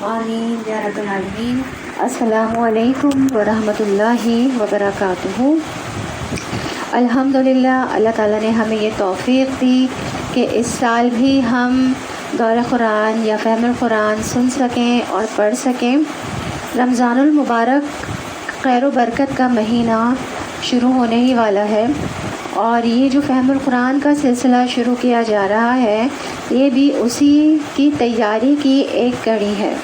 آمین یا رب العالمین۔ السلام علیکم ورحمۃ اللہ وبرکاتہ۔ الحمدللہ اللہ تعالیٰ نے ہمیں یہ توفیق دی کہ اس سال بھی ہم دورہ قرآن یا فہم القرآن سن سکیں اور پڑھ سکیں۔ رمضان المبارک خیر و برکت کا مہینہ شروع ہونے ہی والا ہے، اور یہ جو فہم القرآن کا سلسلہ شروع کیا جا رہا ہے یہ بھی اسی کی تیاری کی ایک کڑی ہے۔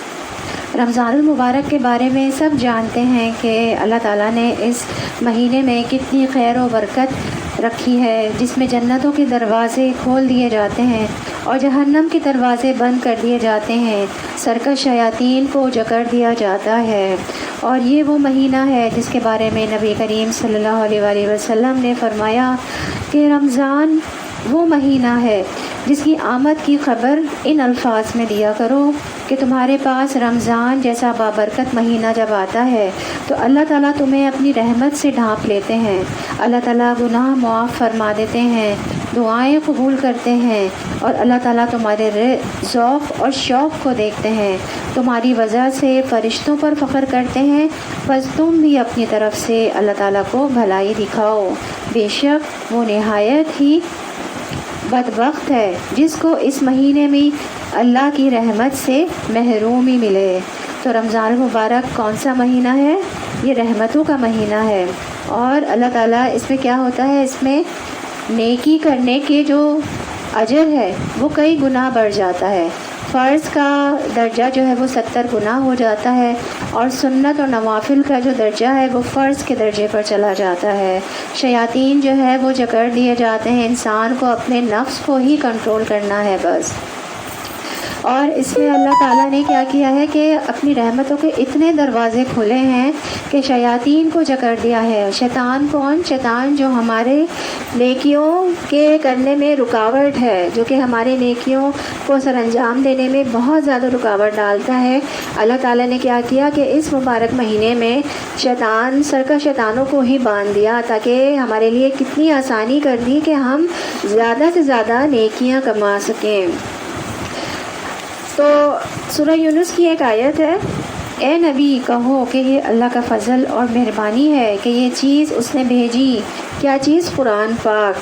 رمضان المبارک کے بارے میں سب جانتے ہیں کہ اللہ تعالیٰ نے اس مہینے میں کتنی خیر و برکت رکھی ہے، جس میں جنتوں کے دروازے کھول دیے جاتے ہیں اور جہنم کے دروازے بند کر دیے جاتے ہیں، سرکش شیاطین کو جکڑ دیا جاتا ہے۔ اور یہ وہ مہینہ ہے جس کے بارے میں نبی کریم صلی اللہ علیہ وآلہ وسلم نے فرمایا کہ رمضان وہ مہینہ ہے جس کی آمد کی خبر ان الفاظ میں دیا کرو کہ تمہارے پاس رمضان جیسا بابرکت مہینہ جب آتا ہے تو اللہ تعالیٰ تمہیں اپنی رحمت سے ڈھانپ لیتے ہیں، اللہ تعالیٰ گناہ معاف فرما دیتے ہیں، دعائیں قبول کرتے ہیں، اور اللہ تعالیٰ تمہارے ذوق اور شوق کو دیکھتے ہیں، تمہاری وجہ سے فرشتوں پر فخر کرتے ہیں، بس تم بھی اپنی طرف سے اللہ تعالیٰ کو بھلائی دکھاؤ، بے شک وہ نہایت ہی بدبخت ہے جس کو اس مہینے میں اللہ کی رحمت سے محرومی ملے۔ تو رمضان المبارک کون سا مہینہ ہے؟ یہ رحمتوں کا مہینہ ہے، اور اللہ تعالیٰ اس میں کیا ہوتا ہے، اس میں نیکی کرنے کے جو اجر ہے وہ کئی گنا بڑھ جاتا ہے۔ فرض کا درجہ جو ہے وہ 70 گنا ہو جاتا ہے، اور سنت اور نوافل کا جو درجہ ہے وہ فرض کے درجے پر چلا جاتا ہے۔ شیاطین جو ہے وہ جکڑ دیے جاتے ہیں، انسان کو اپنے نفس کو ہی کنٹرول کرنا ہے بس۔ اور اس میں اللہ تعالیٰ نے کیا کیا ہے کہ اپنی رحمتوں کے اتنے دروازے کھلے ہیں کہ شیاطین کو جکڑ دیا ہے۔ شیطان کون؟ شیطان جو ہمارے نیکیوں کے کرنے میں رکاوٹ ہے، جو کہ ہمارے نیکیوں کو سر انجام دینے میں بہت زیادہ رکاوٹ ڈالتا ہے۔ اللہ تعالیٰ نے کیا کیا کہ اس مبارک مہینے میں شیطان سرکش شیطانوں کو ہی باندھ دیا، تاکہ ہمارے لیے کتنی آسانی کر دی کہ ہم زیادہ سے زیادہ نیکیاں کما سکیں۔ تو سورہ یونس کی ایک آیت ہے، اے نبی کہو کہ یہ اللہ کا فضل اور مہربانی ہے کہ یہ چیز اس نے بھیجی۔ کیا چیز؟ قرآن پاک۔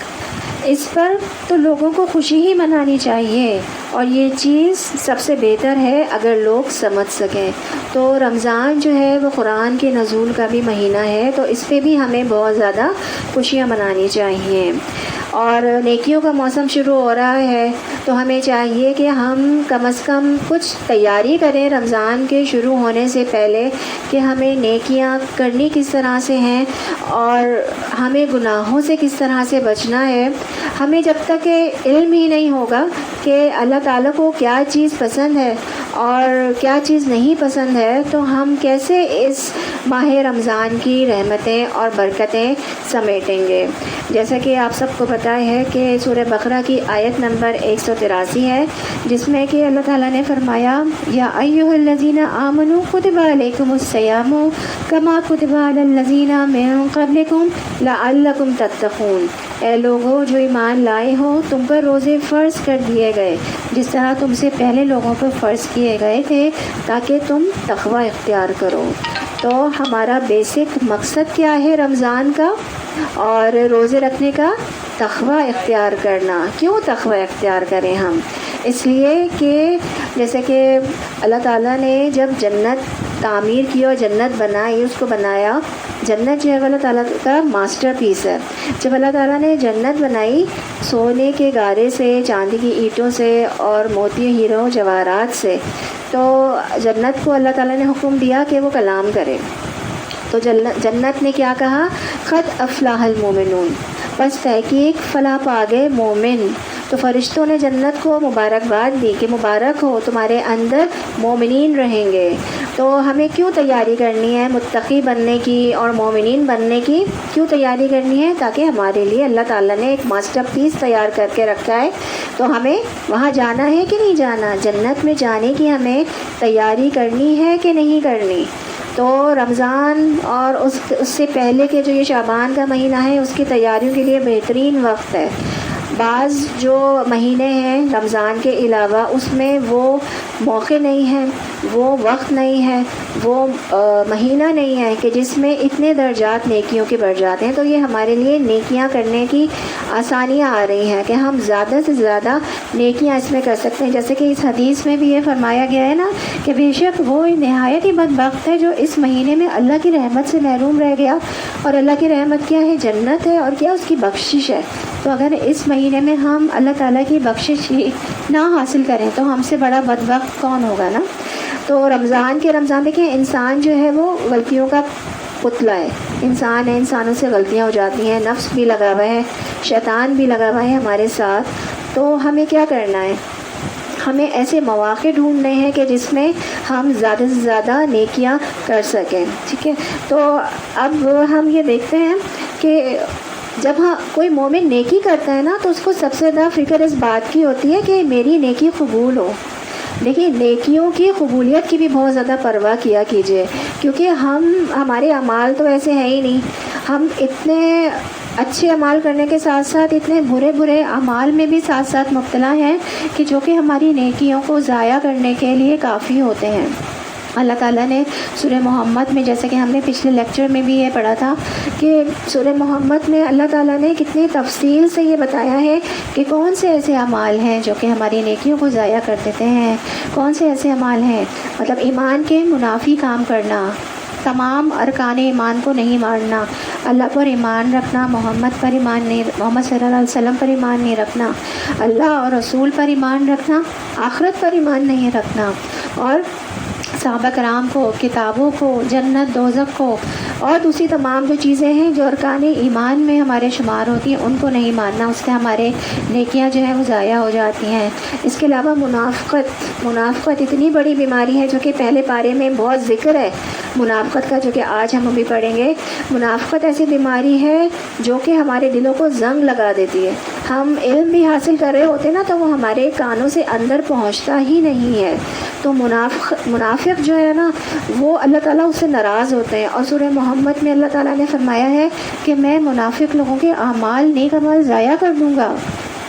اس پر تو لوگوں کو خوشی ہی منانی چاہیے، اور یہ چیز سب سے بہتر ہے اگر لوگ سمجھ سکیں۔ تو رمضان جو ہے وہ قرآن کے نزول کا بھی مہینہ ہے، تو اس پہ بھی ہمیں بہت زیادہ خوشیاں منانی چاہیے۔ اور نیکیوں کا موسم شروع ہو رہا ہے تو ہمیں چاہیے کہ ہم کم از کم کچھ تیاری کریں رمضان کے شروع ہونے سے پہلے، کہ ہمیں نیکیاں کرنی کس طرح سے ہیں اور ہمیں گناہوں سے کس طرح سے بچنا ہے۔ ہمیں جب تک کہ علم ہی نہیں ہوگا کہ اللہ تعالیٰ کو کیا چیز پسند ہے اور کیا چیز نہیں پسند ہے، تو ہم کیسے اس ماہ رمضان کی رحمتیں اور برکتیں سمیٹیں گے۔ جیسا کہ آپ سب کو پتہ ہے کہ سورہ بقرہ کی آیت نمبر 183 ہے، جس میں کہ اللہ تعالیٰ نے فرمایا یا ایھا الذین آمنوا کتب علیکم الصیام کما کتب علی الذین من قبلکم لعلکم تتقون۔ اے لوگو جو ایمان لائے ہو، تم پر روزے فرض کر دیے گئے جس طرح تم سے پہلے لوگوں پر فرض کیے گئے تھے، تاکہ تم تقوی اختیار کرو۔ تو ہمارا بیسک مقصد کیا ہے رمضان کا اور روزے رکھنے کا؟ تقوی اختیار کرنا۔ کیوں تقوی اختیار کریں ہم؟ اس لیے کہ جیسے کہ اللہ تعالیٰ نے جب جنت تعمیر کی اور جنت بنائی، اس کو بنایا، جنت جو ہے اللہ تعالیٰ کا ماسٹر پیس ہے۔ جب اللہ تعالیٰ نے جنت بنائی سونے کے گارے سے، چاندی کی اینٹوں سے اور موتی ہیروں جواہرات سے، تو جنت کو اللہ تعالیٰ نے حکم دیا کہ وہ کلام کرے۔ تو جنت نے کیا کہا؟ قد افلح المومنون، بس تحقیق فلاح پا گئے مومن۔ تو فرشتوں نے جنت کو مبارکباد دی کہ مبارک ہو، تمہارے اندر مومنین رہیں گے۔ تو ہمیں کیوں تیاری کرنی ہے متقی بننے کی اور مومنین بننے کی؟ کیوں تیاری کرنی ہے؟ تاکہ ہمارے لیے اللہ تعالیٰ نے ایک ماسٹر پیس تیار کر کے رکھا ہے، تو ہمیں وہاں جانا ہے کہ نہیں جانا؟ جنت میں جانے کی ہمیں تیاری کرنی ہے کہ نہیں کرنی؟ تو رمضان اور اس سے پہلے کے جو یہ شعبان کا مہینہ ہے، اس کی تیاریوں کے لیے بہترین وقت ہے۔ بعض جو مہینے ہیں رمضان کے علاوہ اس میں وہ موقع نہیں ہے، وہ وقت نہیں ہے، وہ مہینہ نہیں ہے کہ جس میں اتنے درجات نیکیوں کے بڑھ جاتے ہیں. تو یہ ہمارے لیے نیکیاں کرنے کی آسانیاں آ رہی ہیں کہ ہم زیادہ سے زیادہ نیکیاں اس میں کر سکتے ہیں. جیسے کہ اس حدیث میں بھی یہ فرمایا گیا ہے نا کہ بے شک وہ نہایت ہی بدبخت ہے جو اس مہینے میں اللہ کی رحمت سے محروم رہ گیا. اور اللہ کی رحمت کیا ہے؟ جنت ہے، اور کیا؟ اس کی بخشش ہے. تو اگر اس مہینے میں ہم اللہ تعالیٰ کی بخشش ہی نہ حاصل کریں تو ہم سے بڑا بدبخت کون ہوگا نا. تو رمضان دیکھیں، انسان جو ہے وہ غلطیوں کا پتلا ہے. انسان ہے، انسانوں سے غلطیاں ہو جاتی ہیں، نفس بھی لگا ہوا ہے، شیطان بھی لگا ہوا ہے ہمارے ساتھ. تو ہمیں کیا کرنا ہے؟ ہمیں ایسے مواقع ڈھونڈنے ہیں کہ جس میں ہم زیادہ سے زیادہ نیکیاں کر سکیں. ٹھیک ہے، تو اب ہم یہ دیکھتے ہیں کہ جب کوئی مومن نیکی کرتا ہے نا تو اس کو سب سے زیادہ فکر اس بات کی ہوتی ہے کہ میری نیکی قبول ہو. دیکھیے، نیکیوں کی قبولیت کی بھی بہت زیادہ پرواہ کیا کیجیے، کیونکہ ہمارے اعمال تو ایسے ہیں ہی نہیں. ہم اتنے اچھے اعمال کرنے کے ساتھ ساتھ اتنے برے اعمال میں بھی ساتھ ساتھ مبتلا ہیں کہ جو کہ ہماری نیکیوں کو ضائع کرنے کے لیے کافی ہوتے ہیں. اللہ تعالیٰ نے سورہ محمد میں، جیسے کہ ہم نے پچھلے لیکچر میں بھی یہ پڑھا تھا کہ سورہ محمد میں اللہ تعالیٰ نے کتنی تفصیل سے یہ بتایا ہے کہ کون سے ایسے اعمال ہیں جو کہ ہماری نیکیوں کو ضائع کر دیتے ہیں، کون سے ایسے اعمال ہیں. مطلب ایمان کے منافی کام کرنا، تمام ارکان ایمان کو نہیں ماننا، اللہ پر ایمان رکھنا، محمد صلی اللہ علیہ وسلم پر ایمان نہیں رکھنا، اللہ اور رسول پر ایمان رکھنا، آخرت پر ایمان نہیں رکھنا، اور صحابہ کرام کو، کتابوں کو، جنت دوزخ کو، اور دوسری تمام جو چیزیں ہیں جو ارکان ایمان میں ہمارے شمار ہوتی ہیں ان کو نہیں ماننا. اس سے ہمارے نیکیاں جو ہیں وہ ضائع ہو جاتی ہیں. اس کے علاوہ منافقت اتنی بڑی بیماری ہے جو کہ پہلے پارے میں بہت ذکر ہے منافقت کا، جو کہ آج ہم ابھی پڑھیں گے. منافقت ایسی بیماری ہے جو کہ ہمارے دلوں کو زنگ لگا دیتی ہے. ہم علم بھی حاصل کر رہے ہوتے نا تو وہ ہمارے کانوں سے اندر پہنچتا ہی نہیں ہے. تو منافق جو ہے نا وہ اللہ تعالیٰ اس سے ناراض ہوتے ہیں. اور سورہ محمد میں اللہ تعالیٰ نے فرمایا ہے کہ میں منافق لوگوں کے اعمال، نیک اعمال ضائع کر دوں گا.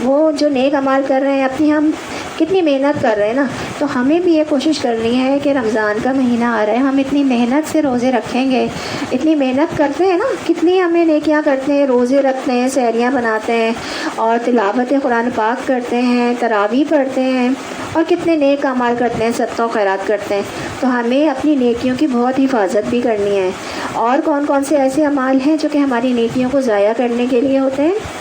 وہ جو نیک اعمال کر رہے ہیں، اپنی ہم کتنی محنت کر رہے ہیں نا، تو ہمیں بھی یہ کوشش کرنی ہے کہ رمضان کا مہینہ آ رہا ہے، ہم اتنی محنت سے روزے رکھیں گے، اتنی محنت کرتے ہیں نا، کتنی ہمیں نیکیاں کرتے ہیں، روزے رکھتے ہیں، سحریاں بناتے ہیں، اور تلاوت قرآن پاک کرتے ہیں، تراویح پڑھتے ہیں، اور کتنے نیک اعمال کرتے ہیں، صدقہ و خیرات کرتے ہیں. تو ہمیں اپنی نیکیوں کی بہت حفاظت بھی کرنی ہے. اور کون کون سے ایسے اعمال ہیں جو کہ ہماری نیکیوں کو ضائع کرنے کے لیے ہوتے ہیں؟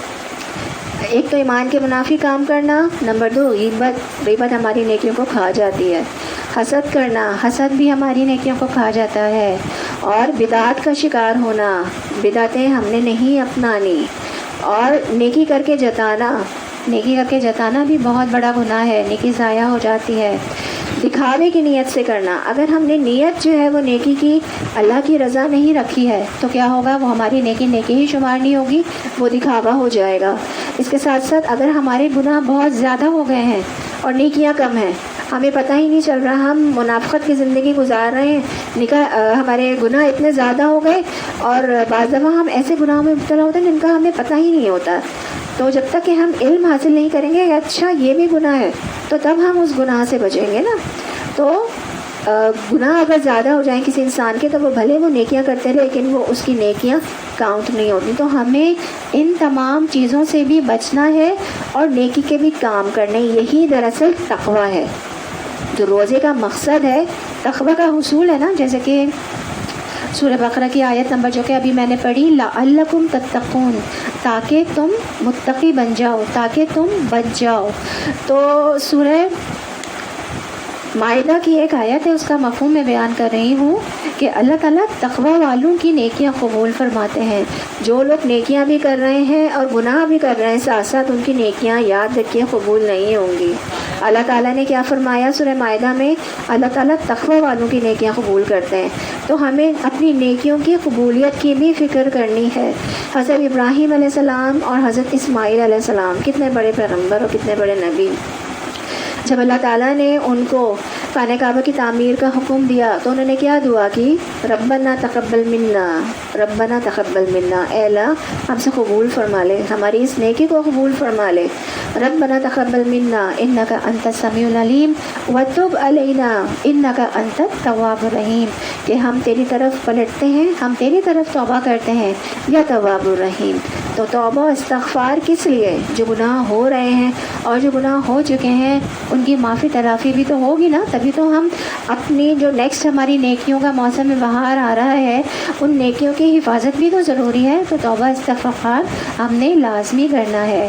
ایک تو ایمان کے منافی کام کرنا، نمبر 2 غیبت ہماری نیکیوں کو کھا جاتی ہے. حسد کرنا، حسد بھی ہماری نیکیوں کو کھا جاتا ہے. اور بدعات کا شکار ہونا، بدعتیں ہم نے نہیں اپنانی. اور نیکی کر کے جتانا بھی بہت بڑا گناہ ہے، نیکی ضائع ہو جاتی ہے. دکھاوے کی نیت سے کرنا، اگر ہم نے نیت جو ہے وہ نیکی کی اللہ کی رضا نہیں رکھی ہے تو کیا ہوگا؟ وہ ہماری نیکی ہی شمار نہیں ہوگی، وہ دکھاوا ہو جائے گا. اس کے ساتھ ساتھ اگر ہمارے گناہ بہت زیادہ ہو گئے ہیں اور نیکیاں کم ہیں، ہمیں پتہ ہی نہیں چل رہا، ہم منافقت کی زندگی گزار رہے ہیں، ہمارے گناہ اتنے زیادہ ہو گئے، اور بعض دفعہ ہم ایسے گناہوں میں مبتلا ہوتے ہیں جن کا ہمیں پتہ ہی نہیں ہوتا. تو جب تک کہ ہم علم حاصل نہیں کریں گے کہ اچھا یہ بھی گناہ ہے، تو تب ہم اس گناہ سے بچیں گے نا. تو گناہ اگر زیادہ ہو جائیں کسی انسان کے تو وہ بھلے وہ نیکیاں کرتے رہے لیکن وہ اس کی نیکیاں کاؤنٹ نہیں ہوتی. تو ہمیں ان تمام چیزوں سے بھی بچنا ہے اور نیکی کے بھی کام کرنے. یہی دراصل تقویٰ ہے، جو روزے کا مقصد ہے، تقویٰ کا حصول ہے نا. جیسے کہ سورہ بقرہ کی آیت نمبر جو کہ ابھی میں نے پڑھی، لعلکم تتقون، تاکہ تم متقی بن جاؤ، تاکہ تم بچ جاؤ. تو سورہ مائدہ کی ایک آیت ہے، اس کا مفہوم میں بیان کر رہی ہوں کہ اللہ تعالیٰ تقویٰ والوں کی نیکیاں قبول فرماتے ہیں. جو لوگ نیکیاں بھی کر رہے ہیں اور گناہ بھی کر رہے ہیں ساتھ ساتھ، ان کی نیکیاں یاد رکھیے قبول نہیں ہوں گی. اللہ تعالیٰ نے کیا فرمایا سورہ مائدہ میں؟ اللہ تعالیٰ تقویٰ والوں کی نیکیاں قبول کرتے ہیں. تو ہمیں اپنی نیکیوں کی قبولیت کی بھی فکر کرنی ہے. حضرت ابراہیم علیہ السلام اور حضرت اسماعیل علیہ السلام کتنے بڑے پیغمبر اور کتنے بڑے نبی. جب اللہ تعالیٰ نے ان کو خانہ کعبہ کی تعمیر کا حکم دیا تو انہوں نے کیا دعا کی؟ ربنا تقبل منا، ربنا تقبل منا، اے اللہ ہم سے قبول فرما لے، ہماری اس نیکی کو قبول فرما لے۔ ربنا تقبل منا انک انت السمیع العلیم وتب علینا انک انت التواب الرحیم، کہ ہم تیری طرف پلٹتے ہیں، ہم تیری طرف توبہ کرتے ہیں یا تواب الرحیم۔ تو توبہ استغفار کس لیے؟ جو گناہ ہو رہے ہیں اور جو گناہ ہو چکے ہیں ان کی معافی تلافی بھی تو ہوگی نا، تبھی تو ہم اپنی جو نیکسٹ ہماری نیکیوں کا موسم بہار آ رہا ہے ان نیکیوں کی حفاظت بھی تو ضروری ہے۔ تو توبہ استغفار ہم نے لازمی کرنا ہے۔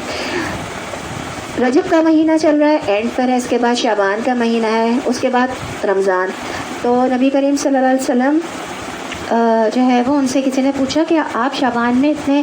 رجب کا مہینہ چل رہا ہے، اینڈ پر ہے، اس کے بعد شعبان کا مہینہ ہے، اس کے بعد رمضان۔ تو نبی کریم صلی اللہ علیہ وسلم جو ہے وہ ان سے کسی نے پوچھا کہ آپ شعبان میں اتنے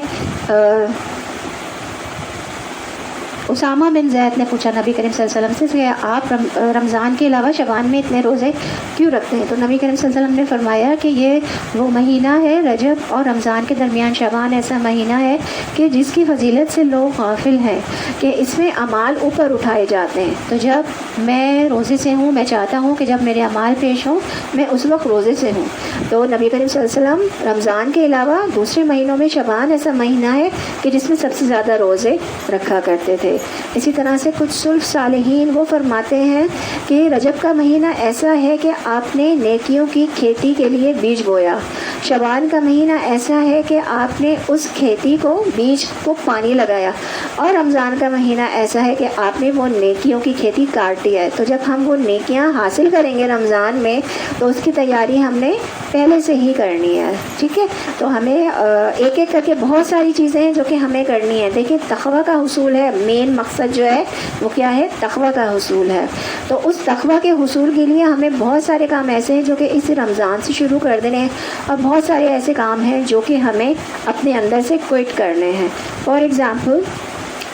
اسامہ بن زید نے پوچھا نبی کریم صلی اللہ علیہ وسلم سے کہ آپ رمضان کے علاوہ شعبان میں اتنے روزے کیوں رکھتے ہیں؟ تو نبی کریم صلی اللہ علیہ وسلم نے فرمایا کہ یہ وہ مہینہ ہے رجب اور رمضان کے درمیان شعبان ایسا مہینہ ہے کہ جس کی فضیلت سے لوگ غافل ہیں، کہ اس میں اعمال اوپر اٹھائے جاتے ہیں۔ تو جب میں روزے سے ہوں، میں چاہتا ہوں کہ جب میرے اعمال پیش ہوں میں اس وقت روزے سے ہوں۔ تو نبی کریم صلی اللہ علیہ وسلم رمضان کے علاوہ دوسرے مہینوں میں شعبان ایسا مہینہ ہے کہ جس میں سب سے زیادہ روزے رکھا کرتے تھے۔ اسی طرح سے کچھ سلف صالحین وہ فرماتے ہیں کہ رجب کا مہینہ ایسا ہے کہ آپ نے نیکیوں کی کھیتی کے لیے بیج بویا، شعبان کا مہینہ ایسا ہے کہ آپ نے اس کھیتی کو بیج کو پانی لگایا، اور رمضان کا مہینہ ایسا ہے کہ آپ نے وہ نیکیوں کی کھیتی کاٹ دیا ہے۔ تو جب ہم وہ نیکیاں حاصل کریں گے رمضان میں تو اس کی تیاری ہم نے پہلے سے ہی کرنی ہے، ٹھیک ہے؟ تو ہمیں ایک ایک کر کے بہت ساری چیزیں ہیں جو کہ ہمیں کرنی ہے۔ دیکھیں تقویٰ کا حصول ہے، مین مقصد جو ہے وہ کیا ہے؟ تقویٰ کا حصول ہے۔ تو اس تقویٰ کے حصول کے لیے ہمیں بہت سارے کام ایسے ہیں جو کہ اس رمضان سے شروع کر دینے ہیں، اور بہت سارے ایسے کام ہیں جو کہ ہمیں اپنے اندر سے کوئٹ کرنے ہیں۔ فار ایگزامپل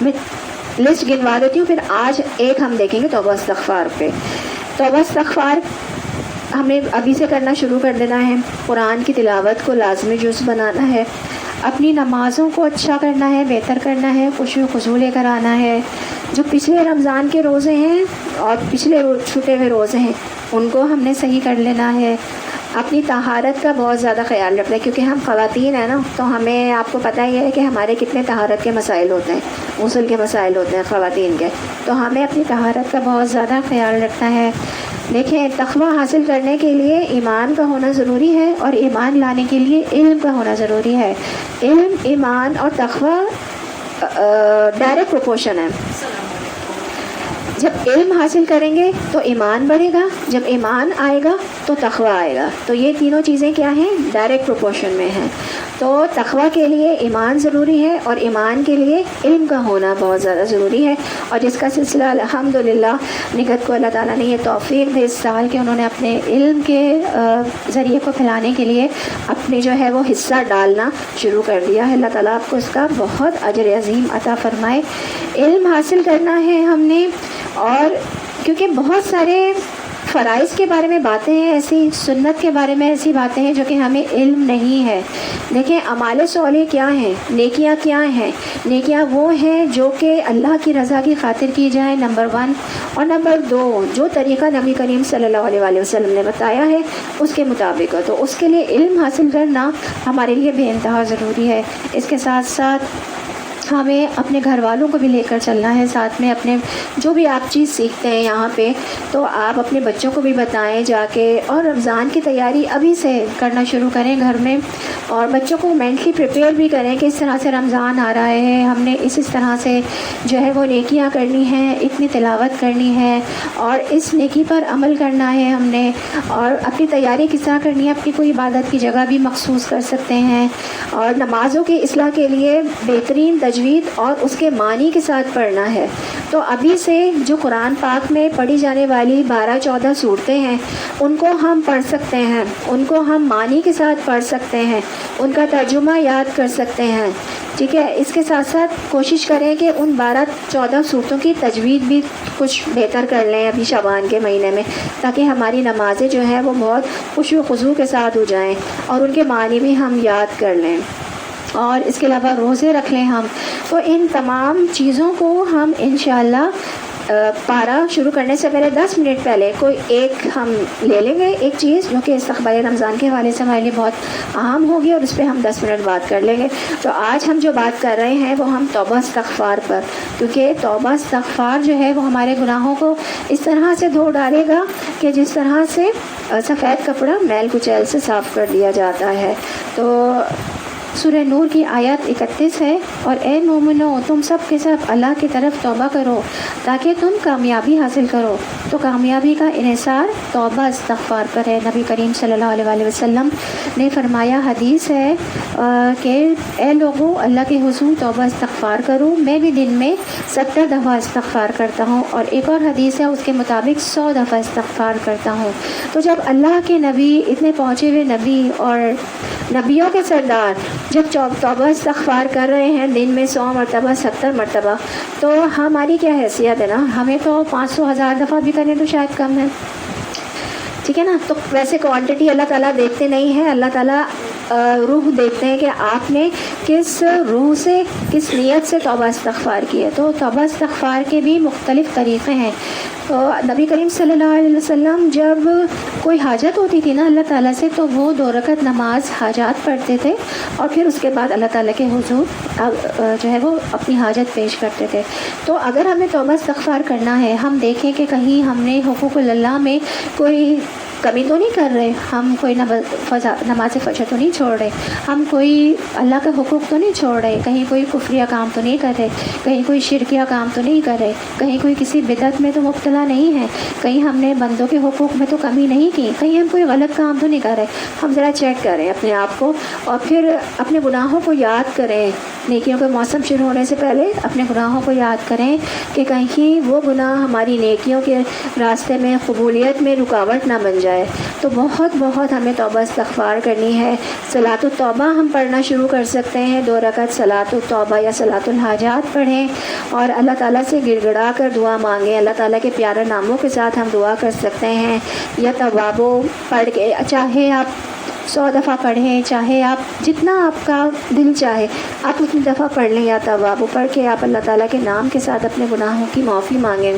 میں لسٹ گنوا دیتی ہوں، پھر آج ایک ہم دیکھیں گے توبہ استغفار پہ۔ توبہ استغفار ہمیں ابھی سے کرنا شروع کر دینا ہے۔ قرآن کی تلاوت کو لازمی جزء بنانا ہے، اپنی نمازوں کو اچھا کرنا ہے، بہتر کرنا ہے، خشوع و خضوع لے کر آنا ہے۔ جو پچھلے رمضان کے روزے ہیں اور پچھلے چھوٹے ہوئے روزے ہیں ان کو ہم نے صحیح کر لینا ہے۔ اپنی طہارت کا بہت زیادہ خیال رکھنا ہے، کیونکہ ہم خواتین ہیں نا، تو ہمیں آپ کو پتہ ہی ہے کہ ہمارے کتنے طہارت کے مسائل ہوتے ہیں، غسل کے مسائل ہوتے ہیں خواتین کے، تو ہمیں اپنی طہارت کا بہت زیادہ خیال رکھنا ہے۔ دیکھیں تقویٰ حاصل کرنے کے لیے ایمان کا ہونا ضروری ہے، اور ایمان لانے کے لیے علم کا ہونا ضروری ہے۔ علم، ایمان اور تقویٰ ڈائریکٹ پروپورشن ہے۔ جب علم حاصل کریں گے تو ایمان بڑھے گا، جب ایمان آئے گا تو تقویٰ آئے گا۔ تو یہ تینوں چیزیں کیا ہیں؟ ڈائریکٹ پروپورشن میں ہیں۔ تو تقویٰ کے لیے ایمان ضروری ہے، اور ایمان کے لیے علم کا ہونا بہت زیادہ ضروری ہے، اور جس کا سلسلہ الحمدللہ نگہت کو اللہ تعالیٰ نے یہ توفیق دے اس سال کہ انہوں نے اپنے علم کے ذریعے کو پھیلانے کے لیے اپنے جو ہے وہ حصہ ڈالنا شروع کر دیا ہے۔ اللہ تعالیٰ آپ کو اس کا بہت اجر عظیم عطا فرمائے۔ علم حاصل کرنا ہے ہم نے، اور کیونکہ بہت سارے فرائض کے بارے میں باتیں ہیں، ایسی سنت کے بارے میں ایسی باتیں ہیں جو کہ ہمیں علم نہیں ہے۔ دیکھیں اعمال صالح کیا ہیں، نیکیاں کیا ہیں؟ نیکیاں وہ ہیں جو کہ اللہ کی رضا کی خاطر کی جائیں، نمبر 1، اور نمبر 2 جو طریقہ نبی کریم صلی اللہ علیہ وسلم نے بتایا ہے اس کے مطابق۔ تو اس کے لیے علم حاصل کرنا ہمارے لیے بے انتہا ضروری ہے۔ اس کے ساتھ ساتھ ہمیں اپنے گھر والوں کو بھی لے کر چلنا ہے ساتھ میں، اپنے جو بھی آپ چیز سیکھتے ہیں یہاں پہ تو آپ اپنے بچوں کو بھی بتائیں جا کے، اور رمضان کی تیاری ابھی سے کرنا شروع کریں گھر میں، اور بچوں کو مینٹلی پریپیئر بھی کریں کہ اس طرح سے رمضان آ رہا ہے، ہم نے اس طرح سے جو ہے وہ نیکیاں کرنی ہیں، اتنی تلاوت کرنی ہے، اور اس نیکی پر عمل کرنا ہے ہم نے، اور اپنی تیاری کس طرح کرنی ہے، اپنی کوئی عبادت کی جگہ بھی مخصوص کر سکتے ہیں، اور نمازوں کی اصلاح کے لیے بہترین تجوید اور اس کے معنی کے ساتھ پڑھنا ہے۔ تو ابھی سے جو قرآن پاک میں پڑھی جانے والی 12-14 صورتیں ہیں ان کو ہم پڑھ سکتے ہیں، ان کو ہم معنی کے ساتھ پڑھ سکتے ہیں، ان کا ترجمہ یاد کر سکتے ہیں، ٹھیک ہے؟ اس کے ساتھ ساتھ کوشش کریں کہ ان 12-14 صورتوں کی تجوید بھی کچھ بہتر کر لیں ابھی شعبان کے مہینے میں، تاکہ ہماری نمازیں جو ہیں وہ بہت خشوع و خضوع کے ساتھ ہو جائیں، اور ان کے معنی بھی ہم یاد کر لیں، اور اس کے علاوہ روزے رکھ لیں ہم۔ تو ان تمام چیزوں کو ہم انشاءاللہ پارہ شروع کرنے سے پہلے 10 منٹ پہلے کوئی ایک ہم لے لیں گے ایک چیز جو کہ استقبال رمضان کے حوالے سے ہمارے لیے بہت اہم ہوگی، اور اس پہ ہم 10 منٹ بات کر لیں گے۔ تو آج ہم جو بات کر رہے ہیں وہ ہم توبہ استغفار پر، کیونکہ توبہ استغفار جو ہے وہ ہمارے گناہوں کو اس طرح سے دھو ڈالے گا کہ جس طرح سے سفید کپڑا میل کچیل سے صاف کر دیا جاتا ہے۔ تو سورہ نور کی آیت 31 ہے، اور اے مومنو تم سب کے سب اللہ کی طرف توبہ کرو تاکہ تم کامیابی حاصل کرو۔ تو کامیابی کا انحصار توبہ استغفار پر ہے۔ نبی کریم صلی اللہ علیہ وسلم نے فرمایا، حدیث ہے کہ اے لوگوں اللہ کے حضور توبہ استغفار کرو، میں بھی دن میں 70 دفعہ استغفار کرتا ہوں، اور ایک اور حدیث ہے اس کے مطابق 100 دفعہ استغفار کرتا ہوں۔ تو جب اللہ کے نبی، اتنے پہنچے ہوئے نبی اور نبیوں کے سردار جب توبہ استغفار کر رہے ہیں دن میں 100 مرتبہ 70 مرتبہ، تو ہماری کیا حیثیت ہے نا، ہمیں تو 500 1000 دفعہ بھی کریں تو شاید کم ہے، ٹھیک ہے نا۔ تو ویسے کوانٹٹی اللہ تعالیٰ دیکھتے نہیں ہیں، اللہ تعالیٰ روح دیکھتے ہیں کہ آپ نے کس روح سے، کس نیت سے توبہ استغفار کی ہے۔ تو توبہ استغفار کے بھی مختلف طریقے ہیں۔ تو نبی کریم صلی اللہ علیہ وسلم جب کوئی حاجت ہوتی تھی نا اللہ تعالیٰ سے، تو وہ 2 رکعت نماز حاجات پڑھتے تھے، اور پھر اس کے بعد اللہ تعالیٰ کے حضور جو ہے وہ اپنی حاجت پیش کرتے تھے۔ تو اگر ہمیں توبہ استغفار کرنا ہے، ہم دیکھیں کہ کہیں ہم نے حقوق اللہ میں کوئی کمی تو نہیں کر رہے، ہم کوئی نماز فجر تو نہیں چھوڑ رہے، ہم کوئی اللہ کے حقوق تو نہیں چھوڑ رہے، کہیں کوئی کفریہ کام تو نہیں کر رہے، کہیں کوئی شرکیہ کام تو نہیں کر رہے، کہیں کوئی کسی بدعت میں تو مبتلا نہیں ہے، کہیں ہم نے بندوں کے حقوق میں تو کمی نہیں کی، کہیں ہم کوئی غلط کام تو نہیں کر رہے۔ ہم ذرا چیک کریں اپنے آپ کو، اور پھر اپنے گناہوں کو یاد کریں۔ نیکیوں کے موسم شروع ہونے سے پہلے اپنے گناہوں کو یاد کریں کہ کہیں وہ گناہ ہماری نیکیوں کے راستے میں، قبولیت میں رکاوٹ نہ بن جائے۔ تو بہت ہمیں توبہ استغفار کرنی ہے۔ صلاۃ التوبہ ہم پڑھنا شروع کر سکتے ہیں، 2 رکعت صلاۃ التوبہ یا صلاۃ الحاجات پڑھیں، اور اللہ تعالیٰ سے گڑ گڑا کر دعا مانگیں۔ اللہ تعالیٰ کے پیارے ناموں کے ساتھ ہم دعا کر سکتے ہیں، یا توابو پڑھ کے، چاہے آپ 100 دفعہ پڑھیں، چاہے آپ جتنا آپ کا دل چاہے آپ اتنی دفعہ پڑھ لیں، یا توابو پڑھ کے آپ اللہ تعالیٰ کے نام کے ساتھ اپنے گناہوں کی معافی مانگیں۔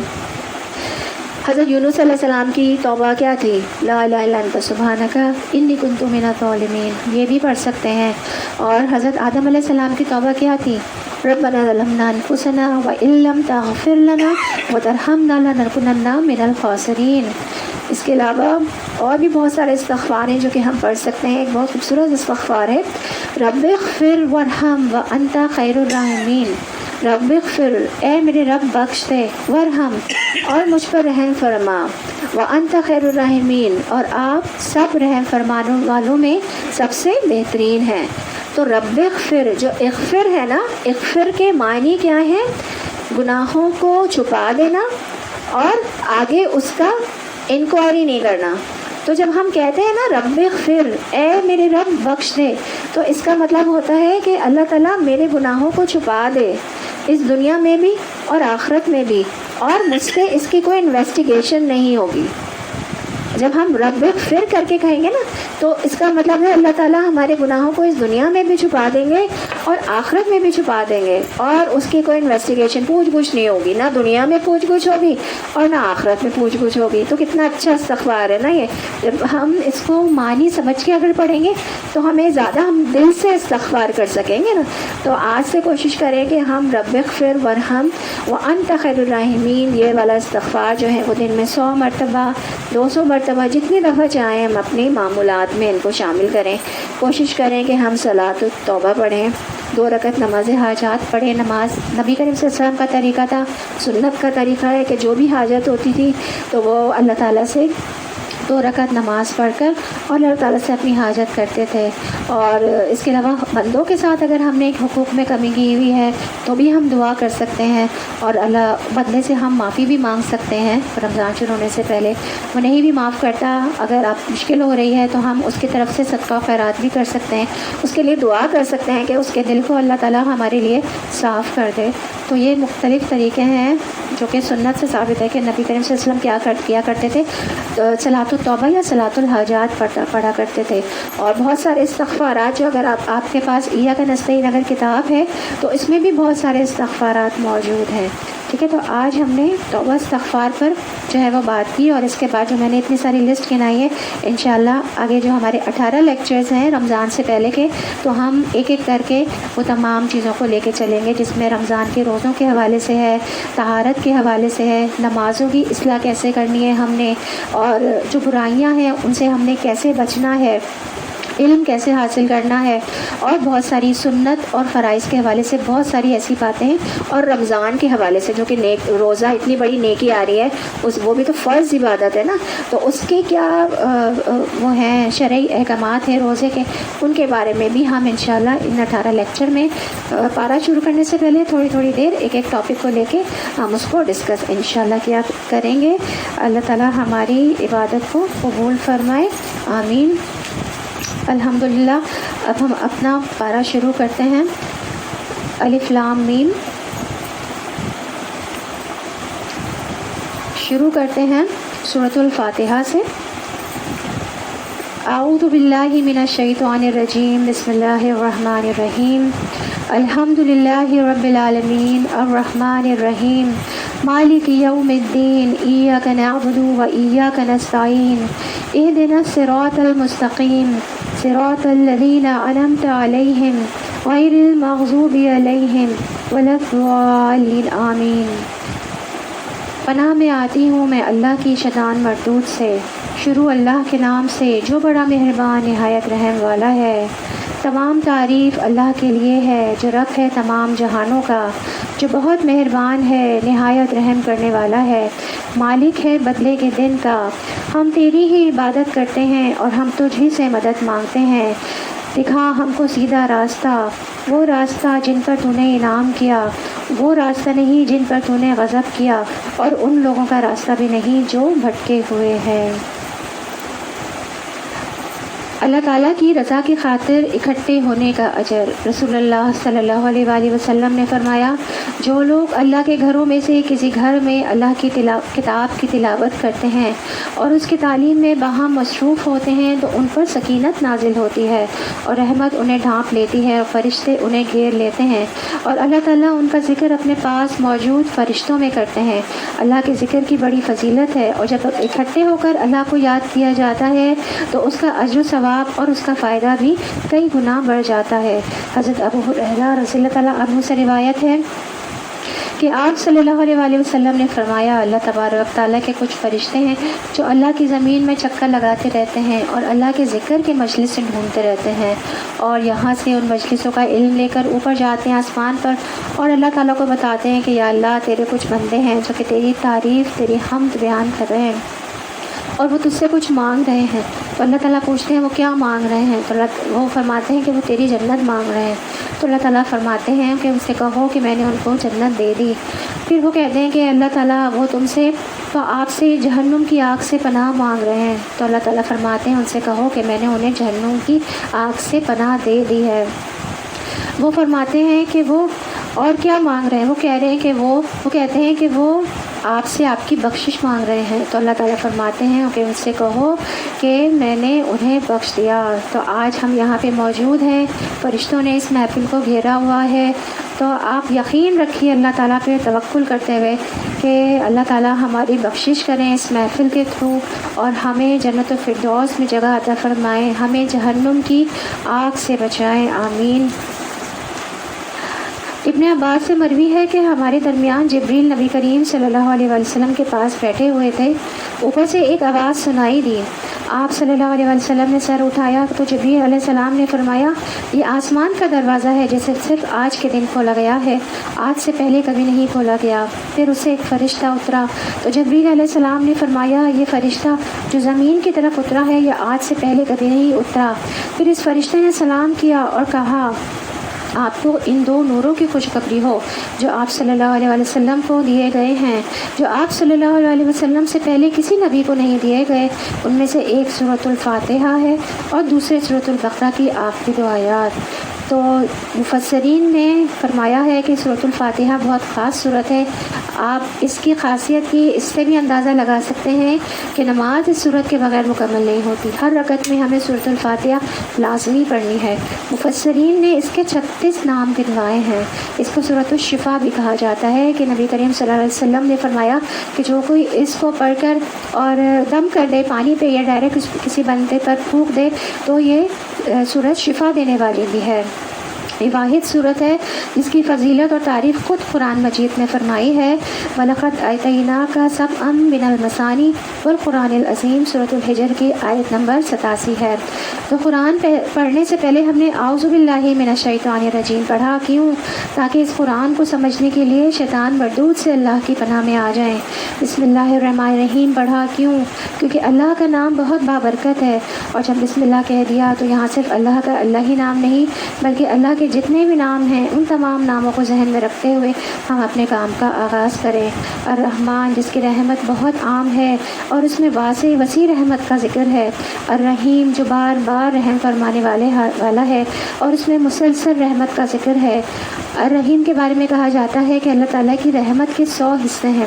حضرت یونس علیہ السلام کی توبہ کیا تھی؟ لا الہ الا انت سبحانک انی کنت من الظالمین، یہ بھی پڑھ سکتے ہیں۔ اور حضرت آدم علیہ السلام کی توبہ کیا تھی؟ ربنا ظلمنا انفسنا وان لم تغفر لنا وترحمنا لنکونن من الخاسرین۔ اس کے علاوہ اور بھی بہت سارے استغفار ہیں جو کہ ہم پڑھ سکتے ہیں۔ ایک بہت خوبصورت استغفار ہے، رب اغفر وارحم وانت خیر الراحمین۔ رب اغفر، اے میرے رب بخش دے، ورحم، اور مجھ پر رحم فرما، وانت خیر الراحمین، اور آپ سب رحم فرمانے والوں میں سب سے بہترین ہیں۔ تو رب اغفر، جو اغفر ہے نا، اغفر کے معنی کیا ہے؟ گناہوں کو چھپا دینا اور آگے اس کا انکوائری نہیں کرنا۔ تو جب ہم کہتے ہیں نا رب اغفر، اے میرے رب بخش دے، تو اس کا مطلب ہوتا ہے کہ اللہ تعالیٰ میرے گناہوں کو چھپا دے، اس دنیا میں بھی اور آخرت میں بھی، اور مجھ سے اس کی کوئی انویسٹیگیشن نہیں ہوگی۔ جب ہم رب اغفر کر کے کہیں گے نا، تو اس کا مطلب ہے اللہ تعالیٰ ہمارے گناہوں کو اس دنیا میں بھی چھپا دیں گے اور آخرت میں بھی چھپا دیں گے، اور اس کی کوئی انویسٹیگیشن، پوچھ گچھ نہیں ہوگی، نہ دنیا میں پوچھ گچھ ہوگی اور نہ آخرت میں پوچھ گچھ ہوگی۔ تو کتنا اچھا استغفار ہے نا یہ۔ جب ہم اس کو معنی سمجھ کے اگر پڑھیں گے تو ہمیں زیادہ، ہم دل سے استغفار کر سکیں گے نا۔ تو آج سے کوشش کریں کہ ہم رب اغفر ورحم وانت خیر الراحمین، یہ والا استغفار جو ہے وہ دن میں 100 مرتبہ 200 مرتبہ جتنی دفعہ چاہیں ہم اپنی معمولات میں ان کو شامل کریں۔ کوشش کریں کہ ہم صلاۃ التوبہ پڑھیں، 2 رکعت نماز حاجات پڑھیں۔ نماز نبی کریم صلی اللہ علیہ وسلم کا طریقہ تھا، سنت کا طریقہ ہے کہ جو بھی حاجت ہوتی تھی تو وہ اللہ تعالیٰ سے 2 رکعت نماز پڑھ کر اور اللہ تعالیٰ سے اپنی حاجت کرتے تھے۔ اور اس کے علاوہ بندوں کے ساتھ اگر ہم نے حقوق میں کمی کی ہوئی ہے تو بھی ہم دعا کر سکتے ہیں، اور اللہ بندے سے ہم معافی بھی مانگ سکتے ہیں رمضان شروع ہونے سے پہلے۔ وہ نہیں بھی معاف کرتا، اگر آپ مشکل ہو رہی ہے تو ہم اس کی طرف سے صدقہ و خیرات بھی کر سکتے ہیں، اس کے لیے دعا کر سکتے ہیں کہ اس کے دل کو اللہ تعالیٰ ہمارے لیے صاف کر دے۔ تو یہ مختلف طریقے ہیں جو کہ سنت سے ثابت ہے کہ نبی کریم صلی اللہ علیہ وسلم کیا کرتے تھے، صلاۃ التوبہ یا صلاۃ الحاجات پڑھا کرتے تھے۔ اور بہت سارے استغفارات جو اگر آپ کے پاس ایاک نستعین اگر کتاب ہے تو اس میں بھی بہت سارے استغفارات موجود ہیں۔ ٹھیک ہے، تو آج ہم نے توبہ استغفار پر جو ہے وہ بات کی، اور اس کے بعد جو میں نے اتنی ساری لسٹ گنائی ہے، انشاءاللہ آگے جو ہمارے 18 لیکچرز ہیں رمضان سے پہلے کے، تو ہم ایک ایک کر کے وہ تمام چیزوں کو لے کے چلیں گے، جس میں رمضان کے روزوں کے حوالے سے ہے، طہارت کے حوالے سے ہے، نمازوں کی اصلاح کیسے کرنی ہے ہم نے، اور جو برائیاں ہیں ان سے ہم نے کیسے بچنا ہے، علم کیسے حاصل کرنا ہے، اور بہت ساری سنت اور فرائض کے حوالے سے بہت ساری ایسی باتیں ہیں، اور رمضان کے حوالے سے جو کہ روزہ اتنی بڑی نیکی آ رہی ہے، وہ بھی تو فرض عبادت ہے نا، تو اس کے کیا وہ ہیں شرعی احکامات ہیں روزے کے، ان کے بارے میں بھی ہم انشاءاللہ ان 18 لیکچر میں پارہ شروع کرنے سے پہلے تھوڑی تھوڑی دیر ایک ایک ٹاپک کو لے کے ہم اس کو ڈسکس انشاءاللہ کیا کریں گے۔ اللہ تعالی ہماری عبادت کو قبول فرمائے، آمین۔ الحمدللہ، اب ہم اپنا پارہ شروع کرتے ہیں۔ الف لام میم، شروع کرتے ہیں سورۃ الفاتحہ سے۔ اعوذ باللہ من الشیطان الرجیم، بسم اللہ الرحمن الرحیم۔ الحمدللہ رب العالمین، الرحمن الرحیم، مالک یوم الدین، ایاک نعبد و ایاک نستعین، اہدنا الصراط المستقیم، صراط الذین انعمت علیہم غیر المغضوب علیہم ولا الضالین، آمین۔ پناہ میں آتی ہوں میں اللہ کی شیطان مردود سے۔ شروع اللہ کے نام سے جو بڑا مہربان نہایت رحم والا ہے۔ تمام تعریف اللہ کے لیے ہے جو رب ہے تمام جہانوں کا، جو بہت مہربان ہے نہایت رحم کرنے والا ہے، مالک ہے بدلے کے دن کا۔ ہم تیری ہی عبادت کرتے ہیں اور ہم تجھ ہی سے مدد مانگتے ہیں۔ دکھا ہم کو سیدھا راستہ، وہ راستہ جن پر تو نے انعام کیا، وہ راستہ نہیں جن پر تو نے غضب کیا، اور ان لوگوں کا راستہ بھی نہیں جو بھٹکے ہوئے ہیں۔ اللہ تعالیٰ کی رضا کی خاطر اکٹھے ہونے کا اجر۔ رسول اللہ صلی اللہ علیہ وآلہ وسلم نے فرمایا، جو لوگ اللہ کے گھروں میں سے کسی گھر میں اللہ کی کتاب کی تلاوت کرتے ہیں اور اس کی تعلیم میں باہم مصروف ہوتے ہیں تو ان پر سکینت نازل ہوتی ہے اور رحمت انہیں ڈھانپ لیتی ہے اور فرشتے انہیں گھیر لیتے ہیں، اور اللہ تعالیٰ ان کا ذکر اپنے پاس موجود فرشتوں میں کرتے ہیں۔ اللہ کے ذکر کی بڑی فضیلت ہے، اور جب اکٹھے ہو کر اللہ کو یاد کیا جاتا ہے تو اس کا اجر و ثواب اور اس کا فائدہ بھی کئی گنا بڑھ جاتا ہے۔ حضرت ابو ہریرہ رضی اللہ تعالیٰ عنہ سے روایت ہے کہ آپ صلی اللہ علیہ وآلہ وسلم نے فرمایا، اللہ تبارک تعالیٰ کے کچھ فرشتے ہیں جو اللہ کی زمین میں چکر لگاتے رہتے ہیں اور اللہ کے ذکر کے مجلس سے ڈھونڈتے رہتے ہیں، اور یہاں سے ان مجلسوں کا علم لے کر اوپر جاتے ہیں آسمان پر، اور اللہ تعالیٰ کو بتاتے ہیں کہ یا اللہ تیرے کچھ بندے ہیں جو کہ تیری تعریف تیری حمد بیان کر رہے ہیں اور وہ تجھ سے کچھ مانگ رہے ہیں۔ تو اللہ تعالیٰ پوچھتے ہیں وہ کیا مانگ رہے ہیں، تو وہ فرماتے ہیں کہ وہ تیری جنت مانگ رہے ہیں۔ تو اللہ تعالیٰ فرماتے ہیں کہ ان سے کہو کہ میں نے ان کو جنت دے دی۔ پھر وہ کہتے ہیں کہ اللہ تعالیٰ وہ تم سے تو آپ سے جہنم کی آگ سے پناہ مانگ رہے ہیں، تو اللہ تعالیٰ فرماتے ہیں ان سے کہو کہ میں نے انہیں جہنم کی آگ سے پناہ دے دی ہے۔ وہ فرماتے ہیں کہ وہ اور کیا مانگ رہے ہیں، وہ کہہ رہے ہیں کہ وہ کہتے ہیں کہ وہ آپ سے آپ کی بخشش مانگ رہے ہیں، تو اللہ تعالیٰ فرماتے ہیں کہ ان سے کہو کہ میں نے انہیں بخش دیا۔ تو آج ہم یہاں پہ موجود ہیں، فرشتوں نے اس محفل کو گھیرا ہوا ہے، تو آپ یقین رکھیے اللہ تعالیٰ پہ توکل کرتے ہوئے کہ اللہ تعالیٰ ہماری بخشش کریں اس محفل کے تھرو، اور ہمیں جنت الفردوس میں جگہ عطا فرمائیں، ہمیں جہنم کی آگ سے بچائیں، آمین۔ ابن عباس سے مروی ہے کہ ہمارے درمیان جبریل نبی کریم صلی اللہ علیہ وسلم کے پاس بیٹھے ہوئے تھے، اوپر سے ایک آواز سنائی دی۔ آپ صلی اللہ علیہ وسلم نے سر اٹھایا تو جبریل علیہ السلام نے فرمایا، یہ آسمان کا دروازہ ہے جسے صرف آج کے دن کھولا گیا ہے، آج سے پہلے کبھی نہیں کھولا گیا۔ پھر اسے ایک فرشتہ اترا تو جبریل علیہ السلام نے فرمایا، یہ فرشتہ جو زمین کی طرف اترا ہے یہ آج سے پہلے کبھی نہیں اترا۔ پھر اس فرشتے نے سلام کیا اور کہا، آپ کو ان دو نوروں کی خوشخبری ہو جو آپ صلی اللہ علیہ وسلم کو دیے گئے ہیں، جو آپ صلی اللہ علیہ وسلم سے پہلے کسی نبی کو نہیں دیے گئے۔ ان میں سے ایک سورۃ الفاتحہ ہے اور دوسرے سورۃ البقرہ کی آخری 2 آیات۔ تو مفسرین نے فرمایا ہے کہ سورۃ الفاتحہ بہت خاص صورت ہے. آپ اس کی خاصیت کی اس سے بھی اندازہ لگا سکتے ہیں کہ نماز اس صورت کے بغیر مکمل نہیں ہوتی. ہر رکعت میں ہمیں سورۃ الفاتحہ لازمی پڑھنی ہے. مفسرین نے اس کے 36 نام گنوائے ہیں. اس کو سورۃ الشفا بھی کہا جاتا ہے کہ نبی کریم صلی اللہ علیہ وسلم نے فرمایا کہ جو کوئی اس کو پڑھ کر اور دم کر دے پانی پہ یا ڈائریکٹ کسی بندے پر پھونک دے تو یہ سورت شفا دینے والی بھی ہے. یہ واحد صورت ہے جس کی فضیلت اور تعریف خود قرآن مجید میں فرمائی ہے. وَلَقَدْ آتَيْنَاكَ سَبْعًا مِنَ الْمَثَانِي وَالْقُرْآنِ الْعَظِيمِ سورۃ الحجر کی آیت نمبر 87 ہے. تو قرآن پڑھنے سے پہلے ہم نے اعوذ باللہ من الشیطان الرجیم پڑھا. کیوں؟ تاکہ اس قرآن کو سمجھنے کے لیے شیطان مردود سے اللہ کی پناہ میں آ جائیں. بسم اللہ الرحمن الرحیم پڑھا. کیوں؟ کیونکہ اللہ کا نام بہت بابرکت ہے، اور جب بسم اللہ کہہ دیا تو یہاں صرف اللہ کا اللہ ہی نام نہیں بلکہ اللہ کے جتنے بھی نام ہیں ان تمام ناموں کو ذہن میں رکھتے ہوئے ہم اپنے کام کا آغاز کریں. الرحمن جس کی رحمت بہت عام ہے اور اس میں وسیع رحمت کا ذکر ہے. الرحیم جو بار بار رحم فرمانے والا ہے اور اس میں مسلسل رحمت کا ذکر ہے. الرحیم کے بارے میں کہا جاتا ہے کہ اللہ تعالیٰ کی رحمت کے 100 حصے ہیں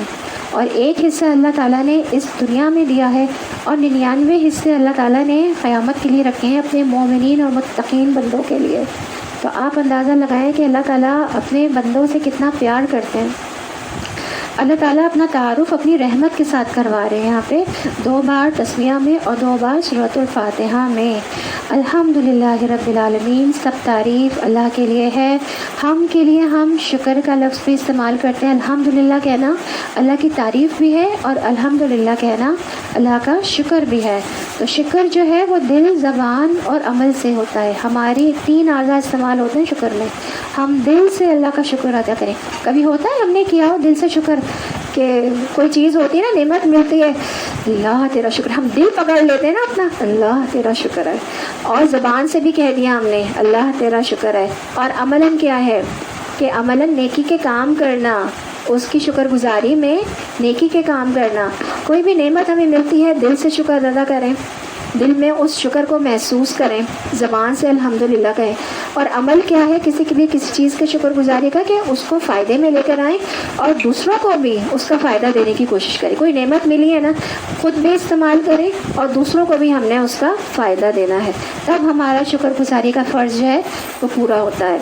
اور ایک حصہ اللہ تعالیٰ نے اس دنیا میں دیا ہے اور 99 حصے اللہ تعالیٰ نے قیامت کے لیے رکھے ہیں اپنے مومنین اور متقین بندوں کے لیے. تو آپ اندازہ لگائیں کہ اللہ تعالیٰ اپنے بندوں سے کتنا پیار کرتے ہیں. اللہ تعالیٰ اپنا تعارف اپنی رحمت کے ساتھ کروا رہے ہیں. یہاں پہ 2 بار تسمیہ میں اور 2 بار سورۃ الفاتحہ میں. الحمدللہ رب العالمین سب تعریف اللہ کے لیے ہے. ہم کے لیے ہم شکر کا لفظ بھی استعمال کرتے ہیں. الحمدللہ کہنا اللہ کی تعریف بھی ہے اور الحمدللہ کہنا اللہ کا شکر بھی ہے. تو شکر جو ہے وہ دل، زبان اور عمل سے ہوتا ہے. ہماری 3 اعضاء استعمال ہوتے ہیں شکر میں. ہم دل سے اللہ کا شکر ادا کریں. کبھی ہوتا ہے ہم نے کیا ہو دل سے شکر کہ کوئی چیز ہوتی ہے نا، نعمت ملتی ہے، اللہ تیرا شکر، ہم دل پکڑ لیتے ہیں نا اپنا، اللہ تیرا شکر ہے، اور زبان سے بھی کہہ دیا ہم نے اللہ تیرا شکر ہے. اور عملاً کیا ہے کہ عملاً نیکی کے کام کرنا، اس کی شکر گزاری میں نیکی کے کام کرنا. کوئی بھی نعمت ہمیں ملتی ہے دل سے شکر ادا کریں، دل میں اس شکر کو محسوس کریں، زبان سے الحمدللہ کہیں. اور عمل کیا ہے کسی کے لیے کسی چیز کے شکر گزاری کا کہ اس کو فائدے میں لے کر آئیں اور دوسروں کو بھی اس کا فائدہ دینے کی کوشش کریں. کوئی نعمت ملی ہے نا، خود بھی استعمال کریں اور دوسروں کو بھی ہم نے اس کا فائدہ دینا ہے. تب ہمارا شکر گزاری کا فرض جو ہے وہ پورا ہوتا ہے.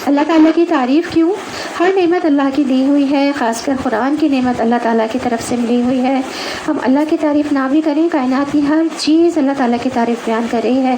اللہ تعالیٰ کی تعریف کیوں؟ ہر نعمت اللہ کی دی ہوئی ہے، خاص کر قرآن کی نعمت اللہ تعالیٰ کی طرف سے ملی ہوئی ہے. ہم اللہ کی تعریف نہ بھی کریں، کائنات کی ہر چیز اللہ تعالیٰ کی تعریف بیان کر رہی ہے.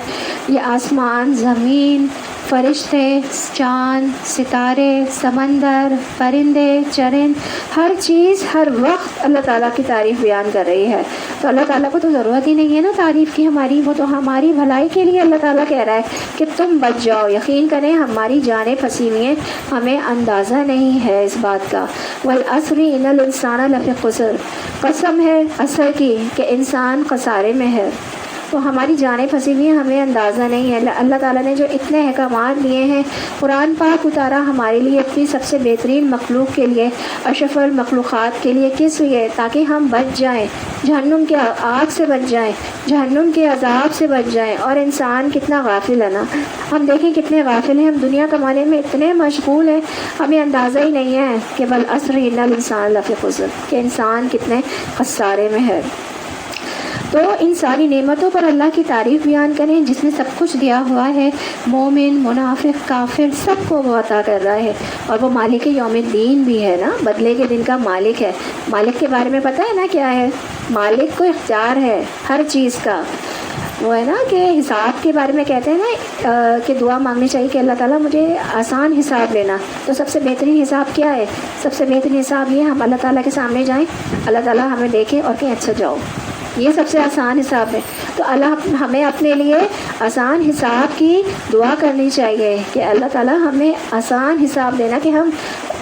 یہ آسمان، زمین، فرشتے، چاند، ستارے، سمندر، پرندے، چرند، ہر چیز ہر وقت اللہ تعالیٰ کی تعریف بیان کر رہی ہے. تو اللہ تعالیٰ کو تو ضرورت ہی نہیں ہے نا تعریف کی ہماری، وہ تو ہماری بھلائی کے لیے اللہ تعالیٰ کہہ رہا ہے کہ تم بچ جاؤ. یقین کریں ہماری جانیں پھنسی ہوئی ہیں، ہمیں اندازہ نہیں ہے اس بات کا. والعصر ان الانسان لفی خسر، قسم ہے عصر کی کہ انسان خسارے میں ہے. تو ہماری جانیں پھنسی ہوئی ہیں، ہمیں اندازہ نہیں ہے. اللہ تعالیٰ نے جو اتنے احکامات دیے ہیں، قرآن پاک اتارا ہمارے لیے اپنی سب سے بہترین مخلوق کے لیے، اشرف المخلوقات کے لیے. کس لیے؟ تاکہ ہم بچ جائیں، جہنم کے آگ سے بچ جائیں، جہنم کے عذاب سے بچ جائیں. اور انسان کتنا غافل ہے نا، ہم دیکھیں کتنے غافل ہیں، ہم دنیا کمانے میں اتنے مشغول ہیں، ہمیں اندازہ ہی نہیں ہے کہ والعصر ان الانسان لفی خسر، کہ انسان کتنے خسارے میں ہے. تو ان ساری نعمتوں پر اللہ کی تعریف بیان کریں جس میں سب کچھ دیا ہوا ہے. مومن، منافق، کافر سب کو وہ عطا کر رہا ہے. اور وہ مالک یوم الدین بھی ہے نا، بدلے کے دن کا مالک ہے. مالک کے بارے میں پتہ ہے نا کیا ہے؟ مالک کو اختیار ہے ہر چیز کا. وہ ہے نا کہ حساب کے بارے میں کہتے ہیں نا کہ دعا مانگنی چاہیے کہ اللہ تعالیٰ مجھے آسان حساب لینا. تو سب سے بہترین حساب کیا ہے؟ سب سے بہترین حساب یہ ہم اللہ تعالیٰ کے سامنے جائیں، اللہ تعالیٰ ہمیں دیکھیں اور کہیں اچھا جاؤ. یہ سب سے آسان حساب ہے. تو اللہ ہمیں اپنے لیے آسان حساب کی دعا کرنی چاہیے کہ اللہ تعالیٰ ہمیں آسان حساب دینا، کہ ہم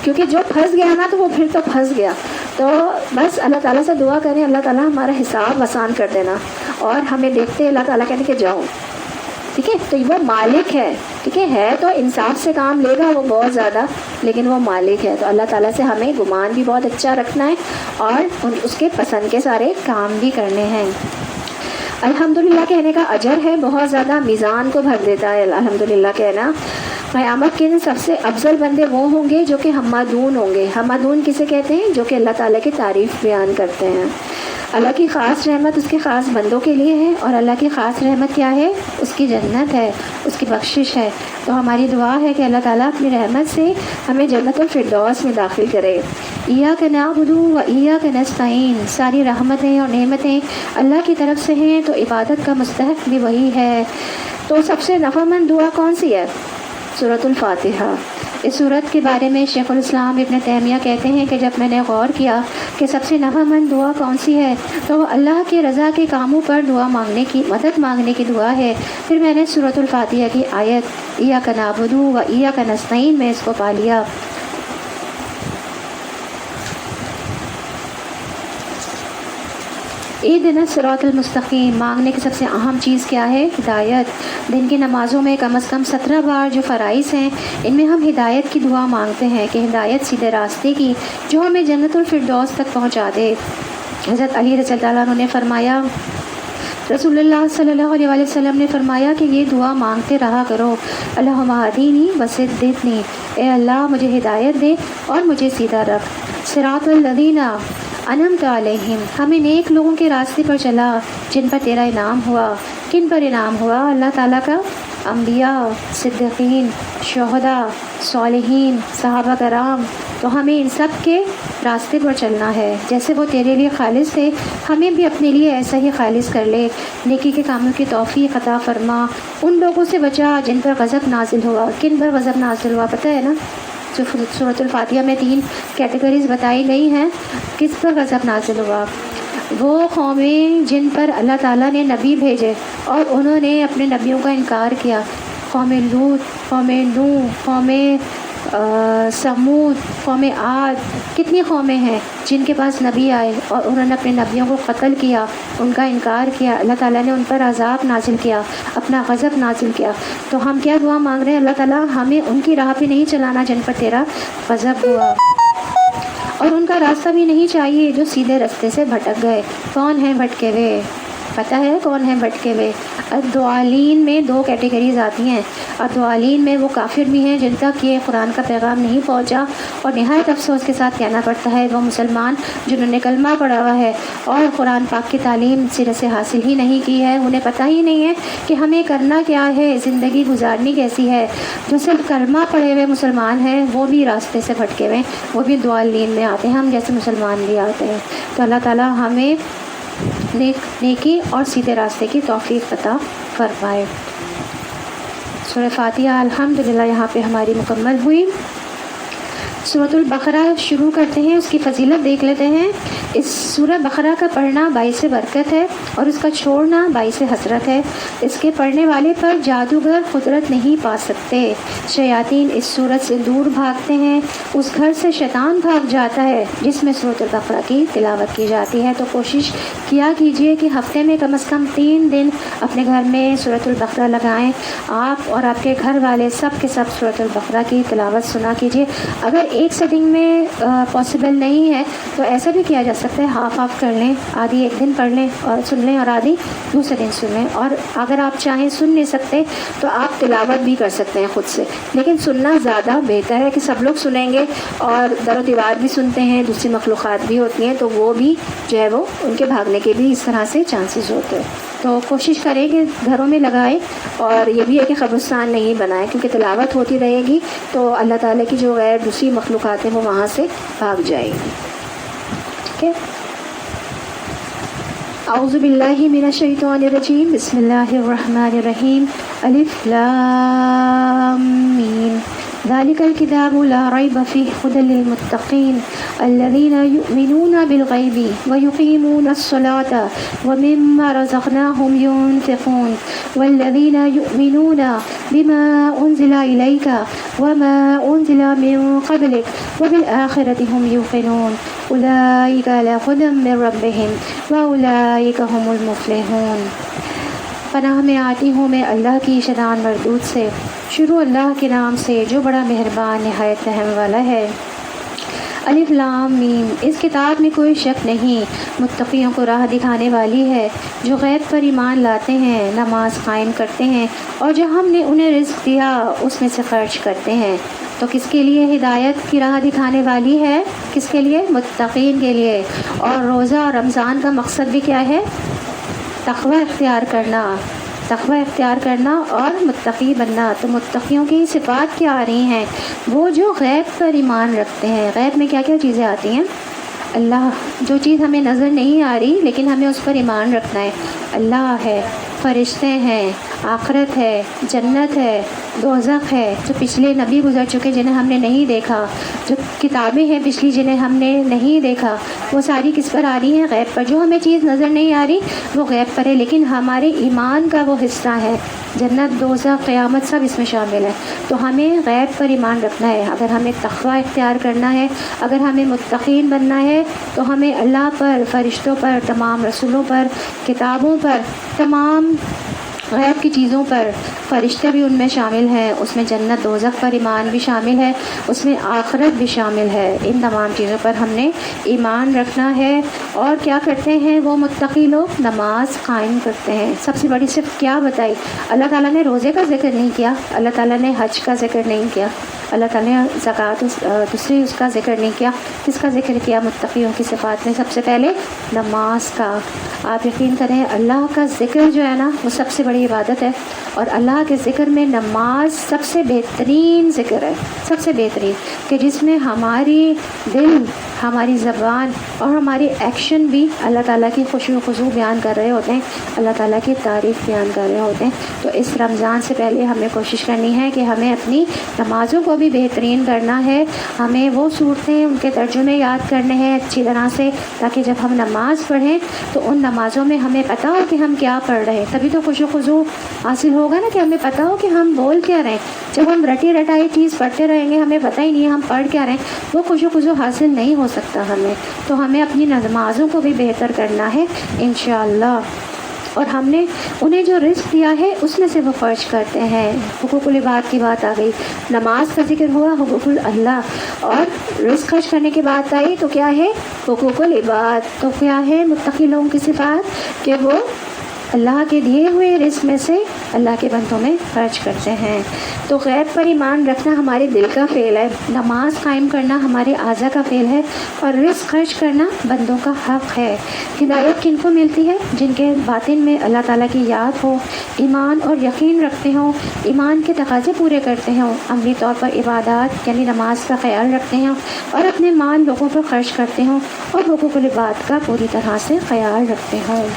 کیونکہ جو پھنس گیا نا تو وہ پھر تو پھنس گیا. تو بس اللہ تعالیٰ سے دعا کریں اللہ تعالیٰ ہمارا حساب آسان کر دینا، اور ہمیں دیکھتے اللہ تعالیٰ کہنے کہ جاؤ. ٹھیک ہے، تو وہ مالک ہے. ٹھیک ہے تو انصاف سے کام لے گا وہ بہت زیادہ، لیکن وہ مالک ہے. تو اللہ تعالیٰ سے ہمیں گمان بھی بہت اچھا رکھنا ہے اور اس کے پسند کے سارے کام بھی کرنے ہیں. الحمدللہ کہنے کا اجر ہے بہت زیادہ، میزان کو بھر دیتا ہے الحمدللہ کہنا. قیامت کے دن سب سے افضل بندے وہ ہوں گے جو کہ حمادون ہوں گے۔ حمادون کسے کہتے ہیں؟ جو کہ اللہ تعالیٰ کی تعریف بیان کرتے ہیں۔ اللہ کی خاص رحمت اس کے خاص بندوں کے لیے ہے، اور اللہ کی خاص رحمت کیا ہے؟ اس کی جنت ہے، اس کی بخشش ہے۔ تو ہماری دعا ہے کہ اللہ تعالیٰ اپنی رحمت سے ہمیں جنت الفردوس میں داخل کرے۔ ایاک نعبد و ایاک نستعین، ساری رحمتیں اور نعمتیں اللہ کی طرف سے ہیں، تو عبادت کا مستحق بھی وہی ہے۔ تو سب سے نفع مند دعا کون سی ہے؟ سورۃ الفاتحہ۔ اس سورت کے بارے میں شیخ الاسلام ابن تیمیہ کہتے ہیں کہ جب میں نے غور کیا کہ سب سے نفع مند دعا کون سی ہے، تو وہ اللہ کی رضا کے کاموں پر دعا مانگنے کی، مدد مانگنے کی دعا ہے۔ پھر میں نے سورۃ الفاتحہ کی آیت ایاک نعبد و ایاک نستعین میں اس کو پا لیا۔ اہدنا الصراط المستقیم مانگنے کی سب سے اہم چیز کیا ہے؟ ہدایت۔ دن کی نمازوں میں کم از کم 17 بار جو فرائض ہیں، ان میں ہم ہدایت کی دعا مانگتے ہیں کہ ہدایت سیدھے راستے کی، جو ہمیں جنت الفردوس تک پہنچا دے۔ حضرت علی رضی اللہ عنہ نے فرمایا، رسول اللہ صلی اللہ علیہ وسلم نے فرمایا کہ یہ دعا مانگتے رہا کرو، اللہم اہدنی وسددنی، اے اللہ مجھے ہدایت دے اور مجھے سیدھا رکھ۔ صراط الذین انعمت علیہم، ہمیں نیک لوگوں کے راستے پر چلا جن پر تیرا انعام ہوا۔ کن پر انعام ہوا؟ اللہ تعالیٰ کا۔ انبیاء، صدیقین، شہداء، صالحین، صحابہ کرام۔ تو ہمیں ان سب کے راستے پر چلنا ہے، جیسے وہ تیرے لیے خالص تھے ہمیں بھی اپنے لیے ایسا ہی خالص کر لے۔ نیکی کے کاموں کی توفیق عطا فرما، ان لوگوں سے بچا جن پر غضب نازل ہوا۔ کن پر غضب نازل ہوا پتہ ہے نا؟ جو سورۃ الفاتحہ میں 3 کیٹیگریز بتائی گئی ہیں، کس پر غضب نازل ہوا؟ وہ قومیں جن پر اللہ تعالیٰ نے نبی بھیجے اور انہوں نے اپنے نبیوں کا انکار کیا۔ قوم لوط، قوم نوح، قوم سمود، قوم عاد، کتنی قومیں ہیں جن کے پاس نبی آئے اور انہوں نے اپنے نبیوں کو قتل کیا، ان کا انکار کیا، اللہ تعالیٰ نے ان پر عذاب نازل کیا، اپنا غضب نازل کیا۔ تو ہم کیا دعا مانگ رہے ہیں؟ اللہ تعالیٰ ہمیں ان کی راہ پہ نہیں چلانا جن پر تیرا غضب ہوا، اور ان کا راستہ بھی نہیں چاہیے جو سیدھے راستے سے بھٹک گئے۔ کون ہیں بھٹکے ہوئے؟ پتہ ہے کون ہیں بھٹکے ہوئے؟ الضالین میں 2 کیٹیگریز آتی ہیں۔ الضالین میں وہ کافر بھی ہیں جن تک یہ قرآن کا پیغام نہیں پہنچا، اور نہایت افسوس کے ساتھ کہنا پڑتا ہے وہ مسلمان جنہوں نے کلمہ پڑھا ہوا ہے اور قرآن پاک کی تعلیم سرے سے حاصل ہی نہیں کی ہے، انہیں پتہ ہی نہیں ہے کہ ہمیں کرنا کیا ہے، زندگی گزارنی کیسی ہے۔ جو صرف کلمہ پڑھے ہوئے مسلمان ہیں وہ بھی راستے سے بھٹکے ہوئے، وہ بھی ضالین میں آتے ہیں، ہم جیسے مسلمان بھی آتے ہیں۔ تو اللہ تعالیٰ ہمیں نیکی اور سیدھے راستے کی توفیق عطا فرمائے۔ سورہ فاتحہ الحمدللہ یہاں پہ ہماری مکمل ہوئی۔ سورۃ البقرہ شروع کرتے ہیں، اس کی فضیلت دیکھ لیتے ہیں۔ اس سورہ بقرہ کا پڑھنا باعث برکت ہے اور اس کا چھوڑنا باعث حسرت ہے۔ اس کے پڑھنے والے پر جادوگر قدرت نہیں پا سکتے۔ شیاطین اس سورت سے دور بھاگتے ہیں، اس گھر سے شیطان بھاگ جاتا ہے جس میں سورۃ البقرہ کی تلاوت کی جاتی ہے۔ تو کوشش کیا کیجئے کہ ہفتے میں کم از کم 3 دن اپنے گھر میں سورۃ البقرہ لگائیں، آپ اور آپ کے گھر والے سب کے سب سورۃ البقرہ کی تلاوت سنا کیجئے۔ اگر ایک سیٹنگ میں پاسبل نہیں ہے تو ایسا بھی کیا جا سکتا ہے، ہاف کر لیں، آدھی ایک دن پڑھ لیں اور سن لیں اور آدھی دوسرے دن سن لیں، اور اگر آپ چاہیں سن نہیں سکتے تو آپ تلاوت بھی کر سکتے ہیں خود سے، لیکن سننا زیادہ بہتر ہے کہ سب لوگ سنیں گے، اور در و دیوار بھی سنتے ہیں، دوسری مخلوقات بھی ہوتی ہیں تو وہ بھی جو ہے وہ ان کے بھاگنے کے بھی اس طرح سے چانسز ہوتے ہیں۔ تو کوشش کریں کہ گھروں میں لگائیں، اور یہ بھی ہے کہ قبرستان نہیں بنائیں، کیونکہ تلاوت ہوتی رہے گی تو اللہ تعالیٰ کی جو غیر دوسری مخلوقات ہیں وہ وہاں سے بھاگ جائے گی۔ ٹھیک ہے، اعوذ باللہ من الشیطان الرجیم، بسم اللہ الرحمن الرحیم، الف لام میم، ذلك الكتاب لا ريب فيه هدى للمتقين الذين يؤمنون بالغيب ويقيمون الصلاة ومما رزقناهم ينفقون والذين يؤمنون بما أنزل إليك وما أنزل من قبلك وبالآخرة هم يوقنون أولئك على هدى من ربهم وأولئك هم المفلحون۔ پناہ میں آتی ہوں میں اللہ کی شدان مردود سے، شروع اللہ کے نام سے جو بڑا مہربان نہایت رحم والا ہے۔ الف لام میم، اس کتاب میں کوئی شک نہیں، متقیوں کو راہ دکھانے والی ہے، جو غیب پر ایمان لاتے ہیں، نماز قائم کرتے ہیں، اور جو ہم نے انہیں رزق دیا اس میں سے خرچ کرتے ہیں۔ تو کس کے لیے ہدایت کی راہ دکھانے والی ہے؟ کس کے لیے؟ متقین کے لیے۔ اور روزہ اور رمضان کا مقصد بھی کیا ہے؟ تقوی اختیار کرنا، تقوی اختیار کرنا اور متقی بننا۔ تو متقیوں کی صفات کیا آ رہی ہیں؟ وہ جو غیب پر ایمان رکھتے ہیں۔ غیب میں کیا کیا چیزیں آتی ہیں؟ اللہ، جو چیز ہمیں نظر نہیں آ رہی لیکن ہمیں اس پر ایمان رکھنا ہے۔ اللہ ہے، فرشتے ہیں، آخرت ہے، جنت ہے، دوزخ ہے، جو پچھلے نبی گزر چکے جنہیں ہم نے نہیں دیکھا، جو کتابیں ہیں پچھلی جنہیں ہم نے نہیں دیکھا، وہ ساری کس پر آ رہی ہیں؟ غیب پر۔ جو ہمیں چیز نظر نہیں آ رہی وہ غیب پر ہے، لیکن ہمارے ایمان کا وہ حصہ ہے۔ جنت، دوزخ، قیامت سب اس میں شامل ہے۔ تو ہمیں غیب پر ایمان رکھنا ہے۔ اگر ہمیں تقوی اختیار کرنا ہے، اگر ہمیں متقین بننا ہے، تو ہمیں اللہ پر، فرشتوں پر، تمام رسولوں پر، کتابوں پر، تمام غیب کی چیزوں پر، فرشتے بھی ان میں شامل ہیں، اس میں جنت دوزخ پر ایمان بھی شامل ہے، اس میں آخرت بھی شامل ہے۔ ان تمام چیزوں پر ہم نے ایمان رکھنا ہے۔ اور کیا کرتے ہیں وہ متقی لوگ؟ نماز قائم کرتے ہیں۔ سب سے بڑی صرف کیا بتائی؟ اللہ تعالیٰ نے روزے کا ذکر نہیں کیا، اللہ تعالیٰ نے حج کا ذکر نہیں کیا، اللہ تعالیٰ نے زکوٰۃ دوسری اس کا ذکر نہیں کیا۔ کس کا ذکر کیا متقیوں کی صفات میں؟ سب سے پہلے نماز کا۔ آپ یقین کریں اللہ کا ذکر جو ہے نا وہ سب سے بڑی عبادت ہے، اور اللہ کے ذکر میں نماز سب سے بہترین ذکر ہے، سب سے بہترین، کہ جس میں ہماری دل، ہماری زبان اور ہماری ایکشن بھی اللہ تعالیٰ کی خشوع و خضوع بیان کر رہے ہوتے ہیں، اللہ تعالیٰ کی تعریف بیان کر رہے ہوتے ہیں۔ تو اس رمضان سے پہلے ہمیں کوشش کرنی ہے کہ ہمیں اپنی نمازوں کو بھی بہترین کرنا ہے، ہمیں وہ صورتیں، ان کے ترجمے یاد کرنے ہیں اچھی طرح سے، تاکہ جب ہم نماز پڑھیں تو ان نمازوں میں ہمیں پتہ ہو کہ ہم کیا پڑھ رہے ہیں، تبھی تو خشوع و خضوع حاصل ہوگا نا، کہ ہمیں پتہ ہو کہ ہم بول کیا رہے ہیں۔ جب ہم رٹی رٹائی چیز پڑھتے رہیں گے، ہمیں پتہ ہی نہیں ہے ہم پڑھ کیا رہے ہیں، وہ خشوع و خضوع حاصل نہیں ہو سکتا ہمیں۔ تو ہمیں اپنی نمازوں کو بھی بہتر کرنا ہے انشاءاللہ۔ اور ہم نے انہیں جو رزق دیا ہے اس میں سے وہ خرچ کرتے ہیں۔ حقوق العباد کی بات آ گئی، نماز کا ذکر ہوا، حقوق اللہ، اور رزق خرچ کرنے کی بات آئی تو کیا ہے؟ حقوق العباد۔ تو کیا ہے متقی لوگوں کی صفات؟ کہ وہ اللہ کے دیے ہوئے رزق میں سے اللہ کے بندوں میں خرچ کرتے ہیں۔ تو غیب پر ایمان رکھنا ہمارے دل کا فعل ہے، نماز قائم کرنا ہمارے اعضاء کا فعل ہے، اور رزق خرچ کرنا بندوں کا حق ہے۔ ہدایت کن کو ملتی ہے؟ جن کے باطن میں اللہ تعالیٰ کی یاد ہو، ایمان اور یقین رکھتے ہوں، ایمان کے تقاضے پورے کرتے ہوں، عملی طور پر عبادات یعنی نماز کا خیال رکھتے ہوں، اور اپنے مال لوگوں پر خرچ کرتے ہوں، اور حقوق العباد کا پوری طرح سے خیال رکھتے ہوں۔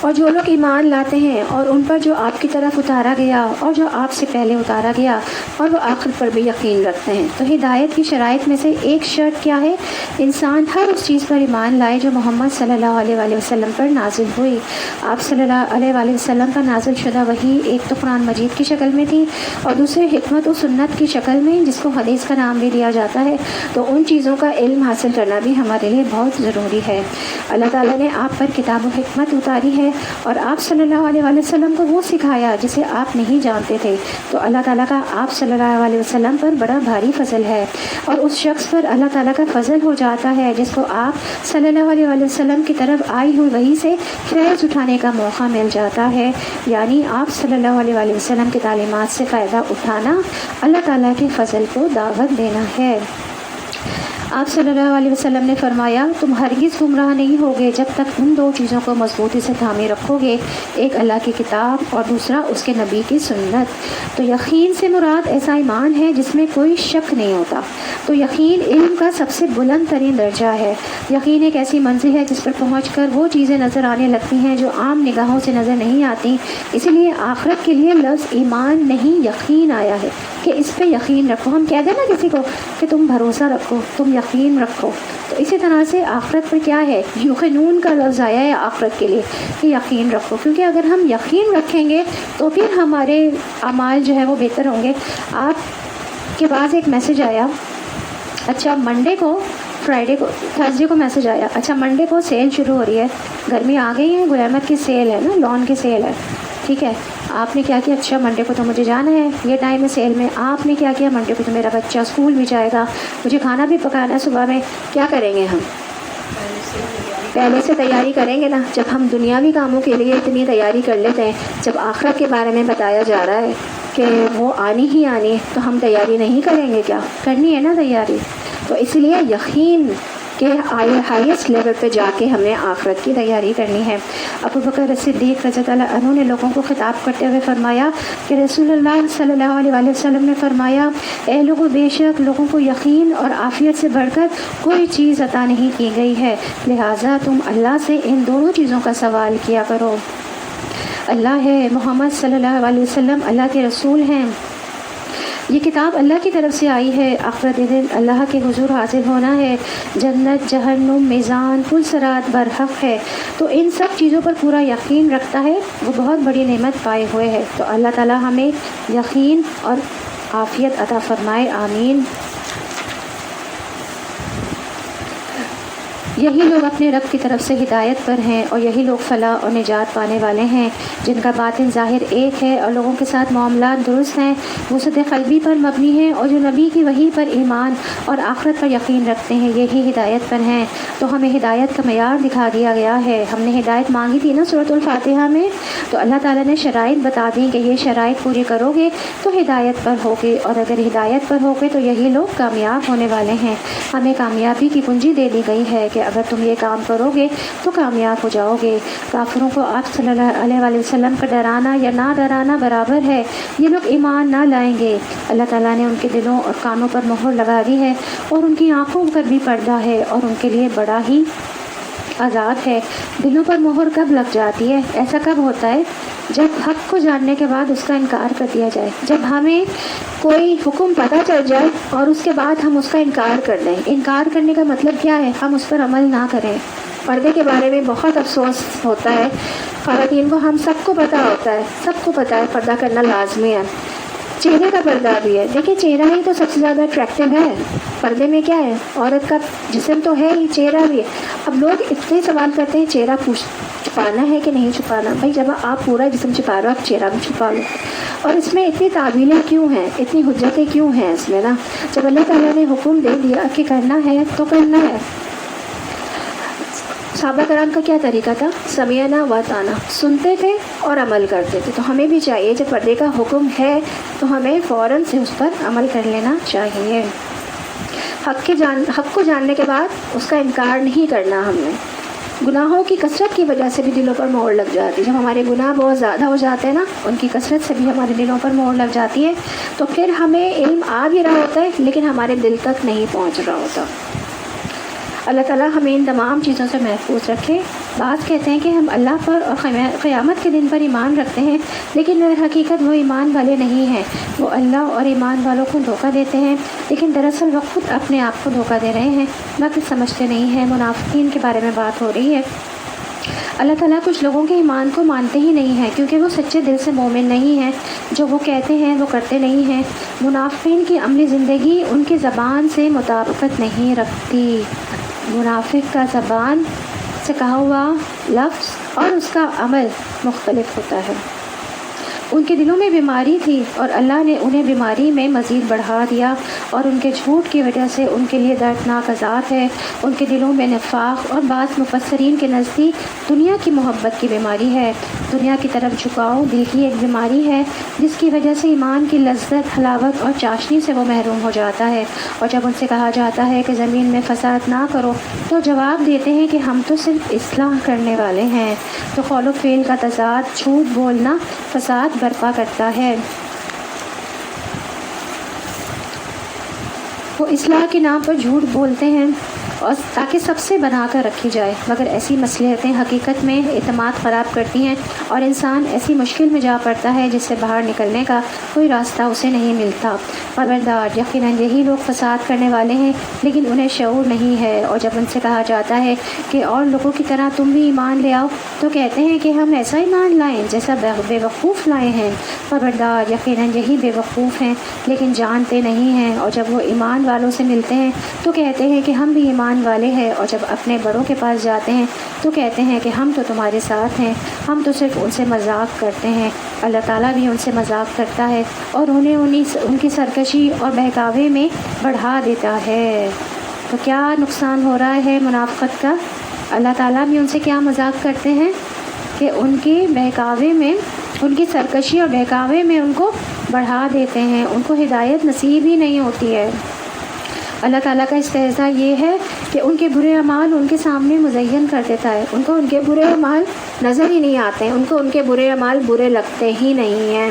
اور جو لوگ ایمان لاتے ہیں اور ان پر جو آپ کی طرف اتارا گیا اور جو آپ سے پہلے اتارا گیا، اور وہ آخر پر بھی یقین رکھتے ہیں۔ تو ہدایت کی شرائط میں سے ایک شرط کیا ہے؟ انسان ہر اس چیز پر ایمان لائے جو محمد صلی اللہ علیہ وآلہ وسلم پر نازل ہوئی۔ آپ صلی اللہ علیہ وآلہ وسلم پر نازل شدہ وحی ایک تو قرآن مجید کی شکل میں تھی، اور دوسرے حکمت و سنت کی شکل میں، جس کو حدیث کا نام بھی دیا جاتا ہے۔ تو ان چیزوں کا علم حاصل کرنا بھی ہمارے لیے بہت ضروری ہے۔ اللہ تعالیٰ نے آپ پر کتاب و حکمت اتاری ہے، اور آپ صلی اللہ علیہ وآلہ وسلم کو وہ سکھایا جسے آپ نہیں جانتے تھے۔ تو اللہ تعالیٰ کا آپ صلی اللہ علیہ وسلم پر بڑا بھاری فضل ہے، اور اس شخص پر اللہ تعالیٰ کا فضل ہو جاتا ہے جس کو آپ صلی اللہ علیہ وآلہ وسلم کی طرف آئی ہوئی وحی سے فیض اٹھانے کا موقع مل جاتا ہے۔ یعنی آپ صلی اللہ علیہ وآلہ وسلم کی تعلیمات سے فائدہ اٹھانا اللہ تعالیٰ کے فضل کو دعوت دینا ہے۔ آپ صلی اللہ علیہ وسلم نے فرمایا، تم ہرگز گمراہ نہیں ہوگے جب تک ان دو چیزوں کو مضبوطی سے تھامے رکھو گے، ایک اللہ کی کتاب اور دوسرا اس کے نبی کی سنت۔ تو یقین سے مراد ایسا ایمان ہے جس میں کوئی شک نہیں ہوتا۔ تو یقین علم کا سب سے بلند ترین درجہ ہے۔ یقین ایک ایسی منزل ہے جس پر پہنچ کر وہ چیزیں نظر آنے لگتی ہیں جو عام نگاہوں سے نظر نہیں آتی۔ اسی لیے آخرت کے لیے لفظ ایمان نہیں یقین آیا ہے، کہ اس پہ یقین رکھو۔ ہم کہہ دیں نا کسی کو کہ تم بھروسہ رکھو، تم یقین رکھو، تو اسی طرح سے آخرت پر کیا ہے؟ یقینون کا لفظ آیا ہے آخرت کے لیے کہ یقین رکھو، کیونکہ اگر ہم یقین رکھیں گے تو پھر ہمارے اعمال جو ہے وہ بہتر ہوں گے۔ آپ کے پاس ایک میسج آیا، اچھا منڈے کو، فرائیڈے کو، تھرسڈے کو میسج آیا، اچھا منڈے کو سیل شروع ہو رہی ہے، گرمی آ گئی ہے، گل احمد کی سیل ہے نا، لان کی سیل ہے، ٹھیک ہے، آپ نے کیا کیا، اچھا منڈے کو تو مجھے جانا ہے، یہ ٹائم ہے سیل میں. آپ نے کیا کیا، منڈے کو تو میرا بچہ اسکول بھی جائے گا، مجھے کھانا بھی پکانا ہے صبح میں. کیا کریں گے ہم؟ پہلے سے تیاری کریں گے نا. جب ہم دنیاوی کاموں کے لیے اتنی تیاری کر لیتے ہیں، جب آخرت کے بارے میں بتایا جا رہا ہے کہ وہ آنی ہی آنی ہے، تو ہم تیاری نہیں کریں گے؟ کیا کرنی ہے نا تیاری. تو اس لیے یقین کہ ہائیسٹ لیول پہ جا کے ہمیں آخرت کی تیاری کرنی ہے. ابو بکر صدیق رضی اللہ عنہ نے لوگوں کو خطاب کرتے ہوئے فرمایا کہ رسول اللہ صلی اللہ علیہ وسلم نے فرمایا، اے لوگوں، بے شک لوگوں کو یقین اور عافیت سے بڑھ کر کوئی چیز عطا نہیں کی گئی ہے، لہٰذا تم اللہ سے ان دونوں چیزوں کا سوال کیا کرو. اللہ ہے، محمد صلی اللہ علیہ وسلم اللہ کے رسول ہیں، یہ کتاب اللہ کی طرف سے آئی ہے، آخرت دن اللہ کے حضور حاضر ہونا ہے، جنت، جہنم، میزان، پل صراط برحق ہے. تو ان سب چیزوں پر پورا یقین رکھتا ہے وہ بہت بڑی نعمت پائے ہوئے ہے. تو اللہ تعالی ہمیں یقین اور عافیت عطا فرمائے، آمین. یہی لوگ اپنے رب کی طرف سے ہدایت پر ہیں اور یہی لوگ فلاح اور نجات پانے والے ہیں، جن کا باطن ظاہر ایک ہے اور لوگوں کے ساتھ معاملات درست ہیں. وہ صدق قلبی پر مبنی ہیں اور جو نبی کی وحی پر ایمان اور آخرت پر یقین رکھتے ہیں، یہی ہدایت پر ہیں. تو ہمیں ہدایت کا معیار دکھا دیا گیا ہے. ہم نے ہدایت مانگی تھی نا سورۃ الفاتحہ میں، تو اللہ تعالیٰ نے شرائط بتا دی کہ یہ شرائط پوری کرو گے تو ہدایت پر ہوگے، اور اگر ہدایت پر ہوگے تو یہی لوگ کامیاب ہونے والے ہیں. ہمیں کامیابی کی کنجی دے دی گئی ہے کہ اگر تم یہ کام کرو گے تو کامیاب ہو جاؤ گے. کافروں کو آپ صلی اللہ علیہ وسلم کا ڈرانا یا نہ ڈرانا برابر ہے. یہ لوگ ایمان نہ لائیں گے. اللہ تعالیٰ نے ان کے دلوں اور کانوں پر مہر لگا دی ہے اور ان کی آنکھوں پر بھی پردہ ہے اور ان کے لیے بڑا ہی عذاب ہے. دلوں پر مہر کب لگ جاتی ہے؟ ایسا کب ہوتا ہے؟ جب حق کو جاننے کے بعد اس کا انکار کر دیا جائے. جب ہمیں کوئی حکم پتہ چل جائے اور اس کے بعد ہم اس کا انکار کر دیں. انکار کرنے کا مطلب کیا ہے؟ ہم اس پر عمل نہ کریں. پردے کے بارے میں بہت افسوس ہوتا ہے خواتین کو. ہم سب کو پتہ ہوتا ہے، سب کو پتہ ہے پردہ کرنا لازمی ہے. چہرے کا پردہ بھی ہے. دیکھیں، چہرہ ہی تو سب سے زیادہ اٹریکٹیو ہے. پردے میں کیا ہے؟ عورت کا جسم تو ہے ہی، چہرہ بھی ہے. اب لوگ اتنے سوال کرتے ہیں چہرہ چھپانا ہے کہ نہیں چھپانا. بھائی جب آپ پورا جسم چھپا رہے ہو، آپ چہرہ بھی چھپا لو. اور اس میں اتنی تعویلیں کیوں ہیں، اتنی حجتیں کیوں ہیں اس میں نا؟ جب اللہ تعالیٰ نے حکم دے دیا کہ کرنا ہے تو کرنا ہے. صحابہ کرام کا کیا طریقہ تھا؟ سمعنا واطعنا، سنتے تھے اور عمل کرتے تھے. تو ہمیں بھی چاہیے جب پردے کا حکم ہے تو ہمیں فوراً سے اس پر عمل کر لینا چاہیے. حق کو جاننے کے بعد اس کا انکار نہیں کرنا. ہم نے گناہوں کی کثرت کی وجہ سے بھی دلوں پر مہر لگ جاتی ہے. جب ہمارے گناہ بہت زیادہ ہو جاتے ہیں نا، ان کی کثرت سے بھی ہمارے دلوں پر مہر لگ جاتی ہے. تو پھر ہمیں علم آ بھی رہا ہوتا ہے لیکن ہمارے دل تک نہیں پہنچ رہا ہوتا. اللہ تعالیٰ ہمیں ان تمام چیزوں سے محفوظ رکھے. بعض کہتے ہیں کہ ہم اللہ پر اور قیامت کے دن پر ایمان رکھتے ہیں، لیکن حقیقت وہ ایمان والے نہیں ہیں. وہ اللہ اور ایمان والوں کو دھوکہ دیتے ہیں، لیکن دراصل وہ خود اپنے آپ کو دھوکہ دے رہے ہیں، باقی سمجھتے نہیں ہیں. منافقین کے بارے میں بات ہو رہی ہے. اللہ تعالیٰ کچھ لوگوں کے ایمان کو مانتے ہی نہیں ہیں کیونکہ وہ سچے دل سے مومن نہیں ہیں. جو وہ کہتے ہیں وہ کرتے نہیں ہیں. منافقین کی عملی زندگی ان کی زبان سے مطابقت نہیں رکھتی. منافق کا زبان سے کہا ہوا لفظ اور اس کا عمل مختلف ہوتا ہے. ان کے دلوں میں بیماری تھی اور اللہ نے انہیں بیماری میں مزید بڑھا دیا، اور ان کے جھوٹ کی وجہ سے ان کے لیے دردناک عذاب ہے. ان کے دلوں میں نفاق اور بعض مفسرین کے نزدیک دنیا کی محبت کی بیماری ہے. دنیا کی طرف جھکاؤ دل کی ایک بیماری ہے جس کی وجہ سے ایمان کی لذت، حلاوت اور چاشنی سے وہ محروم ہو جاتا ہے. اور جب ان سے کہا جاتا ہے کہ زمین میں فساد نہ کرو تو جواب دیتے ہیں کہ ہم تو صرف اصلاح کرنے والے ہیں. تو قول و فعل کا تضاد، جھوٹ بولنا فساد برپا کرتا ہے. وہ اصلاح کے نام پر جھوٹ بولتے ہیں اور تاکہ سب سے بنا کر رکھی جائے، مگر ایسی مصلحتیں حقیقت میں اعتماد خراب کرتی ہیں اور انسان ایسی مشکل میں جا پڑتا ہے جس سے باہر نکلنے کا کوئی راستہ اسے نہیں ملتا. خبردار، یقیناً یہی لوگ فساد کرنے والے ہیں لیکن انہیں شعور نہیں ہے. اور جب ان سے کہا جاتا ہے کہ اور لوگوں کی طرح تم بھی ایمان لے آؤ تو کہتے ہیں کہ ہم ایسا ایمان لائیں جیسا بے وقوف لائے ہیں. خبردار، یقیناً یہی بے وقوف ہیں لیکن جانتے نہیں ہیں. اور جب وہ ایمان والوں سے ملتے ہیں تو کہتے ہیں کہ ہم بھی ایمان ایمان والے ہیں، اور جب اپنے بڑوں کے پاس جاتے ہیں تو کہتے ہیں کہ ہم تو تمہارے ساتھ ہیں، ہم تو صرف ان سے مذاق کرتے ہیں۔ اللہ تعالیٰ بھی ان سے مذاق کرتا ہے اور انہیں ان کی سرکشی اور بہکاوے میں بڑھا دیتا ہے۔ تو کیا نقصان ہو رہا ہے منافقت کا؟ اللہ تعالیٰ بھی ان سے کیا مذاق کرتے ہیں کہ ان کے بہکاوے میں، ان کی سرکشی اور بہکاوے میں ان کو بڑھا دیتے ہیں، ان کو ہدایت نصیب ہی نہیں ہوتی ہے۔ اللہ تعالیٰ کا استہزاء یہ ہے کہ ان کے برے اعمال ان کے سامنے مزین کر دیتا ہے، ان کو ان کے برے اعمال نظر ہی نہیں آتے ہیں، ان کو ان کے برے اعمال برے لگتے ہی نہیں ہیں،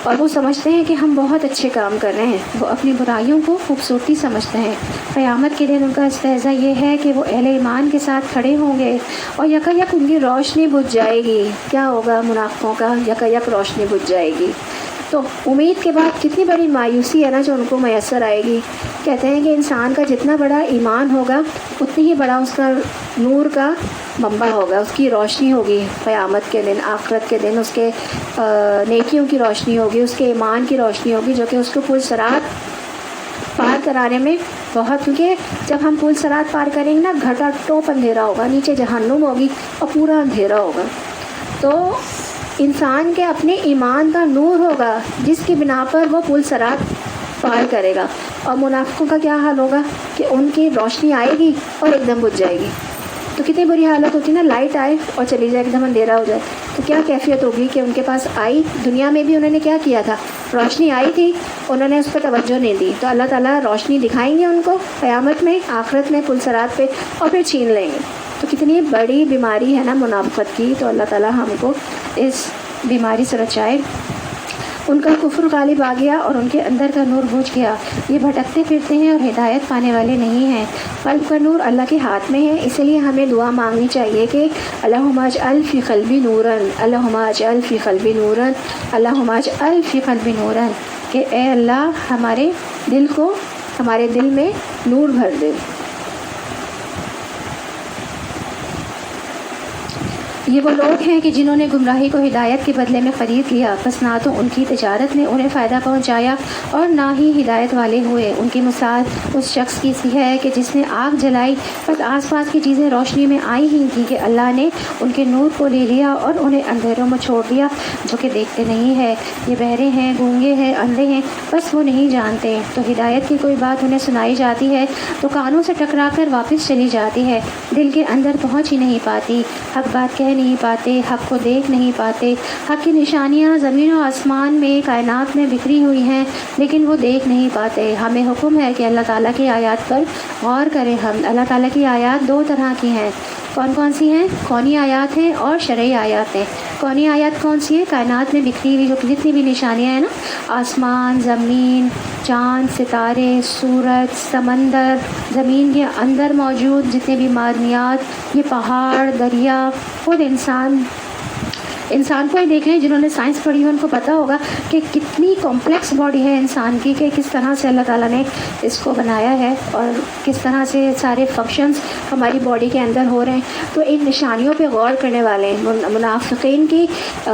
اور وہ سمجھتے ہیں کہ ہم بہت اچھے کام کر رہے ہیں، وہ اپنی برائیوں کو خوبصورتی سمجھتے ہیں۔ قیامت کے دن ان کا استہزاء یہ ہے کہ وہ اہل ایمان کے ساتھ کھڑے ہوں گے اور یکایک ان کی روشنی بجھ جائے گی۔ کیا ہوگا منافقوں کا؟ یکایک روشنی بجھ جائے گی۔ تو امید کے بعد کتنی بڑی مایوسی ہے نا جو ان کو میسر آئے گی۔ کہتے ہیں کہ انسان کا جتنا بڑا ایمان ہوگا اتنی ہی بڑا اس کا نور کا منبع ہوگا، اس کی روشنی ہوگی قیامت کے دن، آخرت کے دن، اس کے نیکیوں کی روشنی ہوگی، اس کے ایمان کی روشنی ہوگی، جو کہ اس کو پل صراط پار کرانے میں بہت، کیونکہ جب ہم پل صراط پار کریں گے نا، گھٹا ٹوپ اندھیرا ہوگا، نیچے جہنم ہوگی اور پورا اندھیرا ہوگا۔ تو انسان کے اپنے ایمان کا نور ہوگا جس کی بنا پر وہ پل صراط پار کرے گا، اور منافقوں کا کیا حال ہوگا کہ ان کی روشنی آئے گی اور ایک دم بجھ جائے گی۔ تو کتنی بری حالت ہوتی ہے نا، لائٹ آئے اور چلی جائے، ایک دم اندھیرا ہو جائے، تو کیا کیفیت ہوگی کہ ان کے پاس آئی، دنیا میں بھی انہوں نے کیا کیا تھا، روشنی آئی تھی، انہوں نے اس پر توجہ نہیں دی، تو اللہ تعالیٰ روشنی دکھائیں گے ان کو قیامت میں، آخرت میں، پل صراط پہ، اور پھر چھین لیں گے۔ تو کتنی بڑی بیماری ہے نا منافقت کی، تو اللہ تعالیٰ ہم کو اس بیماری سے بچائے۔ ان کا کفر غالب آ گیا اور ان کے اندر کا نور بجھ گیا، یہ بھٹکتے پھرتے ہیں اور ہدایت پانے والے نہیں ہیں۔ قلب کا نور اللہ کے ہاتھ میں ہے، اسی لیے ہمیں دعا مانگنی چاہیے کہ اللہم اجعل فی قلبی نورا، اللہم اجعل فی قلبی نورا، اللہم اجعل فی قلبی نورا، کہ اے اللہ ہمارے دل کو، ہمارے دل میں نور بھر دے۔ یہ وہ لوگ ہیں کہ جنہوں نے گمراہی کو ہدایت کے بدلے میں خرید لیا، بس نہ تو ان کی تجارت نے انہیں فائدہ پہنچایا اور نہ ہی ہدایت والے ہوئے۔ ان کی مثال اس شخص کی سی ہے کہ جس نے آگ جلائی، بس آس پاس کی چیزیں روشنی میں آئی ہی تھیں کہ اللہ نے ان کے نور کو لے لیا اور انہیں اندھیروں میں چھوڑ دیا، جو کہ دیکھتے نہیں ہے۔ یہ بہرے ہیں، گونگے ہیں، اندھے ہیں، بس وہ نہیں جانتے۔ تو ہدایت کی کوئی بات انہیں سنائی جاتی ہے تو کانوں سے ٹکرا کر واپس چلی جاتی ہے، دل کے اندر پہنچ ہی نہیں پاتی، حق بات کہہ نہیں پاتے، حق کو دیکھ نہیں پاتے۔ حق کی نشانیاں زمین و آسمان میں، کائنات میں بکھری ہوئی ہیں، لیکن وہ دیکھ نہیں پاتے۔ ہمیں حکم ہے کہ اللہ تعالیٰ کی آیات پر غور کریں۔ ہم اللہ تعالیٰ کی آیات دو طرح کی ہیں، کون کون سی ہیں؟ کونی آیات ہیں اور شرعی آیات ہیں۔ کونی آیات کون سی ہیں؟ کائنات میں بکھری ہوئی جو جتنی بھی نشانیاں ہیں نا، آسمان، زمین، چاند، ستارے، سورج، سمندر، زمین کے اندر موجود جتنے بھی معدنیات، یہ پہاڑ، دریا، خود انسان کو ہی دیکھ لیں، جنہوں نے سائنس پڑھی ہے ان کو پتہ ہوگا کہ کتنی کمپلیکس باڈی ہے انسان کی، کہ کس طرح سے اللہ تعالیٰ نے اس کو بنایا ہے اور کس طرح سے سارے فنکشنز ہماری باڈی کے اندر ہو رہے ہیں۔ تو ان نشانیوں پہ غور کرنے والے ہیں۔ منافقین کی،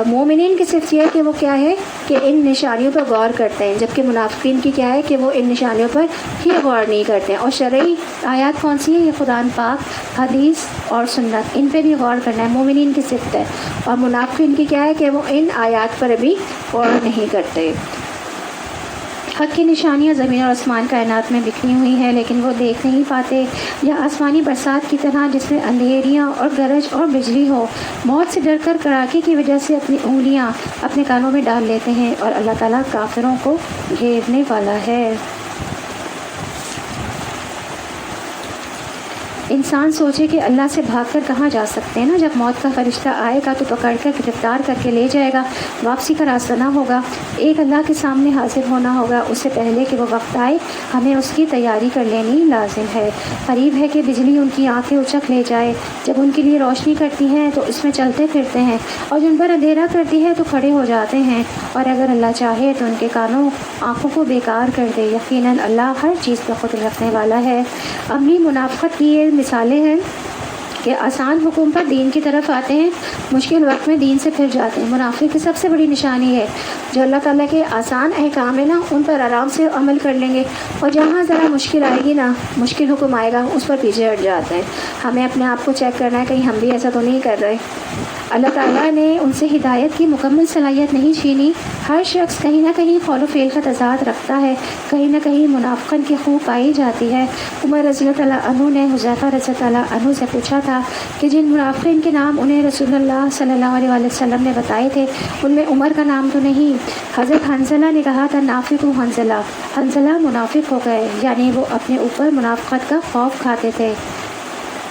مومنین کی صرف یہ ہے کہ وہ کیا ہے کہ ان نشانیوں پر غور کرتے ہیں، جبکہ منافقین کی کیا ہے کہ وہ ان نشانیوں پر ہی غور نہیں کرتے ہیں۔ اور شرعی آیات کون سی ہے؟ یہ قرآن پاک، حدیث اور سنت، ان پہ بھی غور کرنا ہے، مومنین کی صفت ہے۔ اور منافقین کی کیا ہے کہ وہ ان آیات پر ابھی غور نہیں کرتے۔ حق کی نشانیاں زمین اور آسمان کائنات میں بکھری ہوئی ہیں، لیکن وہ دیکھ نہیں پاتے۔ یا آسمانی برسات کی طرح جس میں اندھیریاں اور گرج اور بجلی ہو، موت سے ڈر کر کڑاکے کی وجہ سے اپنی انگلیاں اپنے کانوں میں ڈال لیتے ہیں، اور اللہ تعالیٰ کافروں کو گھیرنے والا ہے۔ انسان سوچے کہ اللہ سے بھاگ کر کہاں جا سکتے ہیں نا، جب موت کا فرشتہ آئے گا تو پکڑ کر گرفتار کر کے لے جائے گا، واپسی کا راستہ نہ ہوگا، ایک اللہ کے سامنے حاضر ہونا ہوگا۔ اس سے پہلے کہ وہ وقت آئے ہمیں اس کی تیاری کر لینی لازم ہے۔ قریب ہے کہ بجلی ان کی آنکھیں اچک لے جائے، جب ان کے لیے روشنی کرتی ہے تو اس میں چلتے پھرتے ہیں، اور جن پر اندھیرا کرتی ہے تو کھڑے ہو جاتے ہیں، اور اگر اللہ چاہے تو ان کے کانوں آنکھوں کو بیکار کر دے۔ یقیناً اللہ ہر چیز پر قدرت رکھنے والا ہے۔ عملی منافقت کی یہ مثالیں ہیں کہ آسان حکم پر دین کی طرف آتے ہیں، مشکل وقت میں دین سے پھر جاتے ہیں۔ منافق کی سب سے بڑی نشانی ہے جو اللہ تعالیٰ کے آسان احکام ہے نا، ان پر آرام سے عمل کر لیں گے، اور جہاں ذرا مشکل آئے گی نا، مشکل حکم آئے گا، اس پر پیچھے ہٹ جاتے ہیں۔ ہمیں اپنے آپ کو چیک کرنا ہے کہیں ہم بھی ایسا تو نہیں کر رہے۔ اللہ تعالیٰ نے ان سے ہدایت کی مکمل صلاحیت نہیں چھینی۔ ہر شخص کہیں نہ کہیں قول و فعل کا تضاد رکھتا ہے، کہیں نہ کہیں منافقت کی خوب پائی جاتی ہے۔ عمر رضی اللہ عنہ نے حذیفہ رضی اللہ عنہ سے پوچھا تھا کہ جن منافقین کے نام انہیں رسول اللہ صلی اللہ علیہ وسلم نے بتائے تھے ان میں عمر کا نام تو نہیں۔ حضرت حنظلہ نے کہا تھا نافق حنظلہ، حنظلہ منافق ہو گئے، یعنی وہ اپنے اوپر منافقت کا خوف کھاتے تھے۔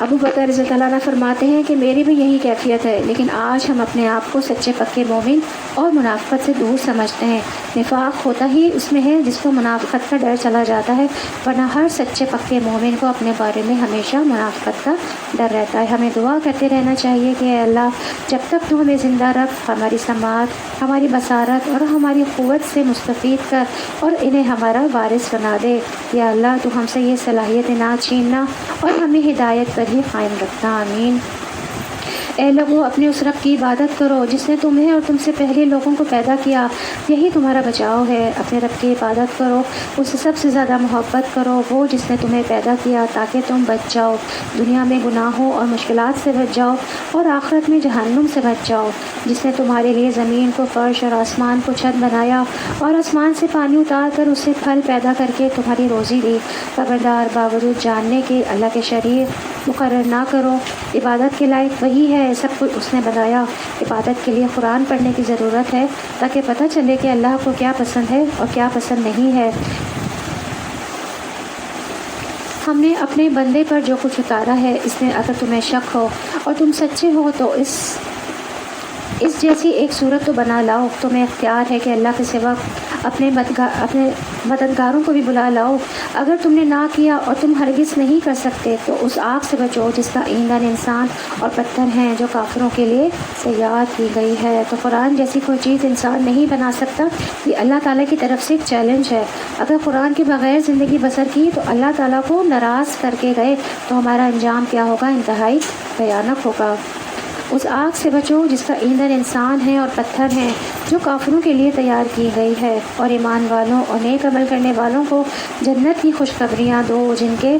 ابو بکر رضی اللہ عنہ فرماتے ہیں کہ میری بھی یہی کیفیت ہے، لیکن آج ہم اپنے آپ کو سچے پکے مومن اور منافقت سے دور سمجھتے ہیں۔ نفاق ہوتا ہی اس میں ہے جس کو منافقت کا ڈر چلا جاتا ہے، ورنہ ہر سچے پکے مومن کو اپنے بارے میں ہمیشہ منافقت کا ڈر رہتا ہے۔ ہمیں دعا کرتے رہنا چاہیے کہ اے اللہ جب تک تو ہمیں زندہ رکھ، ہماری سماعت، ہماری بصارت اور ہماری قوت سے مستفید کر اور انہیں ہمارا وارث بنا دے۔ یا اللہ تو ہم سے یہ صلاحیت نہ چھیننا اور ہمیں ہدایت پر ہی قائم رکھنا۔ آمین۔ اے لوگو اپنے اس رب کی عبادت کرو جس نے تمہیں اور تم سے پہلے لوگوں کو پیدا کیا، یہی تمہارا بچاؤ ہے۔ اپنے رب کی عبادت کرو، اس سے سب سے زیادہ محبت کرو، وہ جس نے تمہیں پیدا کیا تاکہ تم بچ جاؤ، دنیا میں گناہوں اور مشکلات سے بچ جاؤ اور آخرت میں جہنم سے بچ جاؤ، جس نے تمہارے لیے زمین کو فرش اور آسمان کو چھت بنایا اور آسمان سے پانی اتار کر اس سے پھل پیدا کر کے تمہاری روزی دی۔ خبردار باوجود جاننے کے اللہ کے شریک مقرر نہ کرو، عبادت کے لائق وہی ہے، سب کچھ اس نے بنایا۔ عبادت کے لیے قرآن پڑھنے کی ضرورت ہے تاکہ پتہ چلے کہ اللہ کو کیا پسند ہے اور کیا پسند نہیں ہے۔ ہم نے اپنے بندے پر جو کچھ اتارا ہے اس میں اگر تمہیں شک ہو اور تم سچے ہو تو اس جیسی ایک صورت تو بنا لاؤ۔ تمہیں اختیار ہے کہ اللہ کے سوا اپنے مددگاروں کو بھی بلا لاؤ۔ اگر تم نے نہ کیا اور تم ہرگز نہیں کر سکتے تو اس آگ سے بچو جس کا ایندھن انسان اور پتھر ہیں، جو کافروں کے لیے تیار کی گئی ہے۔ تو قرآن جیسی کوئی چیز انسان نہیں بنا سکتا، یہ اللہ تعالیٰ کی طرف سے ایک چیلنج ہے۔ اگر قرآن کے بغیر زندگی بسر کی تو اللہ تعالیٰ کو ناراض کر کے گئے تو ہمارا انجام کیا ہوگا؟ انتہائی بھیانک ہوگا۔ اس آگ سے بچو جس کا ایندھن انسان ہے اور پتھر ہیں، جو کافروں کے لیے تیار کی گئی ہے، اور ایمان والوں اور نیک عمل کرنے والوں کو جنت کی خوشخبریاں دو جن کے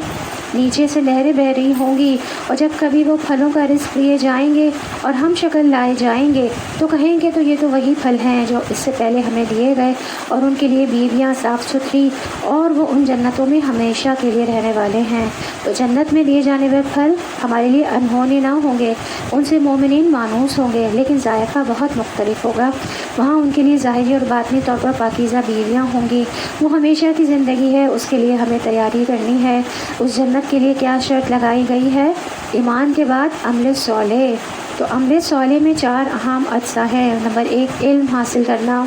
نیچے سے نہریں بہہ رہی ہوں گی، اور جب کبھی وہ پھلوں کا رزق لیے جائیں گے اور ہم شکل لائے جائیں گے تو کہیں گے تو یہ تو وہی پھل ہیں جو اس سے پہلے ہمیں دیے گئے، اور ان کے لیے بیویاں صاف ستھری اور وہ ان جنتوں میں ہمیشہ کے لیے رہنے والے ہیں۔ تو جنت میں دیے جانے والے پھل ہمارے لیے انہونے نہ ہوں گے، ان سے مومنین مانوس ہوں گے، لیکن ذائقہ بہت مختلف ہوگا۔ وہاں ان کے لیے ظاہری اور باطنی طور پر پاکیزہ بیویاں ہوں گی، وہ ہمیشہ کی زندگی ہے، اس کے لیے ہمیں تیاری کرنی ہے۔ اس جنت کے لیے کیا شرط لگائی گئی ہے؟ ایمان کے بعد عمل صالح۔ تو عمل صالح میں 4 اہم اجزاء ہیں۔ نمبر 1 علم حاصل کرنا،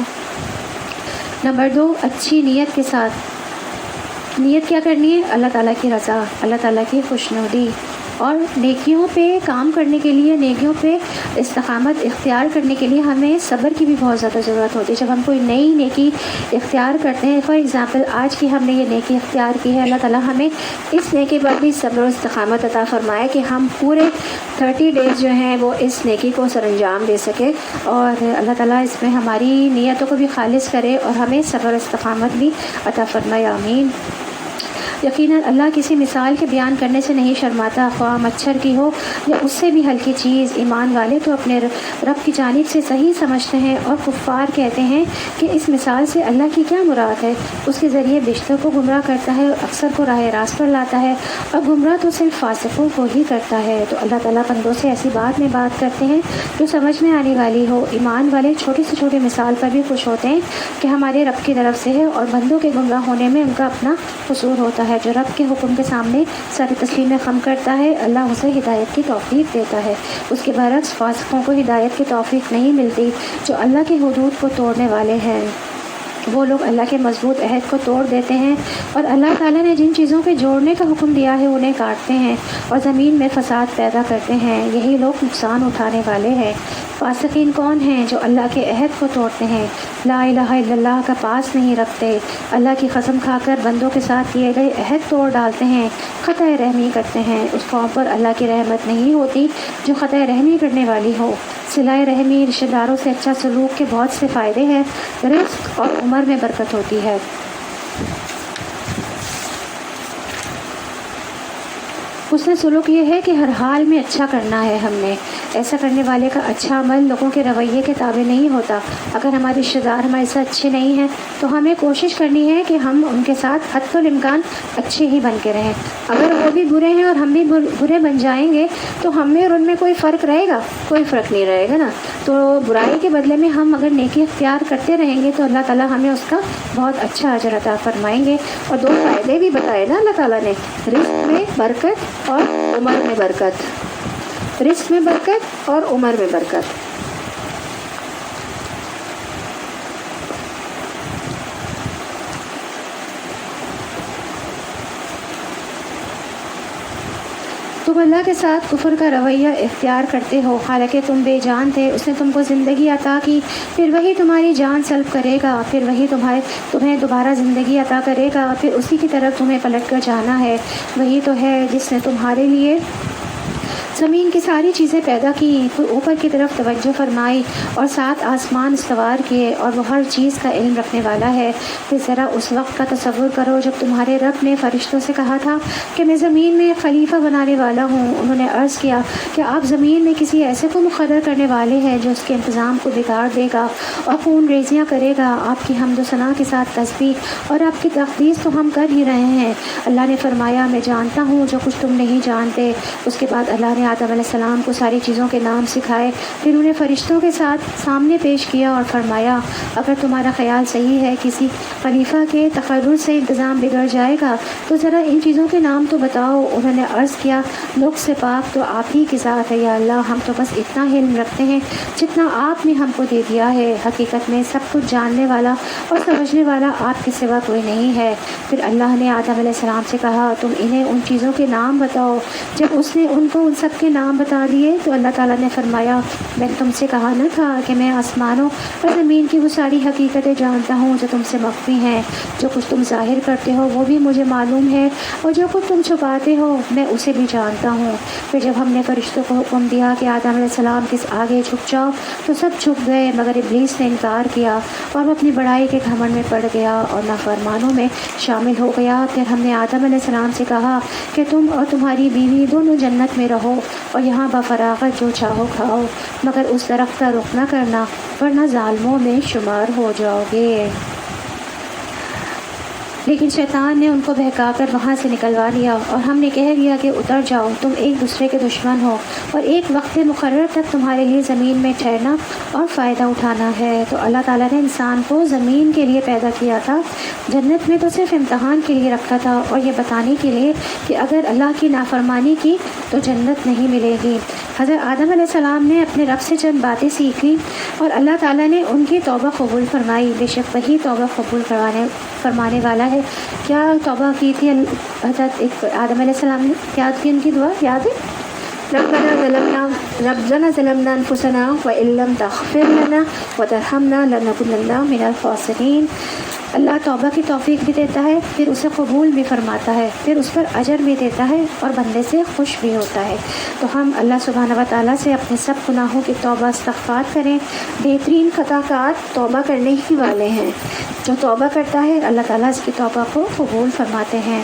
نمبر 2 اچھی نیت کے ساتھ، نیت کیا کرنی ہے؟ اللہ تعالیٰ کی رضا، اللہ تعالیٰ کی خوشنودی، اور نیکیوں پہ کام کرنے کے لیے، نیکیوں پہ استقامت اختیار کرنے کے لیے ہمیں صبر کی بھی بہت زیادہ ضرورت ہوتی ہے۔ جب ہم کوئی نئی نیکی اختیار کرتے ہیں، فار ایگزامپل آج کی ہم نے یہ نیکی اختیار کی ہے، اللہ تعالیٰ ہمیں اس نیکی پر بھی صبر و استقامت عطا فرمائے کہ ہم پورے 30 ڈیز جو ہیں وہ اس نیکی کو سر انجام دے سکے، اور اللہ تعالیٰ اس میں ہماری نیتوں کو بھی خالص کرے اور ہمیں صبر و استقامت بھی عطا فرمائے۔ آمین۔ یقیناً اللہ کسی مثال کے بیان کرنے سے نہیں شرماتا، خواہ مچھر کی ہو یا اس سے بھی ہلکی چیز۔ ایمان والے تو اپنے رب کی جانب سے صحیح سمجھتے ہیں، اور کفار کہتے ہیں کہ اس مثال سے اللہ کی کیا مراد ہے؟ اس کے ذریعے بیشتر کو گمراہ کرتا ہے اور اکثر کو راہ راست پر لاتا ہے، اور گمراہ تو صرف فاسقوں کو ہی کرتا ہے۔ تو اللہ تعالیٰ بندوں سے ایسی بات میں بات کرتے ہیں جو سمجھ میں آنے والی ہو۔ ایمان والے چھوٹی سے چھوٹی مثال پر بھی خوش ہوتے ہیں کہ ہمارے رب کی طرف سے ہے، اور بندوں کے گمراہ ہونے میں ان کا اپنا قصور ہوتا ہے۔ جو رب کے حکم کے سامنے سر تسلیم خم کرتا ہے، اللہ اسے ہدایت کی توفیق دیتا ہے۔ اس کے برعکس فاسقوں کو ہدایت کی توفیق نہیں ملتی، جو اللہ کے حدود کو توڑنے والے ہیں۔ وہ لوگ اللہ کے مضبوط عہد کو توڑ دیتے ہیں، اور اللہ تعالیٰ نے جن چیزوں کے جوڑنے کا حکم دیا ہے انہیں کاٹتے ہیں اور زمین میں فساد پیدا کرتے ہیں۔ یہی لوگ نقصان اٹھانے والے ہیں۔ فاسقین کون ہیں؟ جو اللہ کے عہد کو توڑتے ہیں، لا الہ الا اللہ کا پاس نہیں رکھتے، اللہ کی قسم کھا کر بندوں کے ساتھ کیے گئے عہد توڑ ڈالتے ہیں، قطع رحمی کرتے ہیں، اس قوم پر اللہ کی رحمت نہیں ہوتی جو قطع رحمی کرنے والی ہو۔ صلہ رحمی، رشتہ داروں سے اچھا سلوک کے بہت سے فائدے ہیں، رزق اور عمر میں برکت ہوتی ہے۔ حسن سلوک یہ ہے کہ ہر حال میں اچھا کرنا ہے ہم نے۔ ایسا کرنے والے کا اچھا عمل لوگوں کے رویے کے تابع نہیں ہوتا۔ اگر ہمارے رشتہ دار ہمارے ساتھ اچھے نہیں ہیں تو ہمیں کوشش کرنی ہے کہ ہم ان کے ساتھ حتی الامکان اچھے ہی بن کے رہیں۔ اگر وہ بھی برے ہیں اور ہم بھی برے بن جائیں گے تو ہم میں اور ان میں کوئی فرق رہے گا؟ کوئی فرق نہیں رہے گا نا۔ تو برائی کے بدلے میں ہم اگر نیکی اختیار کرتے رہیں گے تو اللہ تعالیٰ ہمیں اس کا بہت اچھا اجر عطا فرمائیں گے۔ اور 2 فائدے بھی بتائے نا اللہ تعالیٰ نے، رزق میں برکت اور عمر میں برکت، رزق میں برکت اور عمر میں برکت۔ تم اللہ کے ساتھ کفر کا رویہ اختیار کرتے ہو، حالانکہ تم بے جان تھے، اس نے تم کو زندگی عطا کی، پھر وہی تمہاری جان سلب کرے گا، پھر وہی تمہیں دوبارہ زندگی عطا کرے گا، پھر اسی کی طرف تمہیں پلٹ کر جانا ہے۔ وہی تو ہے جس نے تمہارے لیے زمین کی ساری چیزیں پیدا کی، پھر اوپر کی طرف توجہ فرمائی اور 7 آسمان استوار کیے، اور وہ ہر چیز کا علم رکھنے والا ہے۔ پھر ذرا اس وقت کا تصور کرو جب تمہارے رب نے فرشتوں سے کہا تھا کہ میں زمین میں خلیفہ بنانے والا ہوں۔ انہوں نے عرض کیا کہ آپ زمین میں کسی ایسے کو مقرر کرنے والے ہیں جو اس کے انتظام کو بگاڑ دے گا اور خون ریزیاں کرے گا۔ آپ کی حمد و ثنا کے ساتھ تسبیح اور آپ کی تقدیس تو ہم کر ہی رہے ہیں۔ اللہ نے فرمایا میں جانتا ہوں جو کچھ تم نہیں جانتے۔ اس کے بعد اللہ نے آدم علیہ السلام کو ساری چیزوں کے نام سکھائے، پھر انہیں فرشتوں کے ساتھ سامنے پیش کیا اور فرمایا اگر تمہارا خیال صحیح ہے کسی خلیفہ کے تقرر سے انتظام بگڑ جائے گا تو ذرا ان چیزوں کے نام تو بتاؤ۔ انہوں نے عرض کیا نقص سے پاک تو آپ ہی کی ذات ہے یا اللہ، ہم تو بس اتنا علم رکھتے ہیں جتنا آپ نے ہم کو دے دیا ہے، حقیقت میں سب کچھ جاننے والا اور سمجھنے والا آپ کے سوا کوئی نہیں ہے۔ پھر اللہ نے آدم علیہ السلام سے کہا تم انہیں ان چیزوں کے نام بتاؤ۔ جب اس نے ان کو ان سب کے نام بتا دیے تو اللہ تعالیٰ نے فرمایا میں نے تم سے کہا نہ تھا کہ میں آسمانوں اور زمین کی وہ ساری حقیقتیں جانتا ہوں جو تم سے مخفی ہیں۔ جو کچھ تم ظاہر کرتے ہو وہ بھی مجھے معلوم ہے، اور جو کچھ تم چھپاتے ہو میں اسے بھی جانتا ہوں۔ پھر جب ہم نے فرشتوں کو حکم دیا کہ آدم علیہ السلام کے آگے جھک جاؤ تو سب جھک گئے، مگر ابلیس نے انکار کیا اور وہ اپنی بڑائی کے گھمنڈ میں پڑ گیا اور نافرمانوں میں شامل ہو گیا۔ پھر ہم نے آدم علیہ السلام سے کہا کہ تم اور تمہاری بیوی دونوں جنت میں رہو اور یہاں بفراغت جو چاہو کھاؤ، مگر اس درخت کا رخ نہ کرنا ورنہ ظالموں میں شمار ہو جاؤ گے۔ لیکن شیطان نے ان کو بہکا کر وہاں سے نکلوا لیا اور ہم نے کہہ دیا کہ اتر جاؤ، تم ایک دوسرے کے دشمن ہو اور ایک وقت مقرر تک تمہارے لیے زمین میں ٹھہرنا اور فائدہ اٹھانا ہے۔ تو اللہ تعالیٰ نے انسان کو زمین کے لیے پیدا کیا تھا، جنت میں تو صرف امتحان کے لیے رکھا تھا اور یہ بتانے کے لیے کہ اگر اللہ کی نافرمانی کی تو جنت نہیں ملے گی۔ حضرت آدم علیہ السلام نے اپنے رب سے چند باتیں سیکھ لی اور اللہ تعالیٰ نے ان کی توبہ قبول فرمائی، بے شک وہی توبہ قبول فرمانے والا ہے۔ کیا توبہ کی تھی حضرت آدم علیہ السلام نے؟ کیا تھی ان کی دعا یاد ہے؟ ربنا ظلمنا انفسنا وان لم تغفر لنا وترحمنا لنكونن من الخاسرین۔ اللہ توبہ کی توفیق بھی دیتا ہے، پھر اسے قبول بھی فرماتا ہے، پھر اس پر اجر بھی دیتا ہے اور بندے سے خوش بھی ہوتا ہے۔ تو ہم اللہ سبحانہ و تعالیٰ سے اپنے سب گناہوں کی توبہ استغفار کریں۔ بہترین خطا کار توبہ کرنے ہی والے ہیں۔ جو توبہ کرتا ہے اللہ تعالیٰ اس کی توبہ کو قبول فرماتے ہیں۔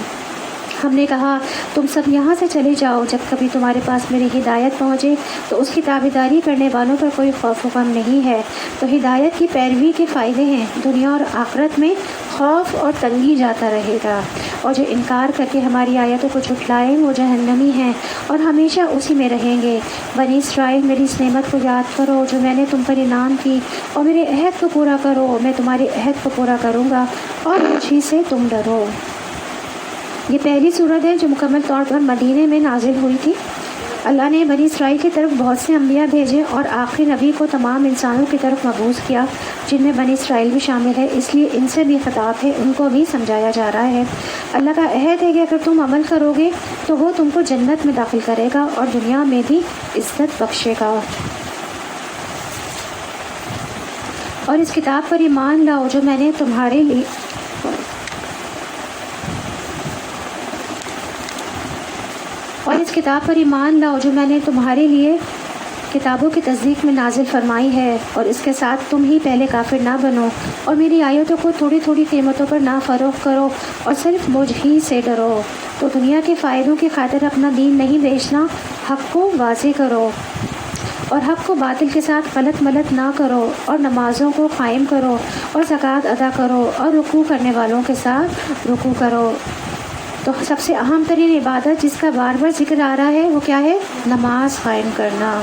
ہم نے کہا تم سب یہاں سے چلے جاؤ، جب کبھی تمہارے پاس میری ہدایت پہنچے تو اس کی تابعداری کرنے والوں پر کوئی خوف و غم نہیں ہے۔ تو ہدایت کی پیروی کے فائدے ہیں، دنیا اور آخرت میں خوف اور تنگی جاتا رہے گا، اور جو انکار کر کے ہماری آیتوں کو جھٹلائیں وہ جہنمی ہیں اور ہمیشہ اسی میں رہیں گے۔ بنی اسرائیل میری اس نعمت کو یاد کرو جو میں نے تم پر انعام کی، اور میرے عہد کو پورا کرو، میں تمہارے عہد کو پورا کروں گا، اور مجھ سے تم ڈرو۔ یہ پہلی صورت ہے جو مکمل طور پر مدینے میں نازل ہوئی تھی۔ اللہ نے بنی اسرائیل کی طرف بہت سے انبیاء بھیجے اور آخری نبی کو تمام انسانوں کی طرف مبعوث کیا، جن میں بنی اسرائیل بھی شامل ہے، اس لیے ان سے بھی خطاب ہے، ان کو بھی سمجھایا جا رہا ہے۔ اللہ کا عہد ہے کہ اگر تم عمل کرو گے تو وہ تم کو جنت میں داخل کرے گا اور دنیا میں بھی عزت بخشے گا۔ اور اس کتاب پر ایمان لاؤ جو میں نے تمہارے لیے کتابوں کی تصدیق میں نازل فرمائی ہے، اور اس کے ساتھ تم ہی پہلے کافر نہ بنو، اور میری آیتوں کو تھوڑی تھوڑی قیمتوں پر نہ فروخت کرو، اور صرف مجھ ہی سے ڈرو۔ تو دنیا کے فائدوں کی خاطر اپنا دین نہیں بیچنا، حق کو واضح کرو اور حق کو باطل کے ساتھ غلط ملت نہ کرو، اور نمازوں کو قائم کرو اور زکوٰۃ ادا کرو، اور رکوع کرنے والوں کے ساتھ رکوع کرو۔ تو سب سے اہم ترین عبادت جس کا بار بار ذکر آ رہا ہے وہ کیا ہے؟ نماز قائم کرنا۔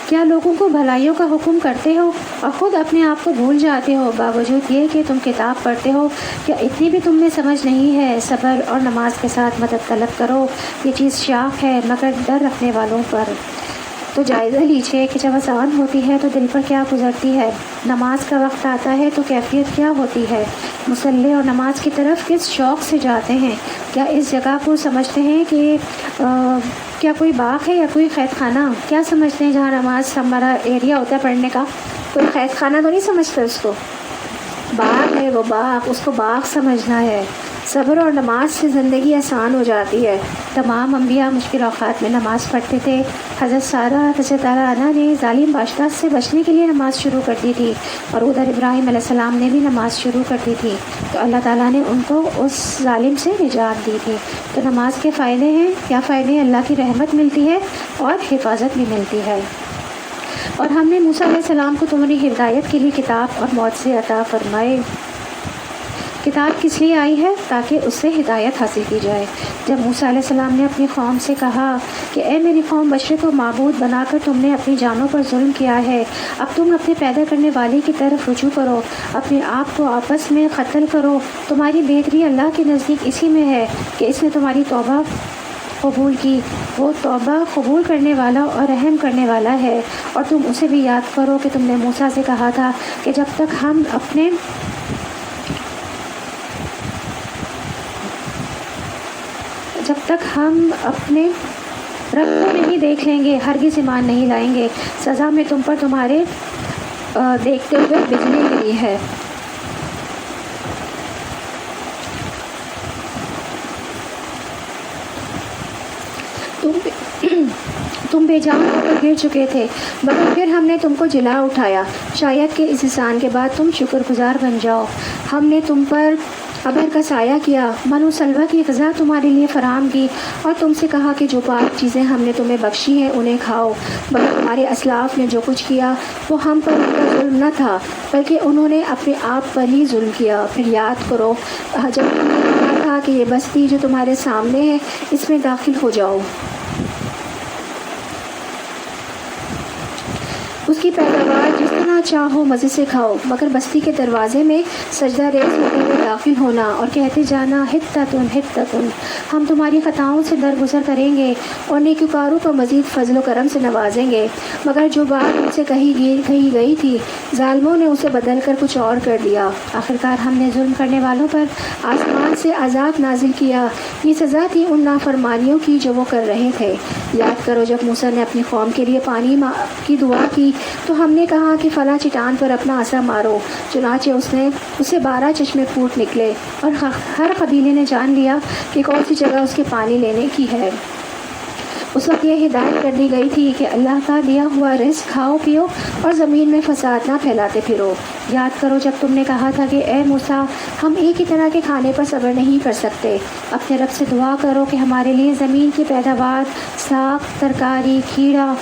کیا لوگوں کو بھلائیوں کا حکم کرتے ہو اور خود اپنے آپ کو بھول جاتے ہو، باوجود یہ کہ تم کتاب پڑھتے ہو؟ کیا اتنی بھی تم میں سمجھ نہیں ہے؟ صبر اور نماز کے ساتھ مدد طلب کرو، یہ چیز شاق ہے مگر ڈر رکھنے والوں پر۔ تو جائزہ لیجیے کہ جب اذان ہوتی ہے تو دل پر کیا گزرتی ہے، نماز کا وقت آتا ہے تو کیفیت کیا ہوتی ہے، مصلی اور نماز کی طرف کس شوق سے جاتے ہیں؟ کیا اس جگہ کو سمجھتے ہیں کہ کیا کوئی باغ ہے یا کوئی قید خانہ؟ کیا سمجھتے ہیں جہاں نماز ہمارا ایریا ہوتا ہے پڑھنے کا؟ کوئی قید خانہ تو نہیں سمجھتے اس کو، باغ ہے وہ باغ، اس کو باغ سمجھنا ہے۔ صبر اور نماز سے زندگی آسان ہو جاتی ہے۔ تمام انبیاء مشکل اوقات میں نماز پڑھتے تھے۔ حضرت سارہ رضی اللہ عنہا نے ظالم بادشاہ سے بچنے کے لیے نماز شروع کر دی تھی، اور ادھر ابراہیم علیہ السلام نے بھی نماز شروع کر دی تھی، تو اللہ تعالیٰ نے ان کو اس ظالم سے نجات دی تھی۔ تو نماز کے فائدے ہیں، کیا فائدے ہیں؟ اللہ کی رحمت ملتی ہے اور حفاظت بھی ملتی ہے۔ اور ہم نے موسیٰ علیہ السلام کو تمہاری ہدایت کے لیے کتاب اور معجزے عطا فرمائے۔ کتاب کس لیے آئی ہے؟ تاکہ اس سے ہدایت حاصل کی جائے۔ جب موسیٰ علیہ السلام نے اپنی قوم سے کہا کہ اے میری قوم، بشر کو معبود بنا کر تم نے اپنی جانوں پر ظلم کیا ہے، اب تم اپنے پیدا کرنے والے کی طرف رجوع کرو، اپنے آپ کو آپس میں قتل کرو، تمہاری بہتری اللہ کے نزدیک اسی میں ہے کہ اس نے تمہاری توبہ قبول کی، وہ توبہ قبول کرنے والا اور رحم کرنے والا ہے۔ اور تم اسے بھی یاد کرو کہ تم نے موسیٰ سے کہا تھا کہ جب تک ہم اپنے رب کو نہیں دیکھ لیں گے ہرگز ایمان نہیں لائیں گے۔ سزا میں تم پر تمہارے دیکھتے ہوئے بجلی گری ہے۔ تم بے جان ہو کر گر چکے تھے، مگر پھر ہم نے تم کو جلا اٹھایا، شاید کہ اس احسان کے بعد تم شکر گزار بن جاؤ۔ ہم نے تم پر ابر کا سایہ کیا، من و سلوہ کی غذا تمہارے لیے فراہم کی، اور تم سے کہا کہ جو پاک چیزیں ہم نے تمہیں بخشی ہیں انہیں کھاؤ، مگر تمہارے اسلاف نے جو کچھ کیا وہ ہم پر ان کا ظلم نہ تھا بلکہ انہوں نے اپنے آپ پر ہی ظلم کیا۔ پھر یاد کرو جب تم نے کہا تھا کہ یہ بستی جو تمہارے سامنے ہے اس میں داخل ہو جاؤ، اس کی پیداوار جس طرح چاہو مزے سے کھاؤ، مگر بستی کے دروازے میں سجدہ ریز ہوتے ہوئے داخل ہونا اور کہتے جانا حطۃ حطۃ، ہم تمہاری خطاؤں سے درگزر کریں گے اور نیکوکاروں کو مزید فضل و کرم سے نوازیں گے۔ مگر جو بات ان سے کہی گئی تھی ظالموں نے اسے بدل کر کچھ اور کر دیا۔ آخرکار ہم نے ظلم کرنے والوں پر آسمان سے عذاب نازل کیا، یہ سزا تھی ان نافرمانیوں کی جو وہ کر رہے تھے۔ یاد کرو جب موسیٰ نے اپنی قوم کے لیے پانی کی دعا کی تو ہم نے کہا کہ فلاں چٹان پر اپنا عصا مارو، چنانچہ اسے 12 چشمے پھوٹ نکلے، اور ہر قبیلے نے جان لیا کہ کون سی جگہ اس کے پانی لینے کی ہے۔ اس وقت یہ ہدایت کر دی گئی تھی کہ اللہ کا دیا ہوا رزق کھاؤ پیو اور زمین میں فساد نہ پھیلاتے پھرو۔ یاد کرو جب تم نے کہا تھا کہ اے موسیٰ، ہم ایک ہی طرح کے کھانے پر صبر نہیں کر سکتے، اپنے رب سے دعا کرو کہ ہمارے لیے زمین کی پیداوار، ساگ، ترکاری، کھیرا،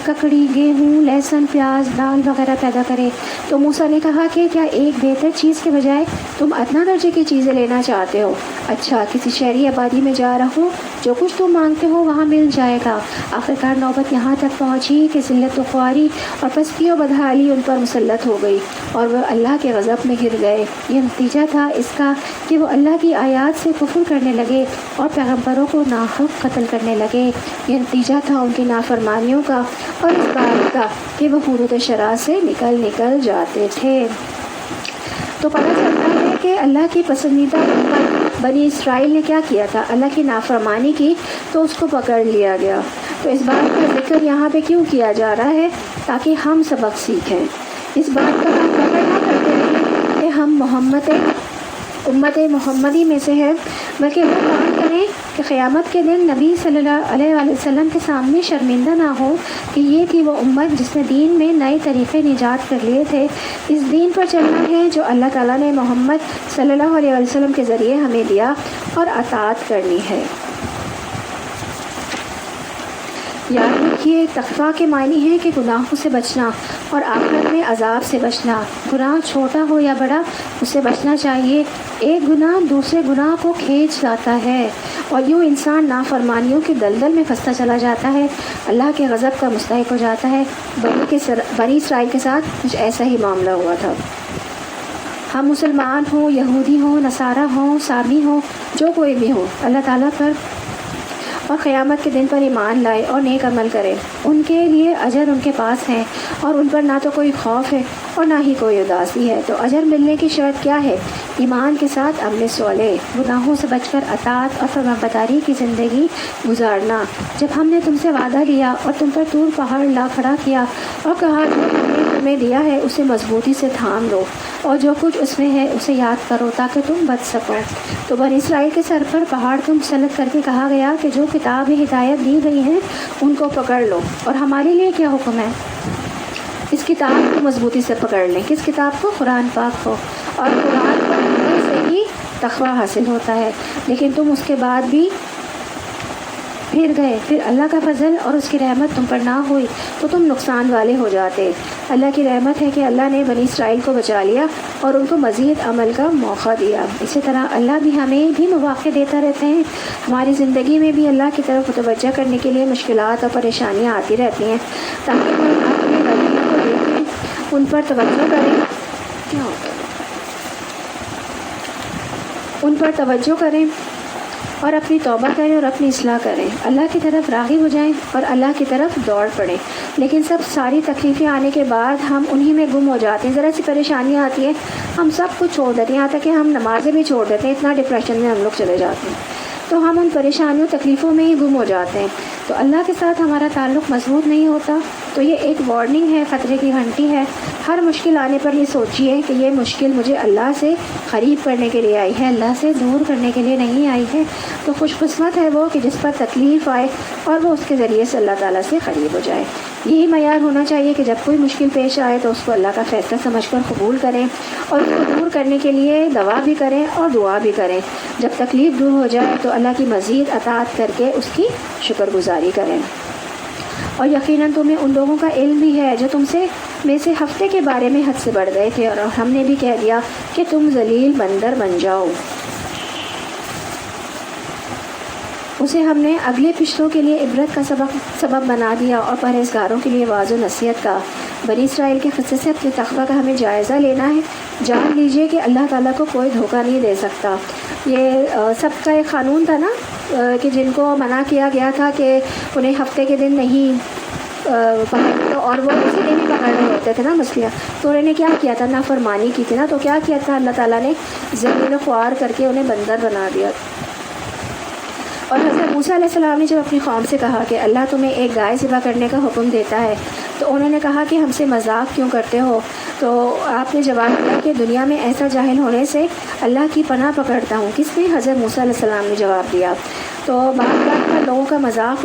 ککڑی، گیہوں، لہسن، پیاز، دال وغیرہ پیدا کرے۔ تو موسیٰ نے کہا کہ کیا ایک بہتر چیز کے بجائے تم ادنا درجے کی چیزیں لینا چاہتے ہو؟ اچھا، کسی شہری آبادی میں جا رہو، جو کچھ تم مانگتے ہو وہاں مل جائے گا۔ آخرکار نوبت یہاں تک پہنچی کہ ذلت و خواری اور پستی و بدحالی ان پر مسلط ہو گئی اور وہ اللہ کے غضب میں گر گئے۔ یہ نتیجہ تھا اس کا کہ وہ اللہ کی آیات سے کفر کرنے لگے اور پیغمبروں کو ناحق قتل کرنے لگے۔ یہ نتیجہ تھا ان کی نافرمانیوں کا اور اس بات کا کہ وہ حدود شرع سے نکل جاتے تھے۔ تو پتہ چلتا ہے کہ اللہ کی پسندیدہ امت بنی اسرائیل نے کیا کیا تھا، اللہ کی نافرمانی کی تو اس کو پکڑ لیا گیا۔ تو اس بات کا ذکر یہاں پہ کیوں کیا جا رہا ہے؟ تاکہ ہم سبق سیکھیں۔ اس بات کا ہم فخر نہ کرتے رہیں کہ ہم امت محمدی میں سے ہے، بلکہ وہ کام کریں کہ قیامت کے دن نبی صلی اللہ علیہ وآلہ وسلم کے سامنے شرمندہ نہ ہو کہ یہ تھی وہ امت جس نے دین میں نئے طریقے نجات کر لیے تھے۔ اس دین پر چلنا ہے جو اللہ تعالیٰ نے محمد صلی اللہ علیہ وآلہ وسلم کے ذریعے ہمیں دیا، اور اطاعت کرنی ہے۔ یاد رکھیے، تقویٰ کے معنی ہے کہ گناہوں سے بچنا اور آخرت میں عذاب سے بچنا۔ گناہ چھوٹا ہو یا بڑا، اس سے بچنا چاہیے۔ ایک گناہ دوسرے گناہ کو کھینچ لاتا ہے، اور یوں انسان نافرمانیوں کے دلدل میں پھنستا چلا جاتا ہے، اللہ کے غضب کا مستحق ہو جاتا ہے۔ بنی اسرائیل کے ساتھ کچھ ایسا ہی معاملہ ہوا تھا۔ ہم مسلمان ہوں، یہودی ہوں، نصارہ ہوں، سامی ہوں، جو کوئی بھی ہو، اللہ تعالیٰ پر اور قیامت کے دن پر ایمان لائے اور نیک عمل کرے، ان کے لیے اجر ان کے پاس ہے، اور ان پر نہ تو کوئی خوف ہے اور نہ ہی کوئی اداسی ہے۔ تو اجر ملنے کی شرط کیا ہے؟ ایمان کے ساتھ عمل صالح، گناہوں سے بچ کر اطاعت اور فرمانبرداری کی زندگی گزارنا۔ جب ہم نے تم سے وعدہ لیا اور تم پر طور پہاڑ لا کھڑا کیا اور کہا جو ہم نے تمہیں دیا ہے اسے مضبوطی سے تھام لو، اور جو کچھ اس میں ہے اسے یاد کرو تاکہ تم بچ سکو۔ تو بنی اسرائیل کے سر پر پہاڑ کو مسلط کر کے کہا گیا کہ جو کتاب ہدایت دی گئی ہیں ان کو پکڑ لو۔ اور ہمارے لیے کیا حکم ہے؟ اس کتاب کو مضبوطی سے پکڑ لیں۔ کس کتاب کو؟ قرآن پاک کو۔ اور قرآن پڑھنے سے ہی تقویٰ حاصل ہوتا ہے، لیکن تم اس کے بعد بھی پھر گئے، پھر اللہ کا فضل اور اس کی رحمت تم پر نہ ہوئی تو تم نقصان والے ہو جاتے۔ اللہ کی رحمت ہے کہ اللہ نے بنی اسرائیل کو بچا لیا اور ان کو مزید عمل کا موقع دیا۔ اسی طرح اللہ بھی ہمیں بھی مواقع دیتا رہتے ہیں۔ ہماری زندگی میں بھی اللہ کی طرف متوجہ کرنے کے لیے مشکلات اور پریشانیاں آتی رہتی ہیں، تاکہ ہم اپنے غلطیوں کو دیکھیں، ان پر توجہ کریں اور اپنی توبہ کریں اور اپنی اصلاح کریں، اللہ کی طرف راغب ہو جائیں اور اللہ کی طرف دوڑ پڑیں۔ لیکن ساری تکلیفیں آنے کے بعد ہم انہی میں گم ہو جاتے ہیں۔ ذرا سی پریشانیاں آتی ہیں، ہم سب کچھ چھوڑ دیتے ہیں، یہاں تک کہ ہم نمازیں بھی چھوڑ دیتے ہیں، اتنا ڈپریشن میں ہم لوگ چلے جاتے ہیں، تو ہم ان پریشانیوں تکلیفوں میں ہی گم ہو جاتے ہیں۔ تو اللہ کے ساتھ ہمارا تعلق مضبوط نہیں ہوتا، تو یہ ایک وارننگ ہے، خطرے کی گھنٹی ہے۔ ہر مشکل آنے پر یہ سوچیے کہ یہ مشکل مجھے اللہ سے قریب کرنے کے لیے آئی ہے، اللہ سے دور کرنے کے لیے نہیں آئی ہے۔ تو خوش قسمت ہے وہ کہ جس پر تکلیف آئے اور وہ اس کے ذریعے سے اللہ تعالیٰ سے قریب ہو جائے۔ یہی معیار ہونا چاہیے کہ جب کوئی مشکل پیش آئے تو اس کو اللہ کا فیصلہ سمجھ کر قبول کریں، اور اس کو دور کرنے کے لیے دوا بھی کریں اور دعا بھی کریں۔ جب تکلیف دور ہو جائے تو اللہ کی مزید اطاعت کر کے اس کی شکر گزاری کریں۔ اور یقیناً تمہیں ان لوگوں کا علم بھی ہے جو تم سے میں سے ہفتے کے بارے میں حد سے بڑھ گئے تھے، اور ہم نے بھی کہہ دیا کہ تم ذلیل بندر بن جاؤ۔ اسے ہم نے اگلے پچھلوں کے لیے عبرت کا سبب بنا دیا اور پرہیزگاروں کے لیے واعظ و نصیحت کا۔ بنی اسرائیل کے قصے سے اپنے تقویٰ کا ہمیں جائزہ لینا ہے۔ جان لیجئے کہ اللہ تعالیٰ کو کوئی دھوکہ نہیں دے سکتا۔ یہ سب کا ایک قانون تھا نا، کہ جن کو منع کیا گیا تھا کہ انہیں ہفتے کے دن نہیں پکڑ، اور وہ اسی دن ہی پکڑ رہے ہوتے تھے نا مچھلیاں، تو انہوں نے کیا کیا تھا؟ نافرمانی کی تھی نا، تو کیا کیا تھا؟ اللہ تعالیٰ نے ذلیل و خوار کر کے انہیں بندر بنا دیا۔ اور حضرت موسیٰ علیہ السلام نے جب اپنی قوم سے کہا کہ اللہ تمہیں ایک گائے ذبح کرنے کا حکم دیتا ہے، تو انہوں نے کہا کہ ہم سے مذاق کیوں کرتے ہو؟ تو آپ نے جواب دیا کہ دنیا میں ایسا جاہل ہونے سے اللہ کی پناہ پکڑتا ہوں۔ کس نے؟ حضرت موسیٰ علیہ السلام نے جواب دیا۔ تو بعد پر لوگوں کا مذاق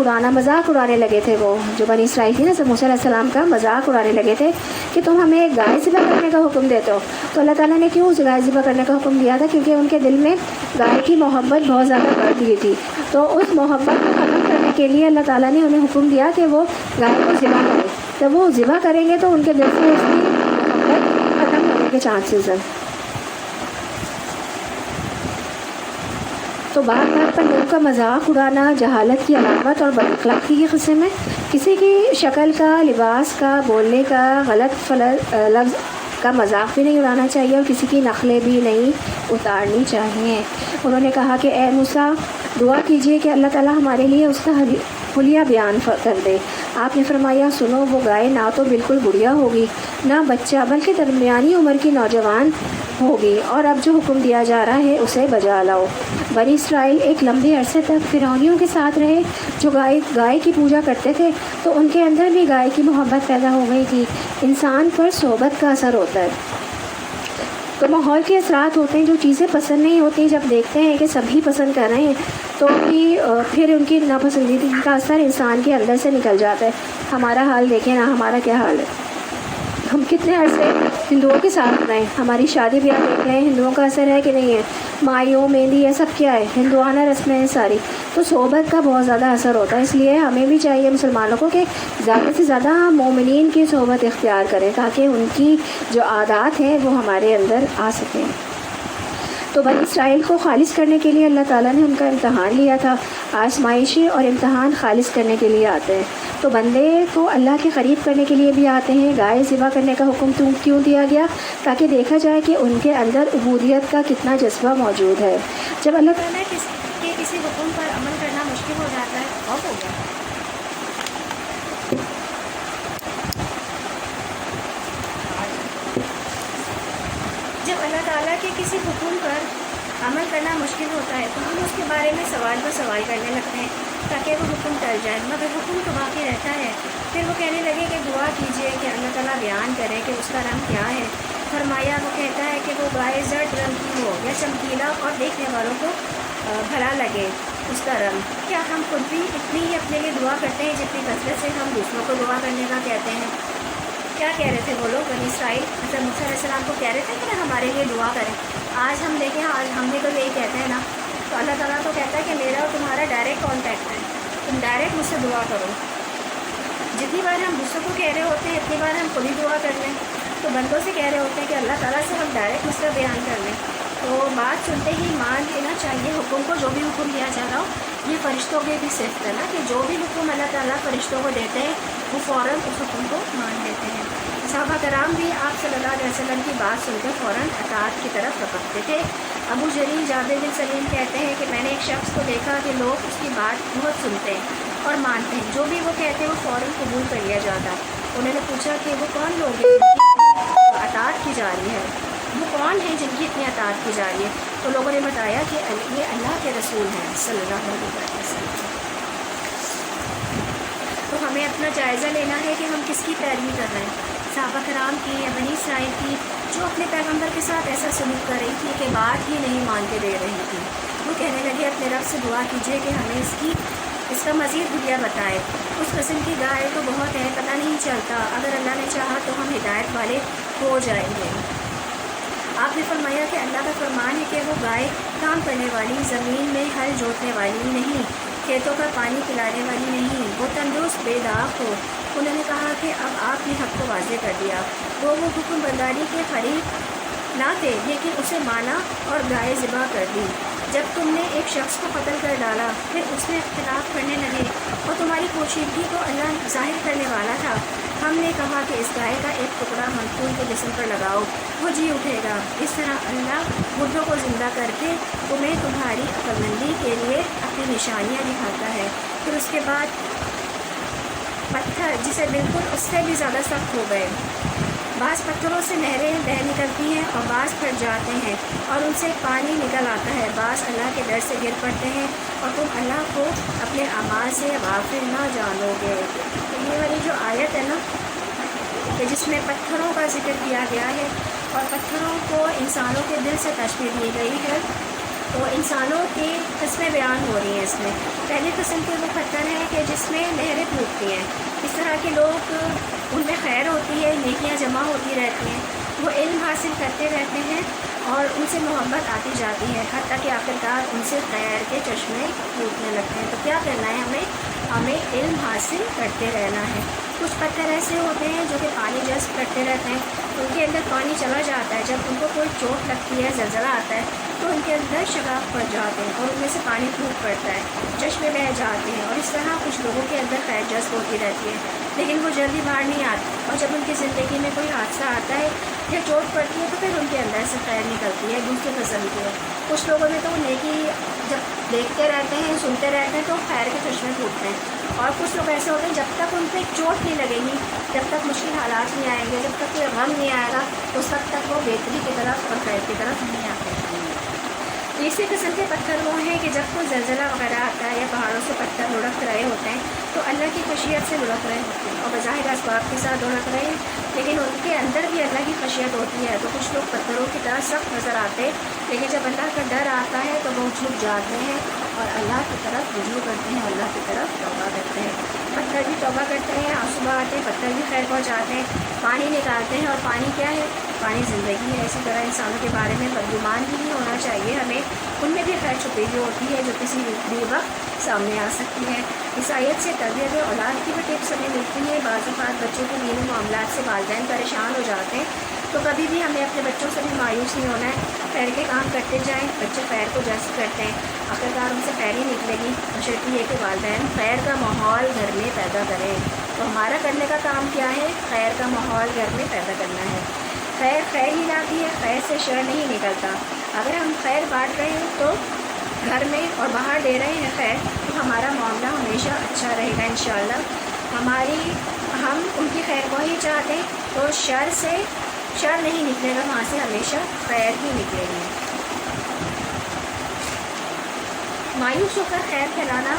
اڑانے لگے تھے، وہ جو بنی اسرائیل تھی نا، حضرت موسیٰ علیہ السلام کا مذاق اڑانے لگے تھے کہ تم ہمیں ایک گائے ذبح کرنے کا حکم دیتے ہو۔ تو اللہ تعالیٰ نے کیوں اس گائے ذبح کرنے کا حکم دیا تھا؟ کیونکہ ان کے دل میں گائے کی محبت بہت زیادہ بڑھ گئی تھی، تو اس محبت کو ختم کرنے کے لیے اللہ تعالیٰ نے انہیں حکم دیا کہ وہ گائے کو ذبح کریں۔ جب وہ ذبح کریں گے تو ان کے دل سے اس کی محبت ختم ہونے کے چانسز ہیں۔ تو بات پر لوگوں کا مذاق اڑانا جہالت کی علامت اور بد اخلاقی کے قسم ہے۔ کسی کی شکل کا، لباس کا، بولنے کا، غلط لفظ کا مذاق بھی نہیں اڑانا چاہیے، اور کسی کی نقلیں بھی نہیں اتارنی چاہیے۔ انہوں نے کہا کہ اے موسیٰ، دعا کیجئے کہ اللہ تعالیٰ ہمارے لیے اس کا حلیہ بیان کر دے۔ آپ نے فرمایا سنو، وہ گائے نہ تو بالکل بڑھیا ہوگی نہ بچہ، بلکہ درمیانی عمر کی نوجوان ہوگی، اور اب جو حکم دیا جا رہا ہے اسے بجا لاؤ۔ بنی اسرائیل ایک لمبے عرصے تک فرعونیوں کے ساتھ رہے جو گائے کی پوجا کرتے تھے، تو ان کے اندر بھی گائے کی محبت پیدا ہو گئی تھی۔ انسان پر صحبت کا اثر ہوتا ہے، تو ماحول کے اثرات ہوتے ہیں۔ جو چیزیں پسند نہیں ہوتی جب دیکھتے ہیں کہ سبھی پسند کر رہے ہیں تو پھر ان کی ناپسندیدگی کا اثر انسان کے اندر سے نکل جاتا ہے۔ ہمارا حال دیکھیں نا، ہمارا کیا حال ہے، ہم کتنے عرصے ہندوؤں کے ساتھ رہے ہیں، ہماری شادی بیاہ دیکھ رہے ہیں، ہندوؤں کا اثر ہے کہ نہیں ہے، مائیوں مہندی یہ سب کیا ہے، ہندوانہ رسمیں ہیں ساری، تو صحبت کا بہت زیادہ اثر ہوتا ہے۔ اس لیے ہمیں بھی چاہیے مسلمانوں کو کہ زیادہ سے زیادہ مومنین کی صحبت اختیار کریں تاکہ ان کی جو عادات ہیں وہ ہمارے اندر آ سکیں۔ تو بنی اسرائیل کو خالص کرنے کے لیے اللہ تعالیٰ نے ان کا امتحان لیا تھا۔ آزمائشی اور امتحان خالص کرنے کے لیے آتے ہیں، تو بندے کو اللہ کے قریب کرنے کے لیے بھی آتے ہیں۔ گائے ذبح کرنے کا حکم کیوں دیا گیا؟ تاکہ دیکھا جائے کہ ان کے اندر عبودیت کا کتنا جذبہ موجود ہے۔ جب اللہ تعالیٰ کے کسی حکم پر عمل کرنا مشکل ہو جاتا ہے، خوف ہو گیا، جب اللہ تعالیٰ کے کسی حکم پر عمل کرنا مشکل ہوتا ہے تو ہم اس کے بارے میں سوال پر سوال کرنے لگتے ہیں تاکہ وہ حکم ٹل جائے، مگر حکم تو باقی رہتا ہے۔ پھر وہ کہنے لگے کہ دعا کیجیے کہ اللہ تعالیٰ بیان کرے کہ اس کا رنگ کیا ہے۔ فرمایا، وہ کہتا ہے کہ وہ گائے زرد رنگ کی ہو یا چمکیلا اور دیکھنے والوں کو بھلا لگے اس کا رنگ۔ کیا ہم خود بھی اتنی ہی اپنے لیے دعا کرتے ہیں جتنی کثرت سے ہم دوسروں کو دعا کرنے کا کہتے ہیں؟ کیا کہہ رہے تھے وہ لوگ بنی اسرائیل حضرت موسیٰ علیہ السلام کو کہہ رہے تھے کہ ہمارے لیے دعا کریں؟ آج ہم دیکھیں، آج ہم بھی تو یہی کہتے ہیں نا، تو اللہ تعالیٰ تو کہتا ہے کہ میرا اور تمہارا ڈائریکٹ کانٹیکٹ ہے، تم ڈائریکٹ مجھ سے دعا کرو۔ جتنی بار ہم دوسروں کو کہہ رہے ہوتے ہیں اتنی بار ہم خود ہی دعا کر لیں، تو بندوں سے کہہ رہے ہوتے ہیں کہ اللہ تعالیٰ سے ہم ڈائریکٹ مسئلہ بیان کر لیں، تو بات سنتے ہی مان لینا چاہیے حکم کو، جو بھی حکم دیا جا رہا ہو۔ یہ فرشتوں کے بھی صفت ہے نا کہ جو بھی حکم اللہ تعالیٰ فرشتوں کو دیتے ہیں وہ فوراً اس حکم کو مان لیتے ہیں۔ صحابہ کرام بھی آپ صلی اللہ علیہ وسلم کی بات سن کر فوراً اطاعت کی طرف رکھتے تھے۔ ابو جلیل جابر بن سلیم کہتے ہیں کہ میں نے ایک شخص کو دیکھا کہ لوگ اس کی بات بہت سنتے ہیں اور مانتے ہیں، جو بھی وہ کہتے ہیں وہ فوراً قبول کر لیا جاتا۔ انہوں نے پوچھا کہ وہ کون لوگ ہیں جن کی اطاعت کی جا رہی ہے، وہ کون ہیں جن کی اتنی اطاعت کی جا رہی ہے؟ تو لوگوں نے بتایا کہ یہ اللہ کے رسول ہیں صلی اللہ علیہ وسلم۔ تو ہمیں اپنا جائزہ لینا ہے کہ ہم کس کی پیروی کر رہے ہیں، صحابہ کرام کی یا بنی اسرائیل کی، جو اپنے پیغمبر کے ساتھ ایسا سلوک کر رہی تھی کہ بات ہی نہیں مان کے دے رہی تھی۔ وہ کہنے لگے اپنے رب سے دعا کیجیے کہ ہمیں اس کا مزید حلیہ بتائے۔ اس قسم کی گائے تو بہت ہے، پتہ نہیں چلتا، اگر اللہ نے چاہا تو ہم ہدایت والے ہو جائیں گے۔ آپ نے فرمایا کہ اللہ کا فرمان ہے کہ وہ گائے کام کرنے والی، زمین میں ہل جوتنے والی نہیں، کھیتوں کا پانی پلانے والی نہیں، وہ تندرست بے داغ ہو۔ انہوں نے کہا کہ اب آپ نے حق کو واضح کر دیا۔ وہ حکم برداری کے قریب نہ تھے لیکن اسے مانا اور گائے ذبح کر دی۔ جب تم نے ایک شخص کو قتل کر ڈالا پھر اس میں اختلاف کرنے لگے اور تمہاری پوشیدگی کو اللہ ظاہر کرنے والا تھا، ہم نے کہا کہ اس گائے کا ایک ٹکڑا منقول کے جسم پر لگاؤ، وہ جی اٹھے گا۔ اس طرح اللہ مردوں کو زندہ کر کے تمہیں تمہاری عقلمندی کے لیے اپنی نشانیاں دکھاتا ہے۔ پھر اس کے بعد پتھر جسے بالکل اس سے بھی زیادہ سخت ہو گئے، بعض پتھروں سے نہریں بہہ نکلتی ہیں اور بعض پھٹ جاتے ہیں اور ان سے پانی نکل آتا ہے، بعض اللہ کے ڈر سے گر پڑتے ہیں اور تم اللہ کو اپنے اعمال سے غافل نہ جانو گے۔ تو یہ والی جو آیت ہے نا کہ جس میں پتھروں کا ذکر کیا گیا ہے اور پتھروں کو انسانوں کے دل سے تشبیہ دی گئی ہے، تو انسانوں کی قسمیں بیان ہو رہی ہیں اس میں۔ پہلی قسم کے وہ پتھر ہیں کہ جس میں نہریں پھوٹتی ہیں، اس طرح کے لوگ ان میں خیر ہوتی ہے، نیکیاں جمع ہوتی رہتی ہیں، وہ علم حاصل کرتے رہتے ہیں اور ان سے محبت آتی جاتی ہے، حتیٰ کہ آخرکار ان سے خیر کے چشمے پھوٹنے لگتے ہیں۔ تو کیا کرنا ہے ہمیں علم حاصل کرتے رہنا ہے۔ کچھ پتھر ایسے ہوتے ہیں جو کہ پانی جذب کرتے رہتے ہیں، ان کے اندر پانی چلا جاتا ہے، جب ان کو کوئی چوٹ لگتی ہے، زلزلہ آتا ہے تو ان کے اندر شگاف پڑ جاتے ہیں اور ان میں سے پانی پھوٹ پڑتا ہے، چشمے بہہ جاتے ہیں، اور اس طرح کچھ لوگوں کے اندر خیر جذب ہوتی رہتی ہے، لیکن وہ جلدی باہر نہیں آتی، اور جب ان کی زندگی میں کوئی حادثہ آتا ہے یا چوٹ پڑتی ہے تو پھر ان کے اندر سے خیر نکلتی ہے دوسری قسم کی ہے۔ کچھ لوگوں میں تو وہ نیکی جب دیکھتے رہتے ہیں، سنتے رہتے ہیں تو خیر کے چشمے پھوٹتے ہیں، اور کچھ لوگ ایسے ہوتے ہیں جب تک ان پہ چوٹ نہیں لگے گی، جب تک مشکل حالات نہیں آئیں گے، جب تک کوئی غم نہیں آئے گا، اس وقت تک وہ بہتری کی طرف اور خیر کی طرف نہیں آتے۔ تیسرے قسم کے پتھر وہ ہیں کہ جب کوئی زلزلہ وغیرہ آتا ہے یا پہاڑوں سے پتھر لڑک رہے ہوتے ہیں تو اللہ کی خشیت سے لڑک رہے ہوتے ہیں اور بظاہر اسباب کے ساتھ لڑک رہے ہیں، لیکن ان کے اندر بھی اللہ کی خشیت ہوتی ہے. تو کچھ لوگ پتھروں کی طرح سخت نظر آتے، لیکن جب اللہ کا ڈر آتا ہے تو وہ جھک جاتے ہیں اور اللہ کی طرف رجوع کرتے ہیں، اللہ کی طرف توبہ کرتے ہیں. پتھر بھی توبہ کرتے ہیں، آنسو بہاتے ہیں، پتھر بھی خیر پہنچاتے ہیں، پانی نکالتے ہیں. اور پانی کیا ہے؟ پانی زندگی ہے. اسی طرح انسانوں کے بارے میں بدگمان بھی نہیں ہونا چاہیے ہمیں، ان میں بھی خیر چھپی ہوئی ہوتی ہے جو کسی بھی وقت سامنے آ سکتی ہے. اس آیت سے تربیت اولاد کی بھی ٹپس ہمیں ملتی ہیں. بعض اوقات بچوں کے دینی معاملات سے والدین پریشان ہو جاتے ہیں، تو کبھی بھی ہمیں اپنے بچوں سے بھی مایوس نہیں ہونا ہے. خیر کے کام کرتے جائیں، بچے خیر کو جیسے کرتے ہیں آخرکار ان سے خیر ہی نکلے گی. بشرطیہ یہ کہ والدین خیر کا ماحول گھر میں پیدا کریں. تو ہمارا کرنے کا کام کیا ہے؟ خیر کا ماحول گھر میں پیدا کرنا ہے. خیر خیر ہی لاتی ہے، خیر سے شر نہیں نکلتا. اگر ہم خیر بانٹ رہے ہیں تو گھر میں اور باہر دے رہے ہیں خیر، تو ہمارا معاملہ ہمیشہ اچھا رہے گا انشاءاللہ. ہم ان کی خیر کو ہی چاہتے ہیں تو شر سے شر نہیں نکلے گا، وہاں سے ہمیشہ خیر ہی نکلے گی. مایوس ہو کر خیر پھیلانا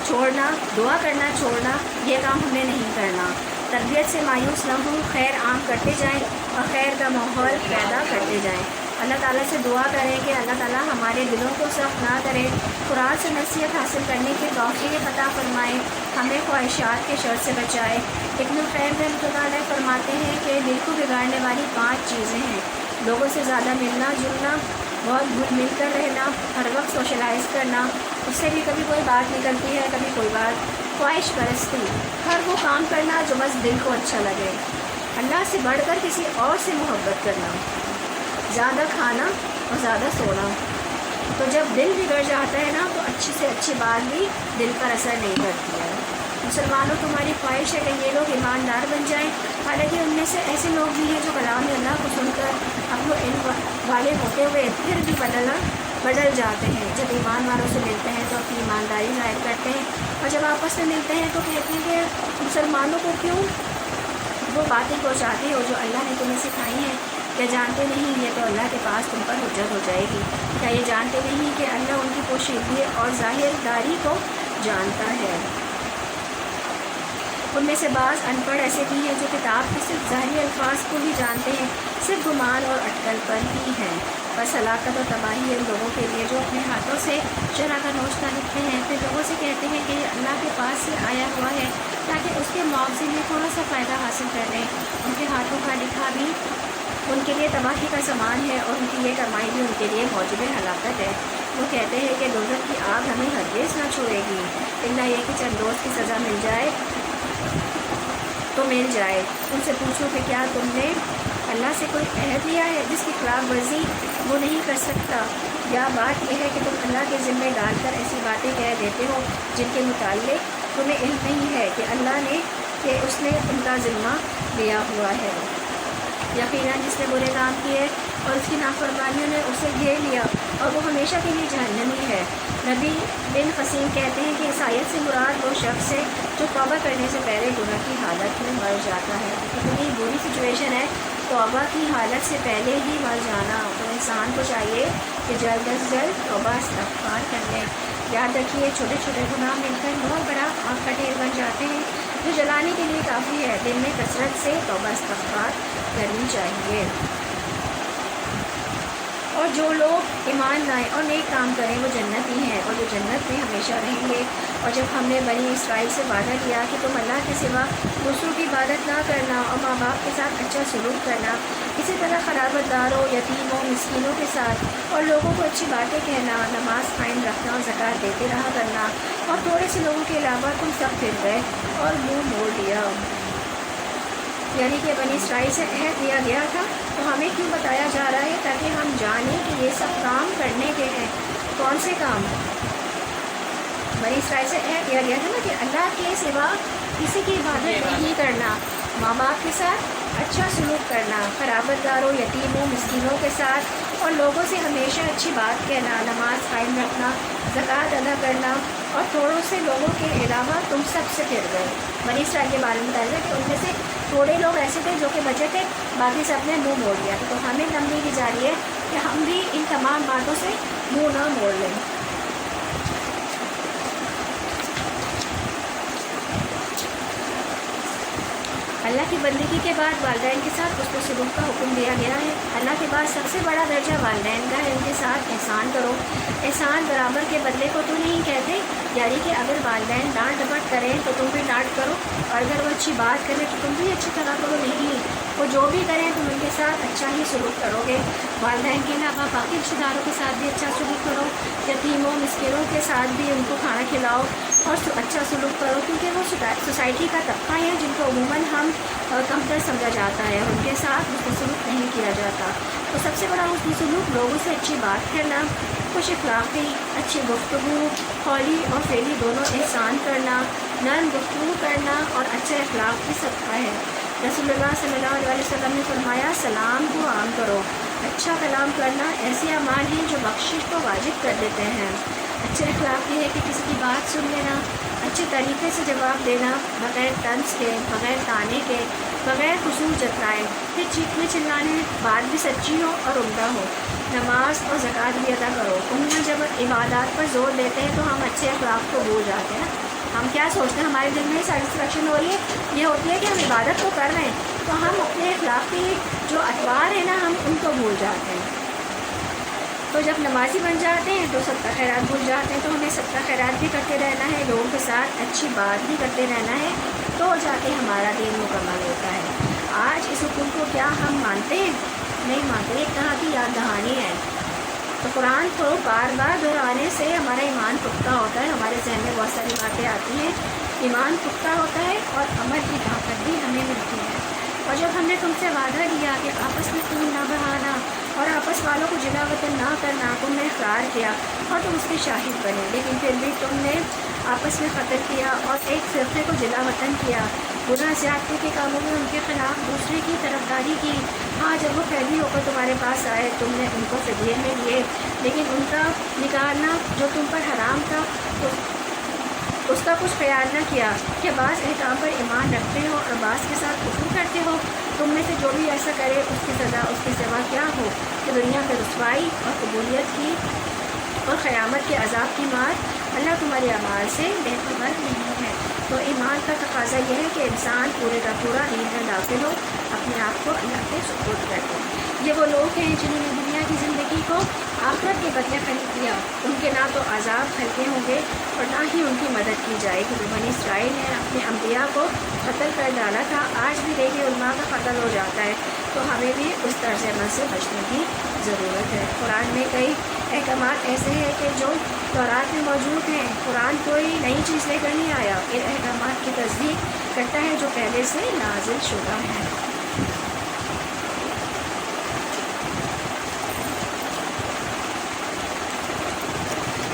چھوڑنا، دعا کرنا چھوڑنا، یہ کام ہمیں نہیں کرنا. تربیت سے مایوس نہ ہوں، خیر عام کرتے جائیں اور خیر کا ماحول پیدا کرتے جائیں. اللہ تعالیٰ سے دعا کریں کہ اللہ تعالیٰ ہمارے دلوں کو سخت نہ کرے، قرآن سے نصیحت حاصل کرنے کی توفیق عطا فرمائے، ہمیں خواہشات کے شر سے بچائے. ابن القیم رحمۃ اللہ علیہ فرماتے ہیں کہ دل کو بگاڑنے والی 5 چیزیں ہیں: لوگوں سے زیادہ ملنا جلنا، بہت گھل مل کر رہنا، ہر وقت سوشلائز کرنا، اس سے بھی کبھی کوئی بات نکلتی ہے کبھی کوئی بات، خواہش پرستی، ہر وہ کام کرنا جو بس دل کو اچھا لگے، اللہ سے بڑھ کر کسی اور سے محبت کرنا، زیادہ کھانا اور زیادہ سونا. تو جب دل بگڑ جاتا ہے نا تو اچھی سے اچھی بات بھی دل پر اثر نہیں کرتی ہے. مسلمانوں تمہاری خواہش ہے کہ یہ لوگ ایماندار بن جائیں، حالانکہ ان میں سے ایسے لوگ بھی ہیں جو کلام اللہ کو سن کر اپنے علم والے ہوتے ہوئے پھر بھی بدل جاتے ہیں. جب ایمان والوں سے ملتے ہیں تو اپنی ایمانداری ظاہر کرتے ہیں، اور جب آپس میں ملتے ہیں تو کہتے ہیں کہ مسلمانوں کو کیوں وہ باتیں پہنچاتے ہو جو اللہ نے تمہیں سکھائی ہیں؟ کیا جانتے نہیں یہ تو اللہ کے پاس تم پر حجت ہو جائے گی؟ کیا یہ جانتے نہیں کہ اللہ ان کی پوشیدگی اور ظاہر داری کو جانتا ہے؟ ان میں سے بعض ان پڑھ ایسے بھی ہیں جو کتاب کے صرف ظاہری الفاظ کو ہی جانتے ہیں، صرف گمان اور اٹکل پر ہی ہیں. بس ہلاکت اور تباہی ان لوگوں کے لیے جو اپنے ہاتھوں سے شرح کا نوشتہ لکھتے ہیں، پھر لوگوں سے کہتے ہیں کہ یہ اللہ کے پاس سے آیا ہوا ہے تاکہ اس کے معاوضے میں تھوڑا سا فائدہ حاصل کر لیں. ان کے ہاتھوں کا لکھا بھی ان کے لیے تباہی کا سامان ہے اور ان کی یہ کمائی بھی ان کے لیے موجب ہلاکت ہے. وہ کہتے ہیں کہ دوزخ کی آگ ہمیں ہرگز نہ چھوڑے گی، الا یہ کہ چند روز کی سزا مل جائے تو مل جائے. ان سے پوچھو کہ کیا تم نے اللہ سے کوئی عہد لیا ہے جس کی خلاف ورزی وہ نہیں کر سکتا، یا بات یہ ہے کہ تم اللہ کے ذمے ڈال کر ایسی باتیں کہہ دیتے ہو جن کے متعلق تمہیں علم نہیں ہے کہ اس نے ان کا ذمہ لیا ہوا ہے. یقیناً جس نے برے کام کیے اور اس کی نافرمانیوں نے اسے گھیر لیا اور وہ ہمیشہ کے لیے جہنمی ہے. نبی بن قسیم کہتے ہیں کہ اس آیت سے مراد وہ شخص ہے جو توبہ کرنے سے پہلے گناہ کی حالت میں مر جاتا ہے. اتنی بری سچویشن ہے توبہ کی حالت سے پہلے ہی مر جانا. تو انسان کو چاہیے کہ جلد از جلد توبہ استغفار کر لیں. یاد رکھیے چھوٹے چھوٹے گناہ مل کر بہت بڑا آگ کا ڈھیر بن جاتے ہیں جو جلانے کے لیے کافی ہے. دن میں کثرت سے توبہ استغفار کرنی چاہیے. اور جو لوگ ایمان لائیں اور نیک کام کریں وہ جنتی ہیں اور وہ جنت میں ہمیشہ رہیں گے. اور جب ہم نے بنی اسرائیل سے وعدہ کیا کہ تم اللہ کے سوا دوسروں کی عبادت نہ کرنا اور ماں باپ کے ساتھ اچھا سلوک کرنا، اسی طرح خرابت داروں، یتیموں، مسکینوں کے ساتھ اور لوگوں کو اچھی باتیں کہنا، نماز قائم رکھنا اور زکوٰۃ دیتے رہا کرنا، اور تھوڑے سے لوگوں کے علاوہ تم سب پھر گئے اور منہ موڑ لیا. یعنی کہ بنی اسرائیل سے عہد دیا گیا تھا تو ہمیں کیوں بتایا جا رہا ہے؟ تاکہ ہم جانیں کہ یہ سب کام کرنے کے ہیں. کون سے کام؟ بنی اسرائیل سے عہد دیا گیا تھا نا کہ اللہ کے سوا کسی کی عبادت نہیں کرنا، ماں باپ کے ساتھ اچھا سلوک کرنا، خرابت داروں، یتیموں، مسکینوں کے ساتھ اور لوگوں سے ہمیشہ اچھی بات کہنا، نماز قائم رکھنا، زکوٰۃ ادا کرنا، اور تھوڑوں سے لوگوں کے علاوہ تم سب سے پھر گئے. بنی اسرائیل کے بارے میں بتایا کہ ان میں سے تھوڑے لوگ ایسے تھے جو کہ بچے تھے، باقی سب نے منہ موڑ دیا. تو ہمیں تنبیہ دی جا رہی ہے کہ ہم بھی ان تمام باتوں سے منہ نہ موڑ لیں۔ اللہ کی بندگی کے بعد والدین کے ساتھ حسن سلوک کا حکم دیا گیا ہے۔ اللہ کے بعد سب سے بڑا درجہ والدین کا ہے، ان کے ساتھ احسان کرو۔ احسان برابر کے بدلے کو تو نہیں کہتے، یعنی کہ اگر والدین ڈانٹ ڈپٹ کریں تو تم بھی ڈانٹ کرو، اور اگر وہ اچھی بات کریں تو تم بھی اچھی طرح کرو۔ نہیں، وہ جو بھی کریں تم ان کے ساتھ اچھا ہی سلوک کرو گے۔ والدین کے علاوہ باقی رشتہ داروں کے ساتھ بھی اچھا سلوک کرو، یتیموں مسکینوں کے ساتھ بھی ان کو کھانا کھلاؤ اور اچھا سلوک کرو، کیونکہ وہ سوسائٹی کا طبقہ ہے جن کو عموماً ہم کمتر سمجھا جاتا ہے، ان کے ساتھ حسن سلوک نہیں کیا جاتا۔ تو سب سے بڑا حسن سلوک لوگوں سے اچھی بات کرنا، خوش اخلاقی، اچھی گفتگو، قولی اور فعلی دونوں احسان کرنا، نرم گفتگو کرنا اور اچھے اخلاق کی صدقہ ہے۔ رسول اللہ صلی اللہ علیہ وسلم نے فرمایا، سلام کو عام کرو۔ اچھا کلام کرنا ایسے اعمال ہیں جو بخشش کو واجب کر دیتے ہیں۔ اچھے اخلاق یہ ہے کہ کسی کی بات سن لینا، اچھے طریقے سے جواب دینا، بغیر طنز کے، بغیر تانے کے، بغیر خصوص جتلائے، پھر چیخنے چلانے، بات بھی سچی ہو اور عمدہ ہو۔ نماز اور زکوٰۃ بھی ادا کرو۔ عموماً جب عبادات پر زور دیتے ہیں تو ہم اچھے اخلاق کو بھول جاتے ہیں۔ ہم کیا سوچتے ہیں، ہمارے دل میں سیٹسفیکشن ہو رہی ہے، یہ ہوتی ہے کہ ہم عبادت تو کر رہے ہیں، تو ہم اپنے اخلاقی جو اطوار ہیں نا، ہم ان کو بھول جاتے ہیں۔ تو جب نمازی بن جاتے ہیں تو صدقہ خیرات بھول جاتے ہیں، تو ہمیں صدقہ خیرات بھی کرتے رہنا ہے، لوگوں کے ساتھ اچھی بات بھی کرتے رہنا ہے، تو جا کے ہمارا دین مکمل ہوتا ہے۔ آج اس حکم کو کیا ہم مانتے ہیں؟ نہیں مانتے، ایک طرح کی یاد دہانی ہے۔ تو قرآن کو بار بار دہرانے سے ہمارا ایمان پختہ ہوتا ہے، ہمارے ذہن میں بہت ساری باتیں آتی ہیں، ایمان پختہ ہوتا ہے اور عمل کی طاقت بھی ہمیں ملتی ہے۔ اور جب ہم نے تم سے وعدہ لیا کہ آپس میں خون نہ بہانا اور آپس والوں کو جلا وطن نہ کرنا، تم نے اقرار کیا اور تم اس کے شاہد بنے، لیکن پھر بھی تم نے آپس میں قتل کیا اور ایک فرقے کو جلا وطن کیا، گناہ زیادتی کے کاموں میں ان کے خلاف دوسرے کی طرفداری کی۔ ہاں، جب وہ قیدی ہو کر تمہارے پاس آئے تم نے ان کو فدیے میں لیے، لیکن ان کا نکالنا جو تم پر حرام تھا تو اس کا کچھ خیال نہ کیا کہ بعض احکام پر ایمان رکھتے ہو اور بعض کے ساتھ کفر کرتے ہو۔ تم میں سے جو بھی ایسا کرے اس کی سزا اس کی سوا کیا ہو کہ دنیا میں رسوائی اور قبولیت کی اور قیامت کے عذاب کی مار۔ اللہ تمہارے اعمال سے بے خبر نہیں ہے۔ تو ایمان کا تقاضا یہ ہے کہ انسان پورے کا پورا دین میں داخل ہو، اپنے آپ کو اللہ کے سپرد کر دے۔ یہ وہ لوگ ہیں جنہوں نے دنیا کی زندگی کو آخرت کے بدلے خرید کیا، ان کے نہ تو عذاب ہلکے ہوں گے اور نہ ہی ان کی مدد کی جائے گی۔ بنی اسرائیل نے اپنے انبیاء کو قتل کر ڈالا تھا، آج بھی دیکھیں علماء کا قتل ہو جاتا ہے، تو ہمیں بھی اس طرز عمل سے بچنے کی ضرورت ہے۔ قرآن میں کئی احکامات ایسے ہیں کہ جو تورات میں موجود ہیں۔ قرآن کوئی نئی چیز لے کر نہیں آیا، ان احکامات کی تصدیق کرتا ہے جو پہلے سے نازل شدہ ہیں۔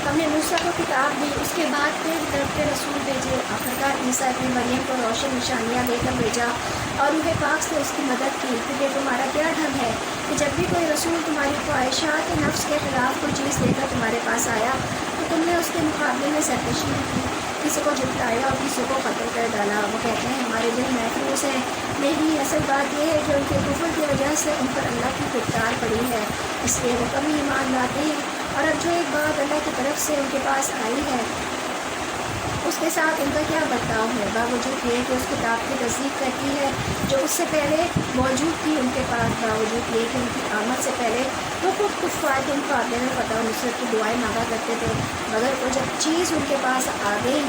ہم نے موسیٰ کو کتاب دی، اس کے بعد پھر طرف کے رسول بھیجے، آخرکار عیسیٰ ابن مریم کو روشن نشانیاں دے کر بھیجا اور روح پاک سے اس کی مدد کی۔ پھر یہ تمہارا کیا ڈھنگ ہے کہ جب بھی کوئی رسول تمہاری خواہشات نفس کے خلاف کوئی چیز لے کر تمہارے پاس آیا تو تم نے اس کے مقابلے میں سرکشی کی، کسی کو جھٹلایا اور کسی کو قتل کر ڈالا۔ وہ کہتے ہیں ہمارے دل محفوظ ہیں، نہیں، اصل بات یہ ہے کہ ان کے کفر کی وجہ سے ان پر اللہ کی پھٹکار پڑی ہے، اس لیے وہ کبھی ایمان لاتے ہیں۔ اور اب جو ایک بات اللہ کی طرف سے ان کے پاس آئی ہے اس کے ساتھ ان کا کیا برتاؤ ہے، باوجود یہ کہ اس کتاب کی تصدیق کرتی ہے جو اس سے پہلے موجود تھی ان کے پاس، باوجود یہ کہ ان کی آمد سے پہلے وہ خود کفار کے مقابلے میں فتح و نصرت کی دعائیں مانگا کرتے تھے، مگر وہ جب چیز ان کے پاس آ گئی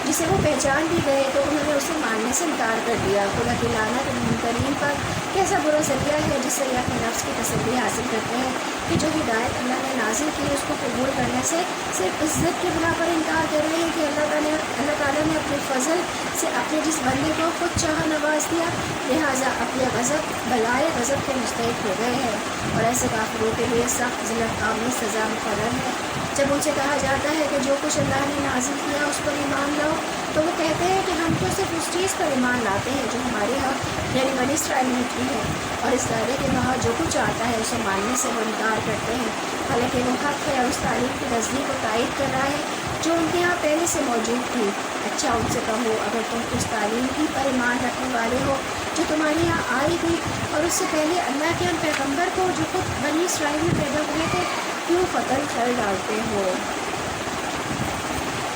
جسے وہ پہچان بھی گئے تو انہوں نے اسے ماننے سے انکار کر دیا۔ خدا کی لعنت منکرین پر کیسا برا ذریعہ ہے جس سے یہ اپنے نفس کی تسلی حاصل کرتے ہیں کہ جو ہدایت اللہ نے نازل کی اس کو قبول کرنے سے صرف عزت کی بنا پر انکار کر رہے ہیں کہ اللہ تعالیٰ نے اپنے فضل سے اپنے جس بندے کو خود چاہا نواز دیا، لہٰذا اپنے غضب بلائے غضب کے مستحق ہو گئے ہیں، اور ایسے کافروں کے لیے سخت ذلت آمیز سزا مقرر ہے۔ جب ان سے کہا جاتا ہے کہ جو کچھ اللہ نے نازل کیا اس پر ایمان لاؤ تو وہ کہتے ہیں کہ ہم تو صرف اس چیز پر ایمان لاتے ہیں جو ہمارے یہاں یعنی بنی اسرائیل نے کی ہے، اور اس دائرے کے باہر جو کچھ آتا ہے اسے ماننے سے وہ انکار کرتے ہیں، حالانکہ وہ حق ہے اور اس تعلیم کی تصدیق و تائید کر رہا ہے جو ان کے یہاں پہلے سے موجود تھی۔ اچھا ان سے کہو اگر تم اس تعلیم ہی پر ایمان رکھنے والے ہو جو تمہارے یہاں آئی تھی، اور اس سے پہلے اللہ کے ان پیغمبر کو جو خود بنی اسرائیل میں پیدا ہوئے تھے کیوں قتل کر ڈالتے ہو؟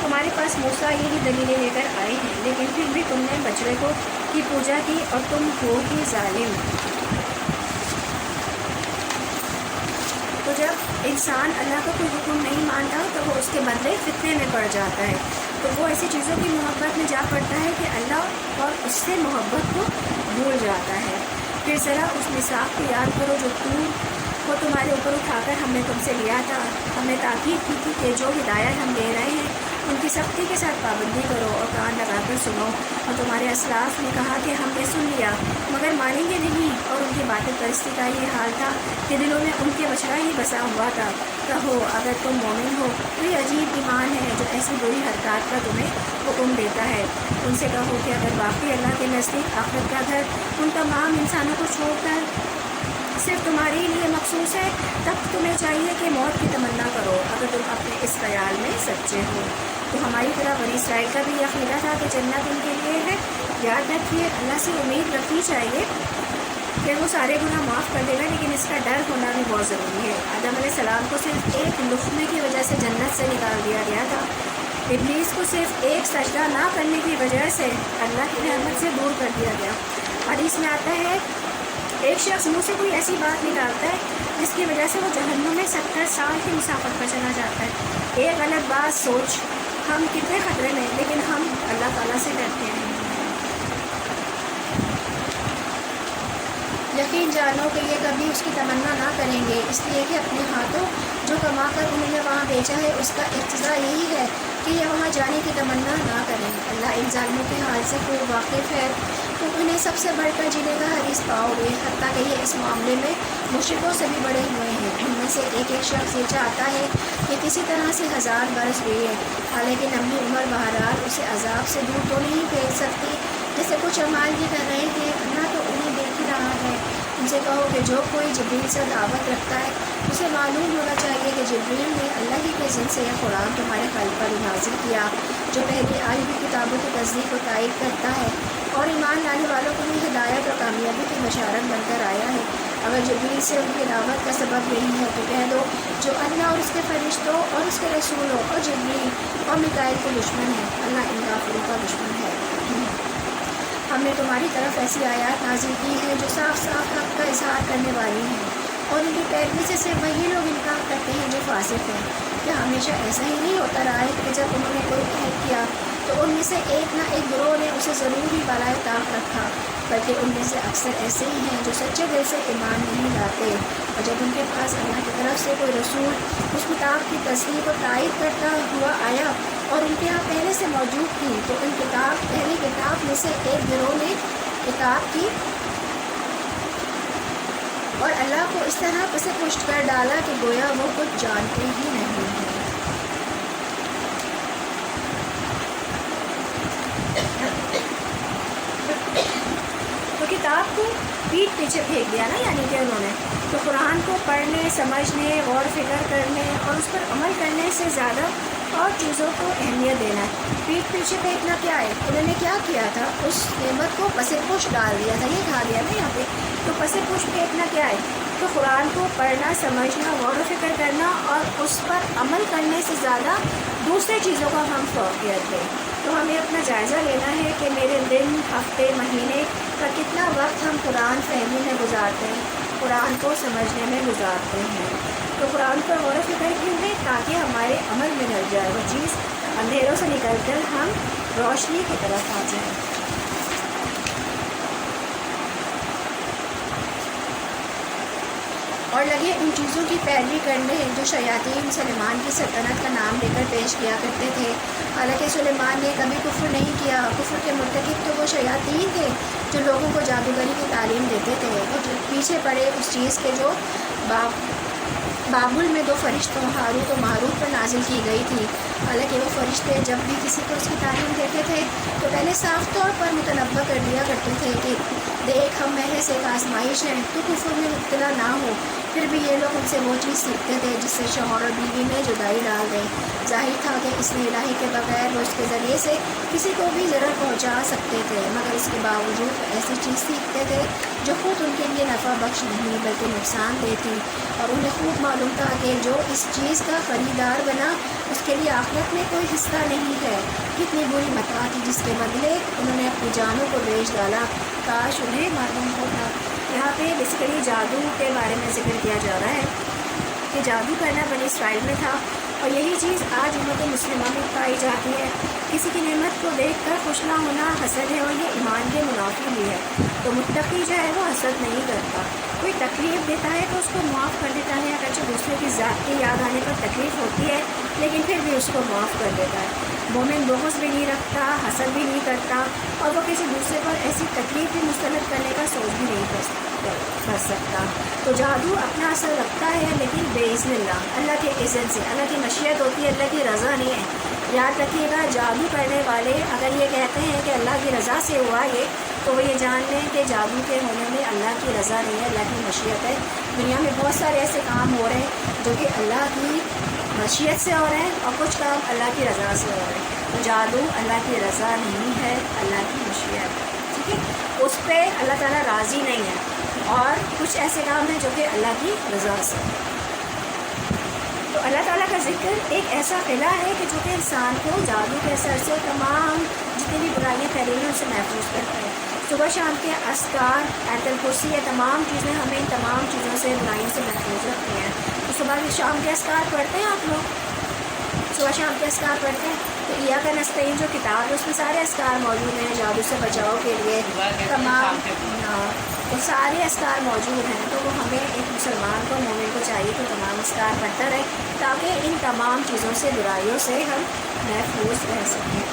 تمہارے پاس موسیٰ یہی دلیلیں لے کر آئے ہیں، لیکن پھر بھی تم نے بچڑے کی پوجا کی اور تم ہو ہی ظالم۔ تو جب انسان اللہ کا کوئی حکم نہیں مانتا تو وہ اس کے بدلے فتنے میں پڑ جاتا ہے، تو وہ ایسی چیزوں کی محبت میں جا پڑتا ہے کہ اللہ اور اس سے محبت کو بھول جاتا ہے۔ پھر ذرا اس میثاق کو یاد کرو جو وہ تمہارے اوپر اٹھا کر ہم نے تم سے لیا تھا۔ ہم نے تاکید کی تھی کہ جو ہدایت ہم دے رہے ہیں ان کی سختی کے ساتھ پابندی کرو اور کان لگا کر سنو۔ اور تمہارے اسلاف نے کہا کہ ہم نے سن لیا مگر مانیں گے نہیں، اور ان کی باطل پرستی کا یہ حال تھا کہ دلوں میں ان کے بچڑا ہی بسا ہوا تھا۔ کہو اگر تم مومن ہو تو یہ عجیب ایمان ہے جو ایسی بری حرکات کا تمہیں حکم دیتا ہے۔ ان سے کہو کہ اگر واقعی اللہ کے نزدیک آخرت کا گھر ان تمام انسانوں کو چھوڑ کر صرف تمہارے لیے مخصوص ہے، تب تمہیں چاہیے کہ موت کی تمنا کرو اگر تم اپنے اس خیال میں سچے ہو۔ تو ہماری طرح بنی اسرائیل کا بھی یہ عقیدہ تھا کہ جنت ان کے لیے ہے۔ یاد رکھیے اللہ سے امید رکھنی چاہیے کہ وہ سارے گناہ معاف کر دے گا، لیکن اس کا ڈر ہونا بھی بہت ضروری ہے۔ آدم علیہ السلام کو صرف ایک لقمے کی وجہ سے جنت سے نکال دیا گیا تھا۔ ابلیس کو صرف ایک سجدہ نہ کرنے کی وجہ سے اللہ کی رحمت سے دور کر دیا گیا۔ حدیث میں آتا ہے ایک شخص منہ سے کوئی ایسی بات نکالتا ہے جس کی وجہ سے وہ جہنم میں 70 سال کی مسافت پر چلا جاتا ہے۔ ایک غلط بات سوچ، ہم کتنے خطرے میں، لیکن ہم اللہ تعالیٰ سے ڈرتے ہیں۔ یقین جانو کہ یہ کبھی اس کی تمنا نہ کریں گے، اس لیے کہ اپنے ہاتھوں جو کما کر انہوں نے وہاں بیچا ہے اس کا اقتضا یہی ہے کہ یہ وہاں جانے کی تمنا نہ کریں۔ اللہ ان ظالموں کے حال سے خوب واقف ہے، تو انہیں سب سے بڑھ کر جینے کا حریص پاؤ گے، حتیٰ کہ یہ اس معاملے میں مشرکوں سے بھی بڑے ہوئے ہیں۔ ان میں سے ایک ایک شخص یہ چاہتا ہے کہ کسی طرح سے 1000 برس گئے، حالانکہ لمبی عمر بہرحال اسے عذاب سے دور تو نہیں بھیج سکتی۔ جیسے کچھ اعمال یہ کر رہے تھے اللہ تو انہیں دیکھ ہی رہا ہے۔ ان سے کہو کہ جو کوئی جبریل سے دعوت رکھتا ہے اسے معلوم ہونا چاہیے کہ جبریل نے اللہ ہی کے ذن سے یہ قرآن تمہارے قلب پر نازل کیا، جو پہلے آئی ہوئی کتابوں کی تصدیق و تائید کرتا ہے اور ایمان لانے والوں کو بھی ہدایت اور کامیابی کی بشارت بن کر آیا ہے۔ اگر جبریل سے ان کی دعوت کا سبب یہی ہے تو کہہ دو جو اللہ اور اس کے فرشتوں اور اس کے رسولوں اور جبریل اور میکائیل کے دشمن ہیں، اللہ ان کافروں کا دشمن ہے۔ ہم نے تمہاری طرف ایسی آیات نازل کی ہے جو صاف صاف حق کا اظہار کرنے والی ہیں، اور ان کی پیروی سے صرف وہی لوگ انکار کرتے ہیں جو فاسق ہیں۔ کیا ہمیشہ ایسا ہی نہیں ہوتا رہا ہے کہ جب انہوں نے کوئی عہد کیا تو ان میں سے ایک نہ ایک گروہ نے اسے ضرور ہی بالائے طاق رکھا، بلکہ ان میں سے اکثر ایسے ہی ہیں جو سچے دل سے ایمان نہیں لاتے، اور جب ان کے پاس اللہ کی طرف سے کوئی رسول اس کتاب کی تصدیق و تائید کرتا ہوا آیا اور ان کے یہاں پہلے سے موجود تھی تو ان پہلی کتاب میں سے ایک گروہ نے کتاب کی اور اللہ کو اس طرح پسے پشت کر ڈالا کہ گویا وہ کچھ جانتے ہی نہیں ہیں۔ تو کتاب کو پیٹھ پیچھے پھینک دیا نا، یعنی کہ انہوں نے تو قرآن کو پڑھنے، سمجھنے، غور و فکر کرنے اور اس پر عمل کرنے سے زیادہ اور چیزوں کو اہمیت دینا ہے۔ پیٹھ پیچھے پھینکنا کیا ہے؟ انہوں نے کیا کیا تھا؟ اس نعمت کو پس پش ڈال دیا تھا، یہ کہا دیا نا یہاں پہ۔ تو پس پش پھینکنا کیا ہے؟ تو قرآن کو پڑھنا، سمجھنا، غور و فکر کرنا اور اس پر عمل کرنے سے زیادہ دوسرے چیزوں کو ہم فوقیت دیں۔ تو ہمیں اپنا جائزہ لینا ہے کہ میرے دن، ہفتے، مہینے کا کتنا وقت ہم قرآن فہمی میں گزارتے ہیں، قرآن کو سمجھنے میں گزارتے ہیں۔ تو قرآن پر غور و فکر کیوں ہے؟ تاکہ ہمارے عمل میں ڈل جائے وہ چیز، اندھیروں سے نکل کر ہم روشنی کی طرف آ جائیں۔ اور لگے ان چیزوں کی پیروی کرنے جو شیاطین سلیمان کی سلطنت کا نام لے کر پیش کیا کرتے تھے، حالانکہ سلیمان نے کبھی کفر نہیں کیا۔ کفر کے مرتکب تو وہ شیاطین تھے جو لوگوں کو جادوگری کی تعلیم دیتے تھے، وہ پیچھے پڑے اس چیز کے جو بابل میں 2 فرشتوں ہاروت و ماروت پر نازل کی گئی تھی۔ حالانکہ وہ فرشتے جب بھی کسی کو اس کی تعلیم دیتے تھے تو پہلے صاف طور پر متنبع کر دیا کرتے تھے کہ دیکھ ہم محض ایک آزمائش ہیں، تو کفر میں مبتلا نہ ہو، پھر بھی یہ لوگ ان سے وہ چیز سیکھتے تھے جس سے شوہر اور بیوی میں جدائی ڈال دیں۔ ظاہر تھا کہ اس نے الہی کے بغیر وہ اس کے ذریعے سے کسی کو بھی ضرر پہنچا سکتے تھے، مگر اس کے باوجود ایسی چیز سیکھتے تھے جو خود ان کے لیے نفع بخش نہیں بلکہ نقصان دہ تھی، اور انہیں خوب معلوم تھا کہ جو اس چیز کا خریدار بنا اس کے لیے آخرت میں کوئی حصہ نہیں ہے۔ کتنی بری متاع تھی جس کے بدلے انہوں نے اپنی جانوں کو بیچ ڈالا، کاش انہیں معلوم ہوتا۔ یہاں پہ بیسیکلی جادو کے بارے میں ذکر کیا جا رہا ہے کہ جادو کرنا بنی اسرائیل میں تھا، اور یہی چیز آج امت مسلمہ میں پائی جاتی ہے۔ کسی کی نعمت کو دیکھ کر خوش نہ ہونا حسد ہے، اور یہ ایمان کے منافی بھی ہے۔ تو متقی جو ہے وہ حسد نہیں کرتا، کوئی تکلیف دیتا ہے تو اس کو معاف کر دیتا ہے، اگرچہ دوسرے کی ذات کی یاد آنے پر تکلیف ہوتی ہے لیکن پھر بھی اس کو معاف کر دیتا ہے۔ مومن بغض بھی نہیں رکھتا، حسد بھی نہیں کرتا، اور وہ کسی دوسرے پر ایسی تکلیف بھی مسترد کرنے کا سوچ بھی نہیں کر سکتا۔ تو جادو اپنا اثر رکھتا ہے لیکن باذن اللہ کے اذن سے، اللہ کی مشیت ہوتی ہے، اللہ کی رضا نہیں ہے۔ یاد رکھیے گا، جادو کرنے والے اگر یہ کہتے ہیں کہ اللہ کی رضا سے ہوا یہ، تو وہ یہ جان لیں کہ جادو کے ہونے میں اللہ کی رضا نہیں ہے، اللہ کی مشیت ہے۔ دنیا میں بہت سارے ایسے کام ہو رہے ہیں جو کہ اللہ کی مشیت سے ہو رہے ہیں، اور کچھ کام اللہ کی رضا سے ہو رہے ہیں۔ تو جادو اللہ کی رضا نہیں ہے، اللہ کی مشیت ہے، ٹھیک ہے، اس پہ اللہ تعالیٰ راضی نہیں ہے، اور کچھ ایسے کام ہیں جو کہ اللہ کی رضا سے۔ تو اللہ تعالیٰ کا ذکر ایک ایسا قلعہ ہے کہ جو کہ انسان کو جادو کے اثر سے تمام جتنی بھی برائیاں پھیلی ہیں ان سے محفوظ کرتا ہے۔ صبح شام کے اذکار، آیت الکرسی، یہ تمام چیزیں ہمیں ان تمام چیزوں سے، برائیوں سے محفوظ رکھتی ہیں۔ تو صبح شام کے اذکار پڑھتے ہیں آپ لوگ؟ صبح شام کے اذکار پڑھتے ہیں؟ تو ایاک نستعین جو کتاب ہے اس میں سارے اذکار موجود ہیں جادو سے بچاؤ کے لیے، تمام تو سارے اذکار موجود ہیں۔ تو وہ ہمیں ایک مسلمان کو، مومن کو چاہیے کہ تمام اذکار پڑھتا رہے تاکہ ان تمام چیزوں سے، برائیوں سے ہم محفوظ رہ سکیں۔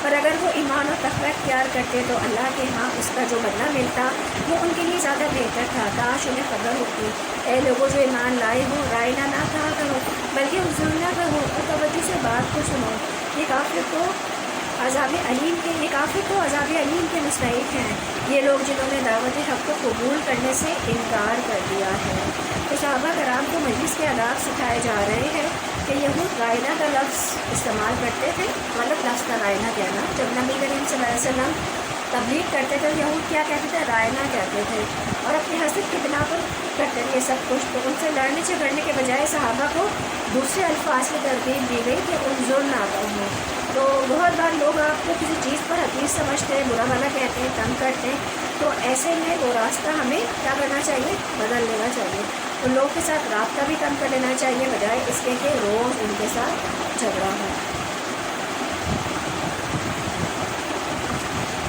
پر اگر وہ ایمان و تقوی اختیار کرتے تو اللہ کے ہاں اس کا جو بدلہ ملتا وہ ان کے لیے زیادہ بہتر تھا۔ کاش انہیں خبر ہوتی۔ اے لوگوں جو ایمان لائے ہو، رائنا نہ کہا کرو بلکہ حضور نہ کہو، اور توجہ سے بات کو سنو۔ یہ کافر تو عذاب علیم کے مستحق ہیں، یہ لوگ جنہوں نے دعوت حق کو قبول کرنے سے انکار کر دیا ہے۔ تو صحابہ کرام کو مجلس کے آداب سکھائے جا رہے ہیں کہ یہود رائنا کا لفظ استعمال کرتے تھے، غلط لفظ کا رائنا کہنا۔ جب نبی کریم صلی اللہ علیہ وسلم تبلیغ کرتے تھے یہود کیا کہتے تھے؟ رائنا کہتے تھے، اور اپنی حسد کی بنا پر کرتے تھے یہ سب کچھ۔ تو ان سے لڑنے جھگڑنے کے بجائے صحابہ کو دوسرے الفاظ کی ترتیب دی گئی کہ انظر نہ کہو۔ تو بہت بار لوگ آپ کو کسی چیز پر حقیر سمجھتے ہیں، برا بھلا کہتے ہیں، تنگ کرتے ہیں، تو ایسے میں وہ راستہ ہمیں کیا کرنا چاہیے؟ بدل لینا چاہیے۔ ان لوگوں کے ساتھ رابطہ بھی کم کر لینا چاہیے بجائے اس کے کہ روز ان کے ساتھ جھگڑا ہو۔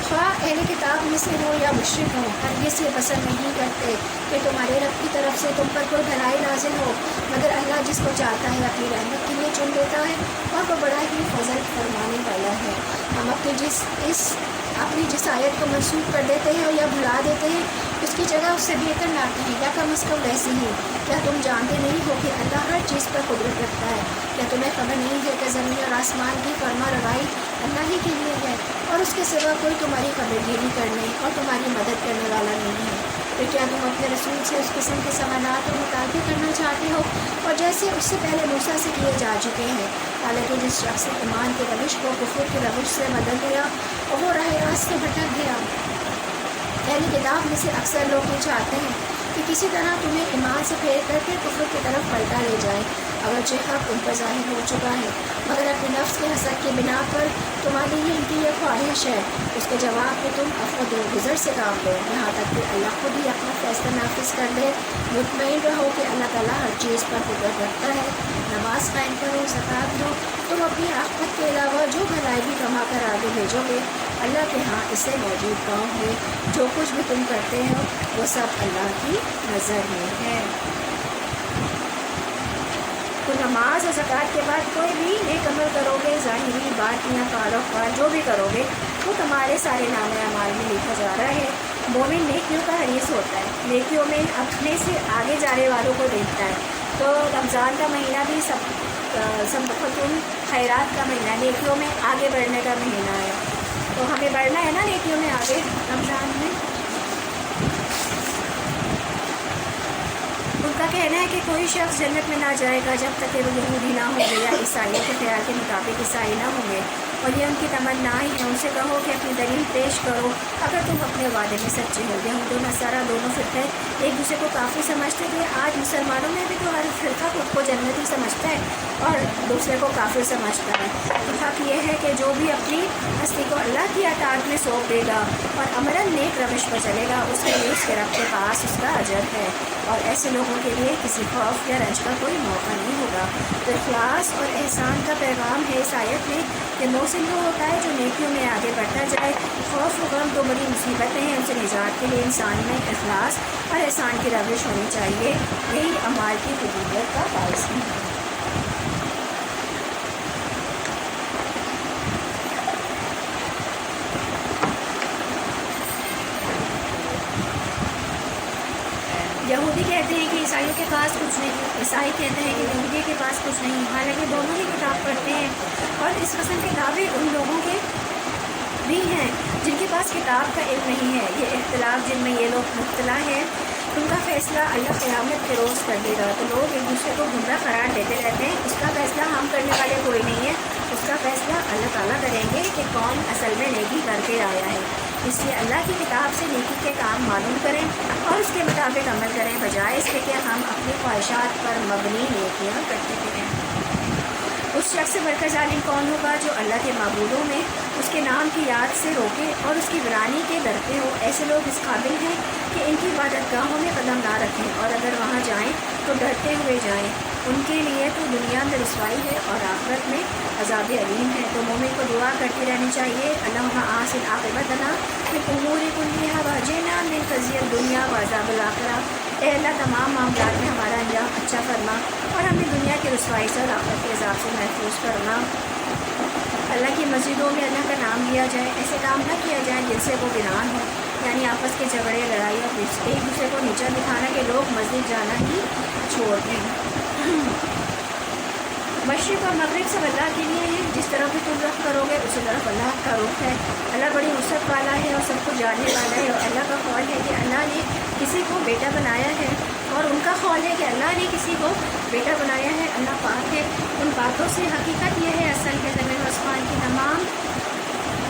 خواہ اہل کتاب میں سے ہو یا مشرک ہو، ہرگز یہ پسند نہیں کرتے کہ تمہارے رب کی طرف سے تم پر کوئی بھلائی نازل ہو، مگر اللہ جس کو چاہتا ہے اپنی رحمت کے لیے چن لیتا ہے، اور وہ بڑا ہی فضل فرمانے والا ہے۔ ہم اپنی جس آیت کو منسوخ کر دیتے ہیں یا بھلا دیتے ہیں اس کی جگہ اس سے بہتر لاتے ہیں، یا کم از کم ویسے ہی۔ کیا تم جانتے نہیں ہو کہ اللہ ہر چیز پر قدرت رکھتا ہے؟ کیا تمہیں خبر نہیں ہے کہ زمین اور آسمان کی فرما روائی اللہ ہی کے لیے ہے، اور اس کے سوا کوئی تمہاری خبر گیری کرنے اور تمہاری مدد کرنے والا نہیں ہے؟ پھر کیا تم اپنے رسول سے اس قسم کے سوالات اور مطالبے کرنا چاہتے ہو اور جیسے اس سے پہلے موسیٰ سے کیے جا چکے ہیں؟ حالانکہ جس شخص نے ایمان کی روش کو کفر کی روش سے بدل دیا اور وہ راہ راست سے بھٹک گیا۔ اہل کتاب میں سے اکثر لوگ یہ چاہتے ہیں کہ کسی طرح تمہیں ایمان سے پھیر کر کے کفر کی طرف پلٹا لے جائے، اگرچہ حق ان پر ظاہر ہو چکا ہے، مگر اپنے نفس کے حسد کی بنا پر تمہاری ان کی یہ خواہش ہے، اس کے جواب میں تم عفو درگزر سے کام لو، یہاں تک کہ اللہ خود ہی اپنا فیصلہ نافذ کر دے۔ مطمئن رہو کہ اللہ تعالیٰ ہر چیز پر قدرت رکھتا ہے۔ نماز قائم کرو، زکوٰۃ دو، تم اپنی آخرت کے علاوہ جو بھلائی بھی کما کر آگے بھیجو گے اللہ کے ہاں اسے موجود پاؤ گے۔ جو کچھ بھی تم کرتے ہو وہ سب اللہ کی نظر میں ہے۔ تو نماز اور زکوٰۃ کے بعد کوئی بھی نیک عمل کرو گے، ظاہری باطنی قال و قال جو بھی کرو گے وہ تمہارے سارے نام اعمال میں لکھا جا رہا ہے۔ مومن نیکیوں کا حریص ہوتا ہے، نیکیوں میں اپنے سے آگے جانے والوں کو دیکھتا ہے۔ تو رمضان کا مہینہ بھی سبقۃ خیرات کا مہینہ، نیکیوں میں آگے بڑھنے کا مہینہ ہے، تو ہمیں بڑھنا ہے نا نیکیوں میں آگے رمضان میں۔ کہنا ہے کہ کوئی شخص جنت میں نہ جائے گا جب تک کہ وہ یہودی نہ ہوں گے یا عیسائیوں کے خیال کے مطابق عیسائی نہ ہوں گے، اور یہ ان کی تمنا ہی ہے۔ ان سے کہو کہ اپنی دلیل پیش کرو اگر تم اپنے وعدے میں سچے ہو۔ یہود و نصارہ دونوں فرقے ایک دوسرے کو کافی سمجھتے تھے۔ آج مسلمانوں میں بھی تو ہر فرقہ خود کو جنتی سمجھتا ہے اور دوسرے کو کافر سمجھتا ہے۔ تو حق یہ ہے کہ جو بھی اپنی ہستی کو اللہ کی اطاعت میں سونپ دے گا اور عملاً نیک روش پر چلے گا، اس کے لیے اس کے رب کے پاس اس کا اجر ہے، اور ایسے لوگوں کے لیے کسی خوف یا رنج کا کوئی موقع نہیں ہوگا۔ تو اخلاص اور احسان کا پیغام ہے اس آیت میں کہ محسن وہ ہوتا ہے جو نیکیوں میں آگے بڑھتا جائے۔ خوف و غم تو بڑی مصیبتیں ہیں، ان سے نجات کے لیے انسان میں اخلاص اور احسان کی روش ہونی چاہیے، یہی اعمال کی قبولیت کا باعث ہے۔ یہودی کہتے ہیں کہ عیسائیوں کے پاس کچھ نہیں، عیسائی کہتے ہیں کہ یہودی کے پاس کچھ نہیں، حالانکہ دونوں ہی کتاب پڑھتے ہیں، اور اس قسم کے دعوے ان لوگوں کے بھی ہیں جن کے پاس کتاب کا علم نہیں ہے۔ یہ اختلاف جن میں یہ لوگ مبتلا ہیں، ان کا فیصلہ اللہ قیامت کے روز کر دے گا۔ تو لوگ ایک دوسرے کو گمراہ قرار دیتے رہتے ہیں، اس کا فیصلہ ہم کرنے والے کوئی نہیں ہے، اس کا فیصلہ اللہ تعالیٰ کریں گے کہ کون اصل میں نیکی کر کے آیا ہے۔ اس لیے اللہ کی کتاب سے نیکی کے کام معلوم کریں اور اس کے مطابق عمل کریں، بجائے اس کے کہ ہم اپنی خواہشات پر مبنی نیکیاں کرتے ہیں۔ اس شخص سے بڑھ کر ظالم کون ہوگا جو اللہ کے معبودوں میں اس کے نام کی یاد سے روکے اور اس کی برانی کے ڈرتے ہو۔ ایسے لوگ اس قابل ہیں کہ ان کی عبادت گاہوں میں قدم نہ رکھیں، اور اگر وہاں جائیں تو ڈرتے ہوئے جائیں۔ ان کے لیے تو دنیا میں رسوائی ہے اور آخرت میں عذاب علیم ہے۔ تو مومن کو دعا کرتی رہنی چاہیے، اللہم احسن عاقبتنا فی الامور کلھا واجرنا من خزی الدنیا وعذاب الآخرہ۔ اے اللہ تمام معاملات میں ہمارا انجام اچھا فرما اور ہمیں دنیا کی رسوائی سے اور آخرت کے عذاب سے محفوظ کرنا۔ اللہ کی مسجدوں میں اللہ کا نام لیا جائے، ایسے کام نہ کیا جائے جن سے وہ ویران ہو، یعنی آپس کے جھگڑے، لڑائی اور ایک دوسرے کو نیچا دکھانا کہ لوگ مسجد جانا ہی چھوڑ دیں۔ مشرق اور مغرب سب اللہ کے لیے ہیں، جس طرف بھی تم رخ کرو گے اسی طرف اللہ کا رخ ہے۔ اللہ بڑی وسعت والا ہے اور سب کو جاننے والا ہے، اور اللہ کا قول ہے کہ اللہ نے کسی کو بیٹا بنایا ہے، اور ان کا قول ہے کہ اللہ نے کسی کو بیٹا بنایا ہے۔ اللہ پاک ہے ان باتوں سے۔ حقیقت یہ ہے اصل کے زمین و آسمان کی تمام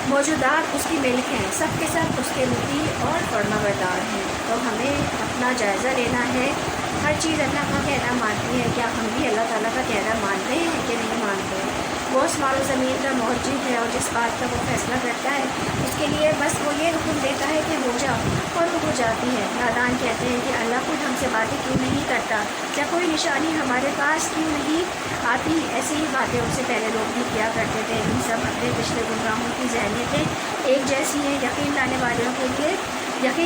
موجودات اس کی ملک ہیں، سب کے سب اس کے مطیع اور فرما بردار ہیں۔ تو ہمیں اپنا جائزہ لینا ہے، ہر چیز اللہ کا کہنا مانتی ہے، کیا ہم بھی اللہ تعالیٰ کا کہنا مانتے ہیں کہ نہیں مانتے ہیں؟ وہ آسمان و زمین کا موجود ہے، اور جس بات کا وہ فیصلہ کرتا ہے اس کے لیے بس وہ یہ حکم دیتا ہے کہ ہو جا، اور وہ ہو جاتی ہے۔ نادان کہتے ہیں کہ اللہ خود ہم سے باتیں کیوں نہیں کرتا، یا کوئی نشانی ہمارے پاس کیوں نہیں آتی۔ ایسی ہی باتیں ان سے پہلے لوگ بھی کیا کرتے تھے۔ ان سب اپنے پچھلے گمراہوں کی ذہنیتیں ایک جیسی ہیں۔ یقین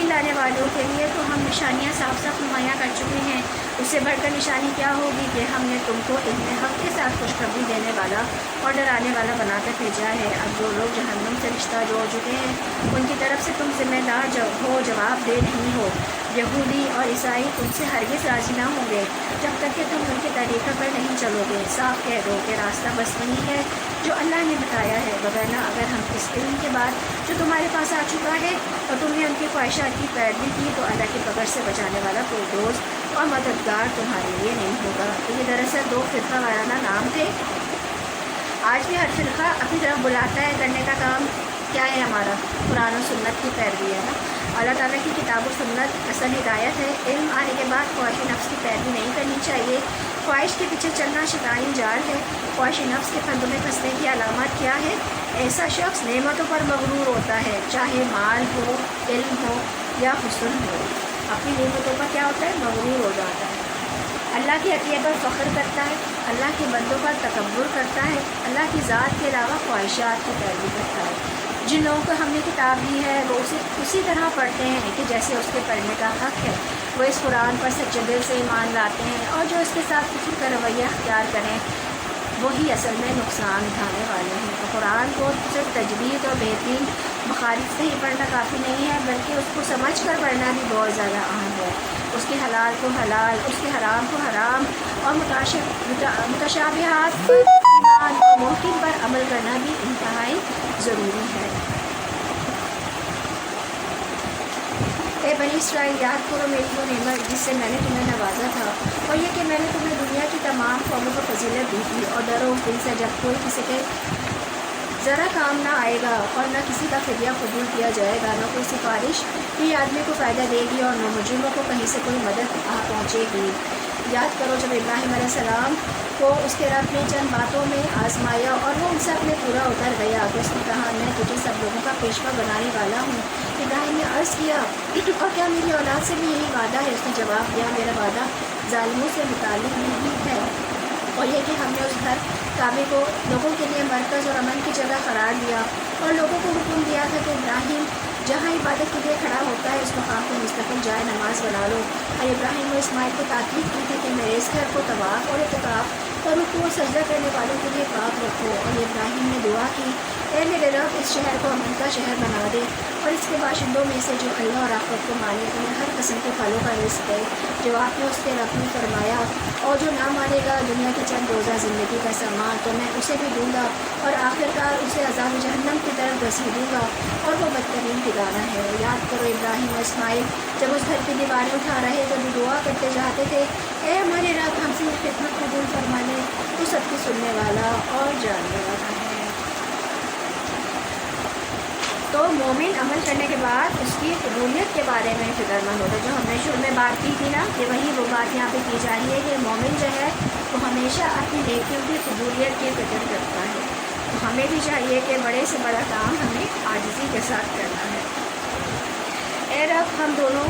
لانے والوں کے لیے تو ہم نشانیاں صاف صاف نمایاں کر چکے ہیں۔ اس سے بڑھ کر نشانی کیا ہوگی کہ ہم نے تم کو علم حق کے ساتھ خوشخبری دینے والا اور ڈرانے والا بنا کر بھیجا ہے۔ اب جو لوگ جہنم سے رشتہ جوڑ چکے ہیں ان کی طرف سے تم ذمہ دار ہو، جواب دہ نہیں ہو۔ یہودی اور عیسائی تم سے ہرگز راضی نہ ہوں گے جب تک کہ تم ان کے طریقے پر نہیں چلو گے۔ صاف کہہ دو کہ راستہ بس وہی ہے جو اللہ نے بتایا ہے، وگرنہ اگر ہم اس علم کے بعد جو تمہارے پاس آ چکا ہے اور تم نے ان کی خواہشات کی پیروی کی تو اللہ کی پکڑ سے بچانے والا کوئی دوست اور مددگار تمہارے لیے نہیں ہوگا۔ تو یہ دراصل دو فرقہ وارانہ نام تھے۔ آج بھی ہر فرقہ اپنی طرف بلاتا ہے، کرنے کا کام کیا ہے ہمارا؟ قرآن و سنت کی پیروی ہے نا۔ اللہ تعالیٰ کی کتاب و سنت اصل ہدایت ہے۔ علم آنے کے بعد خواہش نفس کی پیروی نہیں کرنی چاہیے۔ خواہش کے پیچھے چلنا شیطانی جال ہے۔ خواہش نفس کے پھندوں میں پھنسنے کی علامات کیا ہے؟ ایسا شخص نعمتوں پر مغرور ہوتا ہے، چاہے مال ہو، علم ہو یا حسن ہو۔ اپنی نعمتوں پر کیا ہوتا ہے؟ مغرور ہو جاتا ہے۔ اللہ کے عطیے پر فخر کرتا ہے، اللہ کے بندوں پر تکبر کرتا ہے، اللہ کی ذات کے علاوہ خواہشات کی پیروی کرتا ہے۔ جن لوگوں کو ہم نے کتاب دی ہے وہ اسے اسی طرح پڑھتے ہیں کہ جیسے اس کے پڑھنے کا حق ہے۔ وہ اس قرآن پر سچے دل سے ایمان لاتے ہیں، اور جو اس کے ساتھ کفر کا رویہ اختیار کریں وہی اصل میں نقصان اٹھانے والے ہیں۔ تو قرآن کو صرف تجوید اور بہترین مخارج سے ہی پڑھنا کافی نہیں ہے، بلکہ اس کو سمجھ کر پڑھنا بھی بہت زیادہ اہم ہے۔ اس کے حلال کو حلال، اس کے حرام کو حرام، اور متشابہات پر ایمان اور محکم پر عمل کرنا بھی انتہائی ضروری ہے۔ بنی اسرائیل یاد کرو میری وہ نعمت جس سے میں نے تمہیں نوازا تھا، اور یہ کہ میں نے تمہیں دنیا کی تمام قوموں کو فضیلت دی تھی، اور ڈرو اس دن سے جب کوئی کسی کے ذرا کام نہ آئے گا اور نہ کسی کا فدیہ قبول کیا جائے گا، نہ کوئی سفارش بھی آدمی کو فائدہ دے گی اور نہ مجرموں کو کہیں سے کوئی مدد پہنچے گی۔ یاد کرو جب ابراہیم علیہ السلام کو اس کے رب نے چند باتوں میں آزمایا اور وہ ان سے اپنے پورا اتر گیا تو اس نے کہا میں تجھے سب لوگوں کا پیشوا بنانے والا ہوں۔ ابراہیم نے عرض کیا اور کیا میری اولاد سے بھی یہی وعدہ ہے؟ اس نے جواب دیا میرا وعدہ ظالموں سے متعلق نہیں ہے، اور یہ کہ ہم نے اس گھر کعبے کو لوگوں کے لیے مرکز اور امن کی جگہ قرار دیا اور لوگوں کو حکم دیا تھا کہ ابراہیم جہاں عبادت کے لیے کھڑا ہوتا ہے اس مقام کو مستقل جائے نماز بنا لو، اور ابراہیم و اسماعیل کو تاکید کی تھی کہ میرے اس گھر کو طواف اور اعتکاف اور رکوع و سجدہ کرنے والوں کے لیے پاک رکھو، اور ابراہیم نے دعا کی اے میرے رب اس شہر کو امن کا شہر بنا دے اور اس کے باشندوں میں سے جو اللہ اور آخرت کو مانے انہیں ہر قسم کے پھلوں کا رزق دے۔ جواب میں اس کے رب نے فرمایا اور جو نہ مانے گا دنیا کی چند روزہ زندگی کا سامان تو میں اسے بھی دوں گا اور آخرکار اسے عذاب جہنم کی طرف گھسیٹوں گا اور وہ بدترین ٹھکانہ ہے۔ یاد کرو ابراہیم و اسماعیل جب اس گھر کی دیواریں اٹھا رہے تو بھی دعا کرتے جاتے تھے اے ہمارے رب ہم سے خدمت قبول فرما لے، تو سب کی سننے والا اور جاننے والا ہے۔ تو مومن عمل کرنے کے بعد اس کی قبولیت کے بارے میں فکر مند ہوتا ہے، جو ہم نے شروع میں بات کی تھی نا کہ وہی وہ بات یہاں پہ کی جا رہی ہے کہ مومن جو ہے وہ ہمیشہ اپنی نیکیوں کی قبولیت کی فکر کرتا ہے۔ تو ہمیں بھی چاہیے کہ بڑے سے بڑا کام ہمیں عاجزی کے ساتھ کرنا ہے۔ اے رب ہم دونوں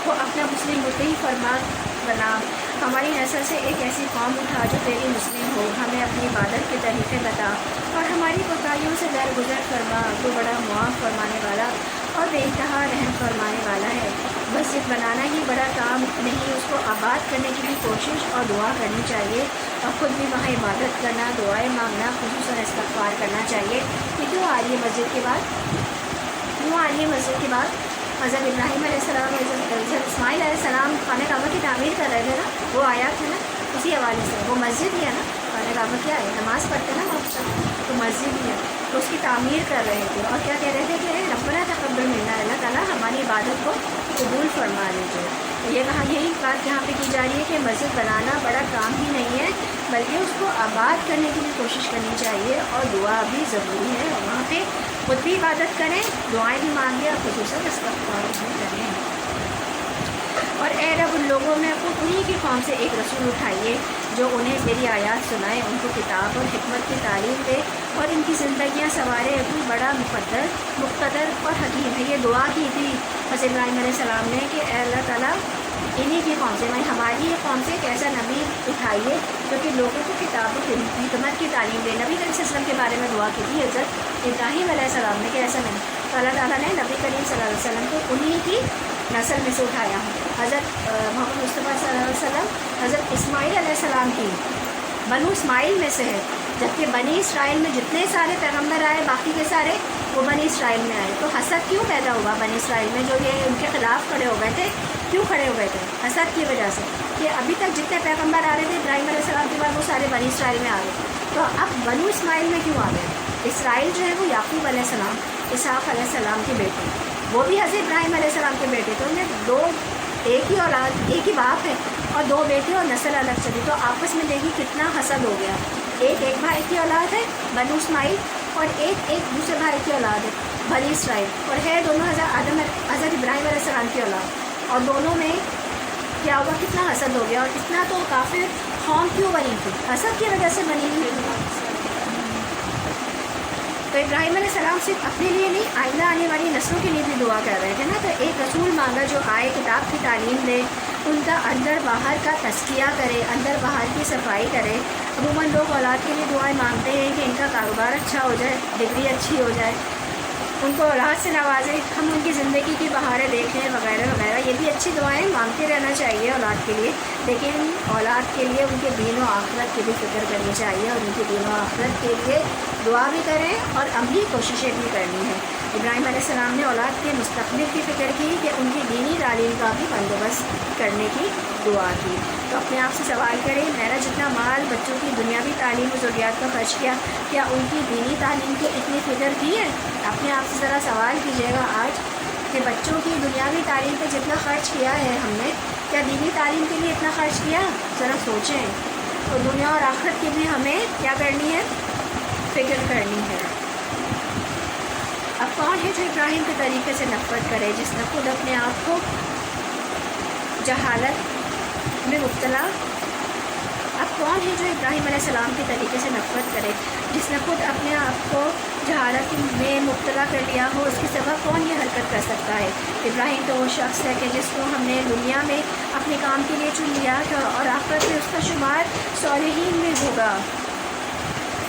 کو اپنا مسلم مطیع فرما بنا، ہماری نسل سے ایک ایسی قوم اٹھا جو تیری مسلم ہو، ہمیں اپنی عبادت کے طریقے بتا اور ہماری کوتاہیوں سے درگزر فرما، تو بڑا معاف فرمانے والا اور بے انتہا رحم فرمانے والا ہے۔ مسجد بنانا ہی بڑا کام نہیں، اس کو آباد کرنے کی بھی کوشش اور دعا کرنی چاہیے، اور خود بھی وہاں عبادت کرنا، دعائیں مانگنا، خصوصاً استغفار کرنا چاہیے۔ کہ کیوں آ رہی ہے مسجد کے بعد؟ کیوں آ رہی ہے مسجد کے بعد؟ حضرت ابراہیم علیہ السلام حضرت اسماعیل علیہ السلام خانہ کعبہ کی تعمیر کر رہے تھے نا، وہ آیات ہے نا، اسی حوالے سے وہ مسجد ہی ہے نا، خانہ کعبہ کیا ہے؟ نماز پڑھتے نا وہاں تو مسجد ہی ہے، تو اس کی تعمیر کر رہے تھے اور کیا کہہ رہے تھے کہ ربنا تقبل منا، اللہ تعالیٰ ہماری عبادت کو قبول فرما لیجیے۔ یہ کہا یہی بات یہاں پہ کی جا رہی ہے کہ مسجد بنانا بڑا کام ہی نہیں ہے، بلکہ اس کو آباد کرنے کی بھی کوشش کرنی چاہیے اور دعا بھی ضروری ہے، اور وہاں پہ خود بھی عبادت کریں، دعائیں بھی مانگیں اور خصوصاً استغفار بھی کریں۔ اور اے رب ان لوگوں میں انہی کی قوم سے ایک رسول اٹھائیے جو انہیں تیری آیات سنائے، ان کو کتاب اور حکمت کی تعلیم دے اور ان کی زندگیاں سنوارے۔ تو بڑا مقتدر اور حکیم ہے۔ یہ دعا کی تھی حضرت ابراہیم علیہ السلام نے کہ اے اللہ تعالیٰ انہی کی قوم سے ہماری یہ قوم سے ایک ایسا نبی اٹھائیے جو کہ لوگوں کو کتاب و حکمت کی تعلیم دے۔ نبی کریم صلی اللہ علیہ وسلم کے بارے میں دعا کی تھی حضرت ابراہیم علیہ السلام نے کہ ایسا نہیں، تو اللہ تعالیٰ نے نبی کریم صلی اللہ علیہ وسلم کو انہی کی نسل میں سے اٹھایا۔ حضرت محمد مصطفیٰ صلی اللہ علیہ وسلم حضرت اسماعیل علیہ السلام کی بنو اسماعیل میں سے ہے، جبکہ بنی اسرائیل میں جتنے سارے پیغمبر آئے باقی کے سارے وہ بنی اسرائیل میں آئے۔ تو حسد کیوں پیدا ہوا بنی اسرائیل میں؟ جو یہ ان کے خلاف کھڑے ہو گئے تھے، کیوں کھڑے ہو گئے تھے؟ حسد کی وجہ سے کہ ابھی تک جتنے پیغمبر آ رہے تھے ابراہیم علیہ السلام کے بعد وہ سارے بنی اسرائیل میں آ گئے، تو اب بنو اسماعیل میں کیوں آ گئے؟ اسرائیل جو ہے وہ یعقوب علیہ السلام، اسحاق علیہ السلام کے بیٹے، وہ بھی حضرت ابراہیم علیہ السلام کے بیٹے، تو انہیں دو ایک ہی اولاد، ایک ہی باپ ہے اور دو بیٹے اور نسل الگ چلی، تو آپس میں دیکھیے کتنا حسد ہو گیا۔ ایک بھائی کی اولاد ہے بنو اسماعیل اور ایک دوسرے بھائی کی اولاد ہے بنی اسرائیل، اور ہے دونوں حضرت ابراہیم علیہ السلام کی اولاد، اور دونوں میں کیا ہوا؟ کتنا حسد ہو گیا، اور اتنا تو کافر قوم کیوں بنی تھی؟ حسد کی وجہ سے بنی ہوئی۔ تو ابراہیم علیہ السلام صرف اپنے لیے نہیں، آئندہ آنے والی نسلوں کے لیے بھی دعا کر رہے تھے نا، تو ایک رسول مانگا جو آئے، کتاب کی تعلیم دے، ان کا اندر باہر کا تزکیہ کرے، اندر باہر کی صفائی کرے۔ عموماً لوگ اولاد کے لیے دعائیں مانگتے ہیں کہ ان کا کاروبار اچھا ہو جائے، ڈگری اچھی ہو جائے، ان کو اولاد سے نوازے، ہم ان کی زندگی کی بہاریں دیکھیں وغیرہ وغیرہ۔ یہ بھی اچھی دعائیں مانگتے رہنا چاہیے اولاد کے لیے، لیکن اولاد کے لیے ان کے دین و آخرت کی بھی فکر کرنی چاہیے، اور ان کے دین و آخرت کے لیے دعا بھی کریں اور عملی کوششیں بھی کرنی ہیں۔ ابراہیم علیہ السلام نے اولاد کے مستقبل کی فکر کی کہ ان کی دینی تعلیم کا بھی بندوبست کرنے کی دعا کی۔ تو اپنے آپ سے سوال کریں، میرا جتنا مال بچوں کی دنیاوی تعلیم و ضروریات کا خرچ کیا، کیا ان کی دینی تعلیم کی اتنی فکر کی ہے؟ اپنے آپ سے ذرا سوال کیجیے گا آج کہ بچوں کی دنیاوی تعلیم پہ جتنا خرچ کیا ہے ہم نے، کیا دینی تعلیم کے لیے اتنا خرچ کیا؟ ذرا سوچیں۔ اور دنیا اور آخرت کی بھی ہمیں کیا کرنی ہے؟ فکر کرنی ہے۔ اب کون ہے جو ابراہیم کے طریقے سے نفرت کرے، جس نے خود اپنے آپ کو جہالت میں مبتلا؟ اب کون ہے جو ابراہیم علیہ السلام کے طریقے سے نفرت کرے، جس نے خود اپنے آپ کو جہالت میں مبتلا کر لیا ہو؟ اس کی سبب کون یہ حرکت کر سکتا ہے؟ ابراہیم تو وہ شخص ہے کہ جس کو ہم نے دنیا میں اپنے کام کے لیے چن لیا تھا، اور آخرت میں اس کا شمار صالحین میں ہوگا۔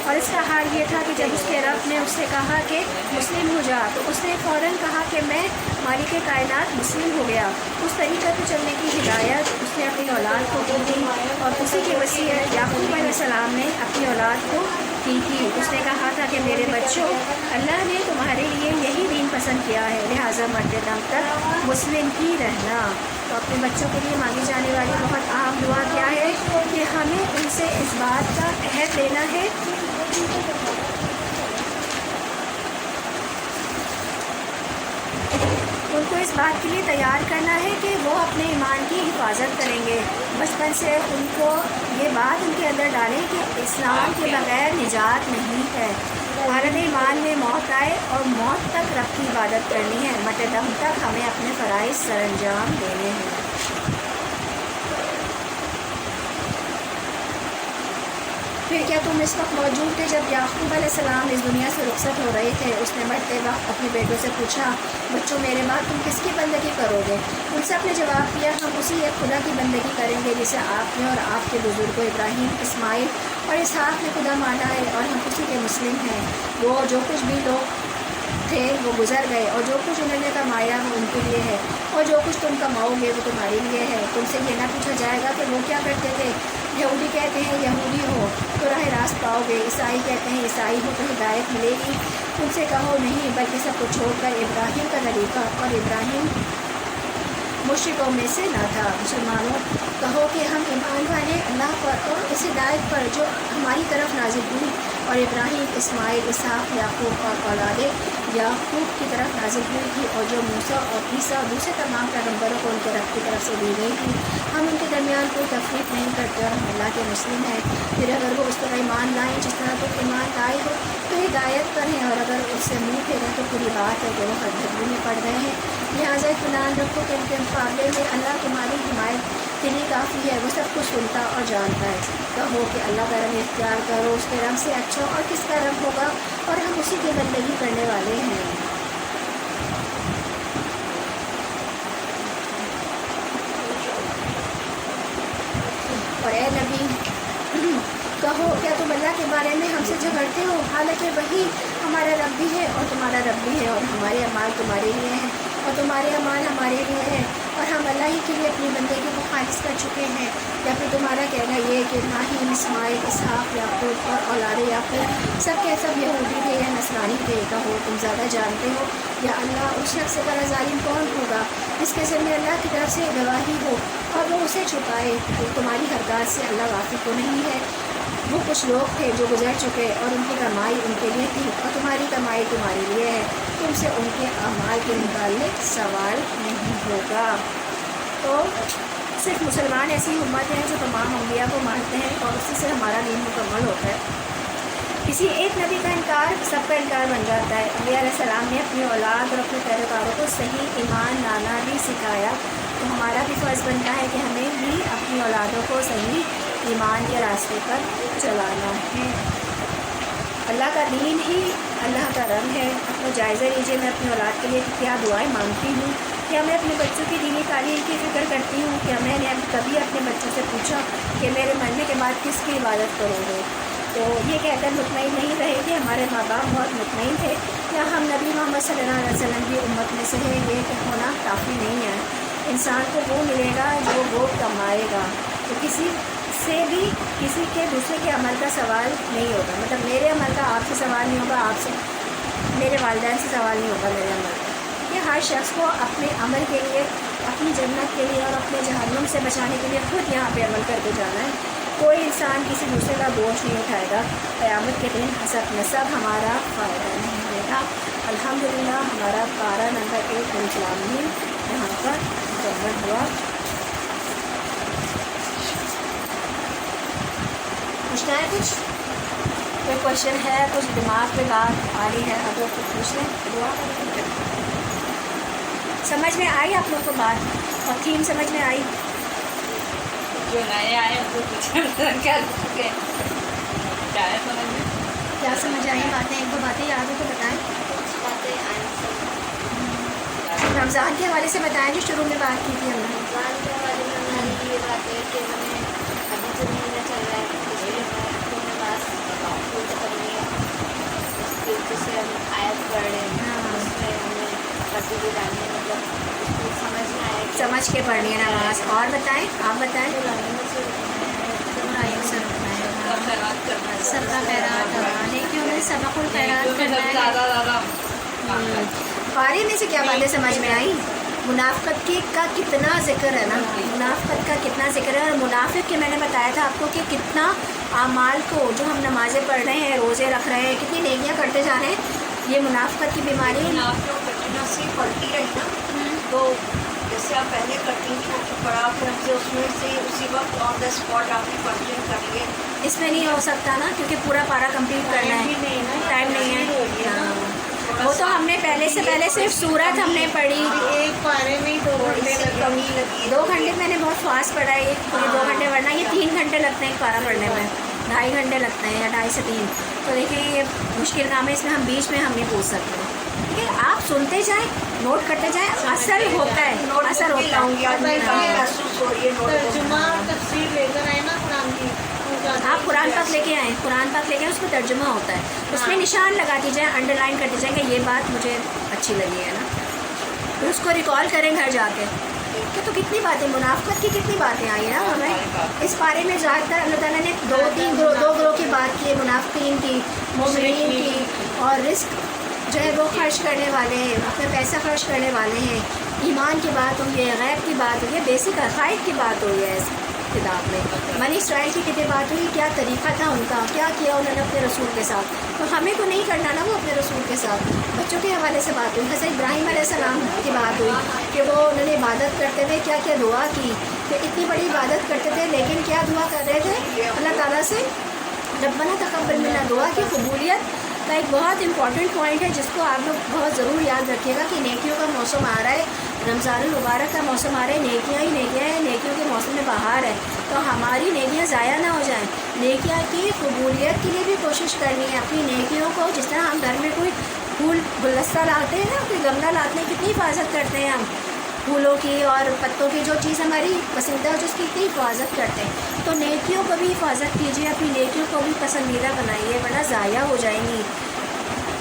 اور اس کا حال یہ تھا کہ جب اس کے رب نے اس سے کہا کہ مسلم ہو جا، تو اس نے فوراً کہا کہ میں مالک کائنات مسلم ہو گیا۔ اس طریقے پہ چلنے کی ہدایت اس نے اپنی اولاد کو کی تھی، اور اسی کی وصیت یعقوب علیہ السلام نے اپنی اولاد کو کی تھی۔ اس نے کہا تھا کہ میرے بچوں، اللہ نے تمہارے لیے یہی دین پسند کیا ہے، لہٰذا مرتے دم تک مسلم ہی رہنا۔ تو اپنے بچوں کے لیے مانگی جانے والی بہت اہم دعا کیا ہے کہ ہمیں ان سے اس بات کا عہد لینا ہے ان کو اس بات کے لیے تیار کرنا ہے کہ وہ اپنے ایمان کی حفاظت کریں گے۔ بچپن سے ان کو یہ بات ان کے اندر ڈالیں کہ اسلام کے بغیر نجات نہیں ہے، حالت ایمان میں موت آئے اور موت تک رب کی عبادت کرنی ہے، مرتے دم تک ہمیں اپنے فرائض سر انجام دینے ہیں۔ پھر کیا تم اس وقت موجود تھے جب یعقوب علیہ السلام اس دنیا سے رخصت ہو رہے تھے؟ اس نے مرتے وقت اپنے بیٹوں سے پوچھا، بچوں میرے بعد تم کس کی بندگی کرو گے؟ ان سب نے جواب دیا، ہم اسی ایک خدا کی بندگی کریں گے جسے آپ نے اور آپ کے بزرگوں ابراہیم، اسماعیل اور اسحاق نے خدا مانا ہے، اور ہم اسی کے مسلم ہیں۔ وہ جو کچھ بھی لوگ تھے وہ گزر گئے، اور جو کچھ انہوں نے کمایا وہ ان کے لیے ہے، اور جو کچھ تم کماؤ گے وہ تمہارے لیے ہے۔ تم سے یہ نہ پوچھا جائے گا کہ وہ کیا کرتے تھے۔ یہودی کہتے ہیں یہودی ہو تو راہ راست پاؤ گے، عیسائی کہتے ہیں عیسائی ہو تو ہدایت ملے گی۔ ان سے کہو نہیں، بلکہ سب کو چھوڑ کر ابراہیم کا طریقہ، اور ابراہیم مشرکوں میں سے نہ تھا۔ مسلمانوں کہو کہ ہم ایمان والے اللہ پر اور اس ہدایت پر جو ہماری طرف نازل ہوئی، اور ابراہیم، اسماعیل، اسحاق، یعقوب اور اولاد یعقوب کی طرف نازل ہوئی تھی، اور جو موسیٰ اور عیسیٰ اور دوسرے تمام پیغمبروں کو ان کے رب کی طرف سے دی گئی تھی۔ ہم ان کے درمیان کوئی تفریق نہیں کرتے، اور ہم اللہ کے مسلم ہیں۔ پھر اگر وہ اس طرح ایمان لائیں جس طرح تم ایمان لائے ہو تو ہدایت پر ہیں، اور اگر اس سے منہ پھیریں تو پوری بات ہے کہ وہ ہدایت میں پڑ گئے ہیں۔ لہٰذا اطمینان رکھو کہ ان کے مقابلے میں اللہ تمہاری حمایت کے لیے کافی ہے، وہ سب کچھ سنتا اور جانتا ہے۔ کہو کہ اللہ کا رنگ اختیار کرو، اس کے رنگ سے اچھا اور کس کا رنگ ہوگا، اور ہم اسی کی بندگی کرنے والے ہیں۔ اور اے نبی کہو، کیا تم اللہ کے بارے میں ہم سے جھگڑتے ہو، حالانکہ وہی ہمارا رب بھی ہے اور تمہارا رب بھی ہے، اور ہمارے اعمال تمہارے لیے ہیں اور تمہارے اعمال ہمارے لیے ہیں، اور ہم اللہ ہی کے لیے اپنی بندگی کو خالص کر چکے ہیں۔ یا پھر تمہارا کہنا یہ کہ ابراہیم، اسماعیل، اسحاق، یعقوب اور اولاد یعقوب سب کے سب یہودی تھے یا نصرانی تھے؟ کہو تم زیادہ جانتے ہو یا اللہ۔ اس شخص سے بڑا ظالم کون ہوگا جس کے ذمہ اللہ کی طرف سے گواہی ہو اور وہ اسے چھپائے؟ تمہاری حرکات سے اللہ واقف تو نہیں ہے؟ وہ کچھ لوگ تھے جو گزر چکے، اور ان کی کمائی ان کے لیے تھی، اور تمہاری کمائی تمہارے لیے ہے۔ تم سے ان کے اعمال کے متعلق سوال نہیں ہوگا۔ تو صرف مسلمان ایسی امت ہیں جو تمام انبیاء کو مانتے ہیں، اور اسی سے ہمارا دین مکمل ہوتا ہے۔ کسی ایک نبی کا انکار سب کا انکار بن جاتا ہے۔ انبیاء علیہ السلام نے اپنی اولاد اور اپنے پیروکاروں کو صحیح ایمان لانا بھی سکھایا، تو ہمارا بھی فرض بنتا ہے کہ ہمیں بھی اپنی اولادوں کو صحیح ایمان کے راستے پر چلانا ہے۔ اللہ کا دین ہی اللہ کا رنگ ہے۔ اپنا جائزہ لیجیے، میں اپنی اولاد کے لیے کیا دعائیں مانگتی ہوں، کیا میں اپنے بچوں کی دینی تعلیم کی فکر کرتی ہوں، کیا میں نے کبھی اپنے بچوں سے پوچھا کہ میرے مرنے کے بعد کس کی عبادت کرو گے؟ تو یہ کہہ کر مطمئن نہیں رہے کہ ہمارے ماں باپ بہت مطمئن تھے، یا ہم نبی محمد صلی اللہ علیہ وسلم کی امت میں سے ہے، یہ کہ ہونا کافی نہیں ہے۔ انسان کو وہ ملے گا جو وہ کمائے گا، تو کسی سے بھی کسی کے دوسرے کے عمل کا سوال نہیں ہوگا، مطلب میرے عمل کا آپ سے سوال نہیں ہوگا، آپ سے میرے والدین سے سوال نہیں ہوگا میرے عمل کا۔ یہ ہر شخص کو اپنے عمل کے لیے، اپنی جنت کے لیے اور اپنے جہنم سے بچانے کے لیے خود یہاں پہ عمل کر کے جانا ہے۔ کوئی انسان کسی دوسرے کا بوجھ نہیں اٹھائے گا۔ قیامت کے دن حسب نسب ہمارا فائدہ نہیں ہے۔ تھا. الحمدللہ ہمارا پارہ نمبر 1 انسلامی یہاں پر مکمل ہوا. پوچھنا ہے کچھ؟ کوئی کوشچن ہے؟ کچھ دماغ پہ بات آ رہی ہے اگر کچھ پوچھ لیں. دعا کریں. سمجھ میں آئی آپ لوگوں کو بات اور تھیم سمجھ میں آئی؟ جو نئے آئے ان کو کچھ کیا سمجھ میں کیا سمجھ آئی باتیں؟ ایک دو باتیں یاد ہو تو بتائیں. رمضان کے حوالے سے بتائیں جو شروع میں بات کی تھی ہم نے. رمضان کے حوالے میں ہماری یہ بات ہے کہ ہمیں ابھی جو مہینہ چل رہا ہے اس میں ہمیں نماز پوری کرنی ہے. اس کے جیسے ہم آیت پڑھ رہے ہیں اس میں ہمیں پڑھتے بھی ڈالنے مطلب اس کو سمجھ میں آئے سمجھ کے پڑھنی ہے نماز. اور بتائیں، آپ بتائیں. سب کا خیرات نیکیوں میں سبق الخیرات کرنا ہے. بارے میں سے کیا باتیں سمجھ میں آئی؟ منافقت کا کتنا ذکر ہے نا، منافقت کا کتنا ذکر ہے. اور منافق کے میں نے بتایا تھا آپ کو کہ کتنا اعمال کو جو ہم نمازیں پڑھ رہے ہیں، روزے رکھ رہے ہیں، کتنی نیکیاں کرتے جا رہے ہیں. یہ منافقت کی بیماری پڑھتی رہی نا تو جیسے آپ پہلے کرتی تھیں تو پڑھا پھر اس میں سے اسی وقت آن دا اسپاٹ آپ نے پڑھتے کر لیے. اس میں نہیں ہو سکتا نا کیونکہ پورا پارا کمپلیٹ کرنا ہے، ٹائم نہیں ہے. وہ تو ہم نے پہلے صرف سورت ہم نے پڑھی. ایک پارے میں 2 گھنٹے کمی لگی. 2 گھنٹے میں نے بہت فاسٹ پڑھا ہے. یہ 2 گھنٹے ورنہ یہ 3 گھنٹے لگتے ہیں ایک پارا پڑھنے میں، 2.5 گھنٹے لگتے ہیں یا 2.5 سے 3. تو دیکھیں یہ مشکل کام ہے. اس میں ہم بیچ میں ہم نہیں پوچھ سکتے. ٹھیک ہے، آپ سنتے جائیں، نوٹ کرتے جائیں. اثر ہوتا ہے، اثر ہوتا ہے. آپ قرآن پاک لے کے آئیں، قرآن پاک لے کے اس میں ترجمہ ہوتا ہے. اس میں نشان لگاتی جائیں، انڈر لائن کرتے جائیں کہ یہ بات مجھے اچھی لگی ہے نا. پھر اس کو ریکال کریں گھر جا کے کہ تو کتنی باتیں منافقت کی کتنی باتیں آئی نا ہمیں. اس بارے میں زیادہ تر اللہ تعالیٰ نے 2 گروہ کی بات کی ہے، منافقین کی، مومنین کی. اور رزق جو ہے وہ خرچ کرنے والے ہیں، اپنا پیسہ خرچ کرنے والے ہیں. ایمان کی بات ہوئی ہے، غیب کی بات ہوئی ہے، بیسک عقائد کی بات ہوئی ہے اس کتاب میں. بنی اسرائیل کی کتنی بات ہوئی، کیا طریقہ تھا ان کا، کیا کیا انہوں نے اپنے رسول کے ساتھ. تو ہمیں تو نہیں کرنا نا وہ اپنے رسول کے ساتھ. بچوں کے حوالے سے بات ہوئی. حضرت ابراہیم علیہ السلام کی بات ہوئی کہ وہ انہوں نے عبادت کرتے ہوئے کیا کیا دعا کی، کہ اتنی بڑی عبادت کرتے تھے لیکن کیا دعا کر رہے تھے اللہ تعالیٰ سے؟ ربنا تقبل منا. دعا کی قبولیت کا ایک بہت امپورٹنٹ پوائنٹ ہے جس کو آپ لوگ بہت ضرور یاد رکھیے گا کہ نیکیوں کا موسم آ رہا ہے. رمضان المبارک کا موسم آ رہا ہے. نیکیاں ہی نیکیاں ہیں، نیکیوں کے موسم میں بہار ہے. تو ہماری نیکیاں ضائع نہ ہو جائیں. نیکیاں کی قبولیت کے لیے بھی کوشش کرنی ہے. اپنی نیکیوں کو جس طرح ہم گھر میں کوئی پھول گلدستہ لاتے ہیں نا، کوئی گملہ لاتے ہیں، کتنی حفاظت کرتے ہیں ہم پھولوں کی اور پتوں کی. جو چیز ہماری پسندیدہ ہو جس کی اتنی حفاظت کرتے ہیں. تو نیکیوں کو بھی حفاظت کیجیے، اپنی نیکیوں کو بھی پسندیدہ بنائیے ورنہ ضائع ہو جائیں گی.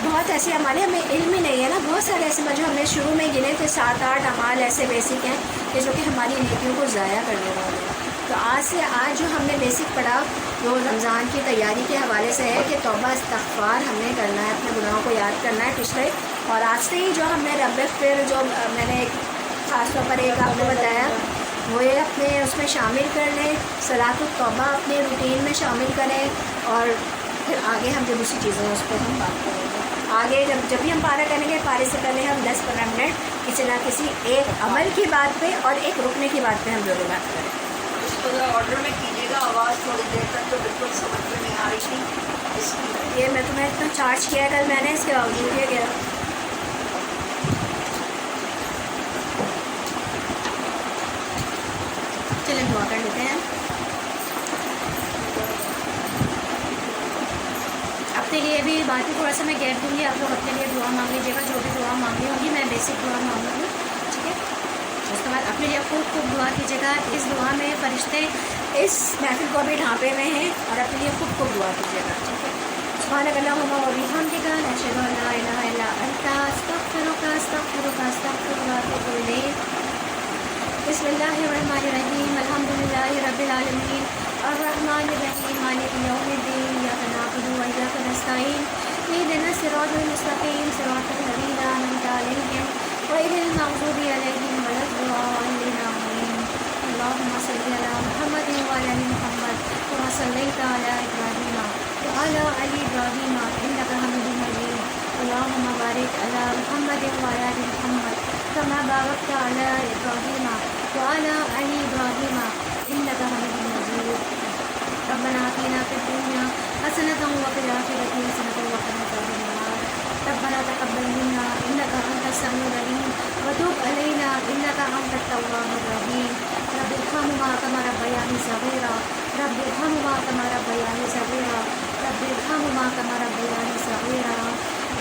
بہت ایسے ہمیں علم ہی نہیں ہے نا. بہت سارے ایسے جو ہم نے شروع میں گنے تھے 7-8 اعمال ایسے بیسک ہیں کہ جو کہ ہماری نیکیوں کو ضائع کرنے والے ہیں. تو آج جو ہم نے بیسک پڑھا وہ رمضان کی تیاری کے حوالے سے ہے کہ توبہ استغفار ہم نے کرنا ہے، اپنے گناہوں کو یاد کرنا ہے پچھلے. اور آج سے ہی جو ہم نے رب پھر جو میں نے خاص طور پر ایک آپ کو بتایا وہ یہ اپنے اس میں شامل کر لیں. صلاۃ التوبہ اپنے روٹین میں شامل کریں. اور پھر آگے ہم جو دوسری چیزیں ہیں اس پہ ہم بات کریں گے. آگے جب بھی ہم پارہ کریں گے، پارے سے پہلے ہم 10-15 منٹ کسی نہ کسی ایک عمل کی بات پہ اور ایک رکنے کی بات پہ ہم ضرور بات کریں. اس کو آرڈر میں کیجیے گا. آواز تھوڑی دیر تک تو بالکل سمجھ میں نہیں آ رہی تھی اس کی. یہ میں تمہیں اتنا چارج کیا کل میں نے، اس کے باوجود یہ گیا. چلیں دعا کر لیتے ہیں. اپنے لیے بھی باقی تھوڑا سا میں گیپ دوں گی. آپ لوگ اپنے لیے دعا مانگ لیجیے گا. جو بھی دعا مانگنی ہوگی میں بیسک دعا مانگوں گی. ٹھیک ہے، اس کے بعد اپنے لیے خوب دعا کیجیے گا. اس دعا میں فرشتے اس محفل کو بھی ڈھانپے ہوئے ہیں اور اپنے لیے خوب دعا کیجیے گا. ٹھیک ہے. سبحانک اللہم و بحمدک اشہد ان لا الہ الا انت استغفرک و اتوب الیک. بسم اللہ الرحمن الرحیم. الحمدللہ رب العالمین الرحمن الرحیم مالک یوم الدین. ایاک نعبد و ایاک نستعین. اہدنا الصراط المستقیم صراط الذین انعمت علیہم غیر المغضوب علیہم ولا الضالین آمین. اللهم صل علی محمد وعلی آل محمد کما صلیت علی ابراہیم وعلی آل ابراہیم انک حمید مجید. اللهم بارك على محمد وعلى آل محمد كما باركت على إبراهيم وعلى آل إبراهيم إنك حميد مجيد ربنا آتنا في الدنيا حسنة وفي الآخرة حسنة وقنا عذاب النار ربنا تقبل منا إنك أنت السميع العليم وتب علينا إنك أنت التواب الرحيم رب ارحمهما كما ربياني صغيرا رب ارحمهما كما ربياني صغيرا رب ارحمهما كما ربياني صغيرا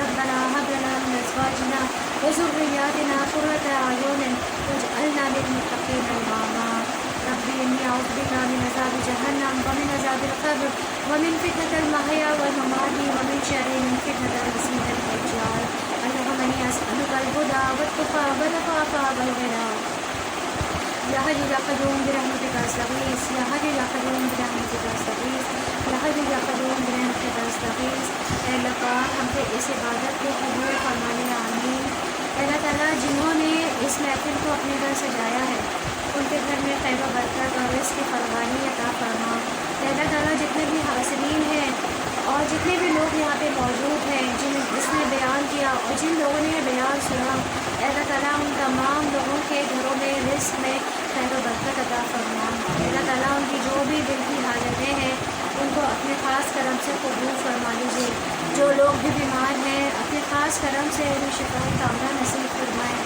ربنا هب لنا من أزواجنا وذرياتنا قرة أعين واجعلنا للمتقين إماما رب إني أعوذ بك من عذاب جهنم ومن عذاب القبر ومن فتنة المحيا والممات ومن شر من فتنة المسيح الدجال اللهم إني أسألك الهدى والتقى والعفاف والغنى يا حي يا قيوم برحمتك أستغيث يا حي يا قيوم برحمتك أستغيث يا حي يا قيوم برحمتك أستغيث اے اللہ پاک ہم سے اس عبادت کو قبول فرمانے آمین اللہ تعالیٰ جنہوں نے اس محفل کو اپنے گھر سجایا ہے ان کے گھر میں خیر و برکت اور رزق کی فراوانی عطا فرما اللہ تعالیٰ جتنے بھی حاضرین ہیں اور جتنے بھی لوگ یہاں پہ موجود ہیں جس نے بیان کیا اور جن لوگوں نے یہ بیان سنا اللہ تعالیٰ ان تمام لوگوں کے گھروں میں رزق میں خیر و برکت عطا فرما اللہ تعالیٰ ان کی جو بھی دل کی حاجتیں ہیں ان کو اپنے خاص کرم سے قبول فرما لیجیے جو لوگ بھی بیمار ہیں اپنے خاص کرم سے انہیں شفا کاملہ نصیب فرمائیں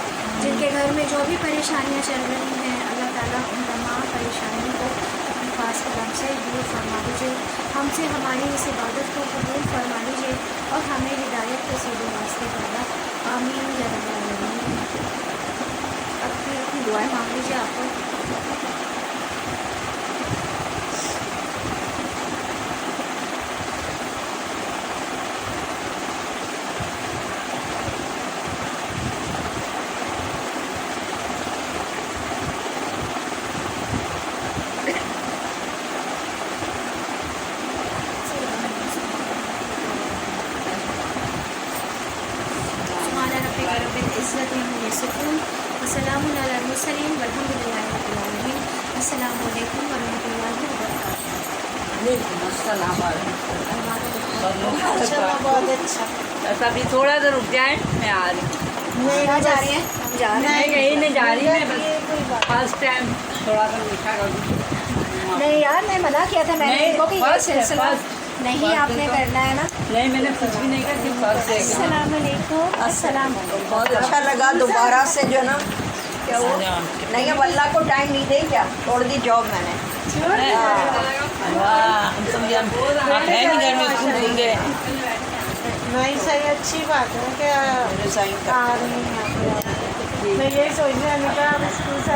جن کے گھر میں جو بھی پریشانیاں چل رہی ہیں اللہ تعالیٰ ان تمام پریشانیوں کو اپنے خاص کرم سے دور فرما لیجیے ہم سے ہماری اس عبادت کو قبول فرما لیجیے اور ہمیں ہدایت کے سیدھے راستے پر آمین یا رب العالمین اب پھر اپنی دعائیں مانگ لیجیے آپ کو السلام علی المرسلین والحمد للہ رب العالمین السلام علیکم ورحمۃ اللہ وبرکاتہ بہت اچھا ابھی تھوڑا سا رک جائیں میں آ رہی ہوں کہاں جا رہی ہیں ہم جا رہے ہیں کہیں نہیں جا رہی میں بس فرسٹ ٹائم تھوڑا سا میٹھا کر دوں نہیں یار میں منع کیا تھا میں نے ان کو کہ یہ سلسلہ نہیں آپ نے کرنا ہے نا نہیں میں نے کچھ بھی نہیں کر فرسٹ السلام علیکم السلام علیکم بہت اچھا لگا دوبارہ سے جو نا کیا وہ نہیں اب اللہ کو ٹائم نہیں دے کیا چھوڑ دی جاب میں نے نہیں صحیح اچھی بات ہے کہ ریزائن آ رہی ہیں یہاں پہ میں یہی سوچ رہی ہوں کہ اسکول سے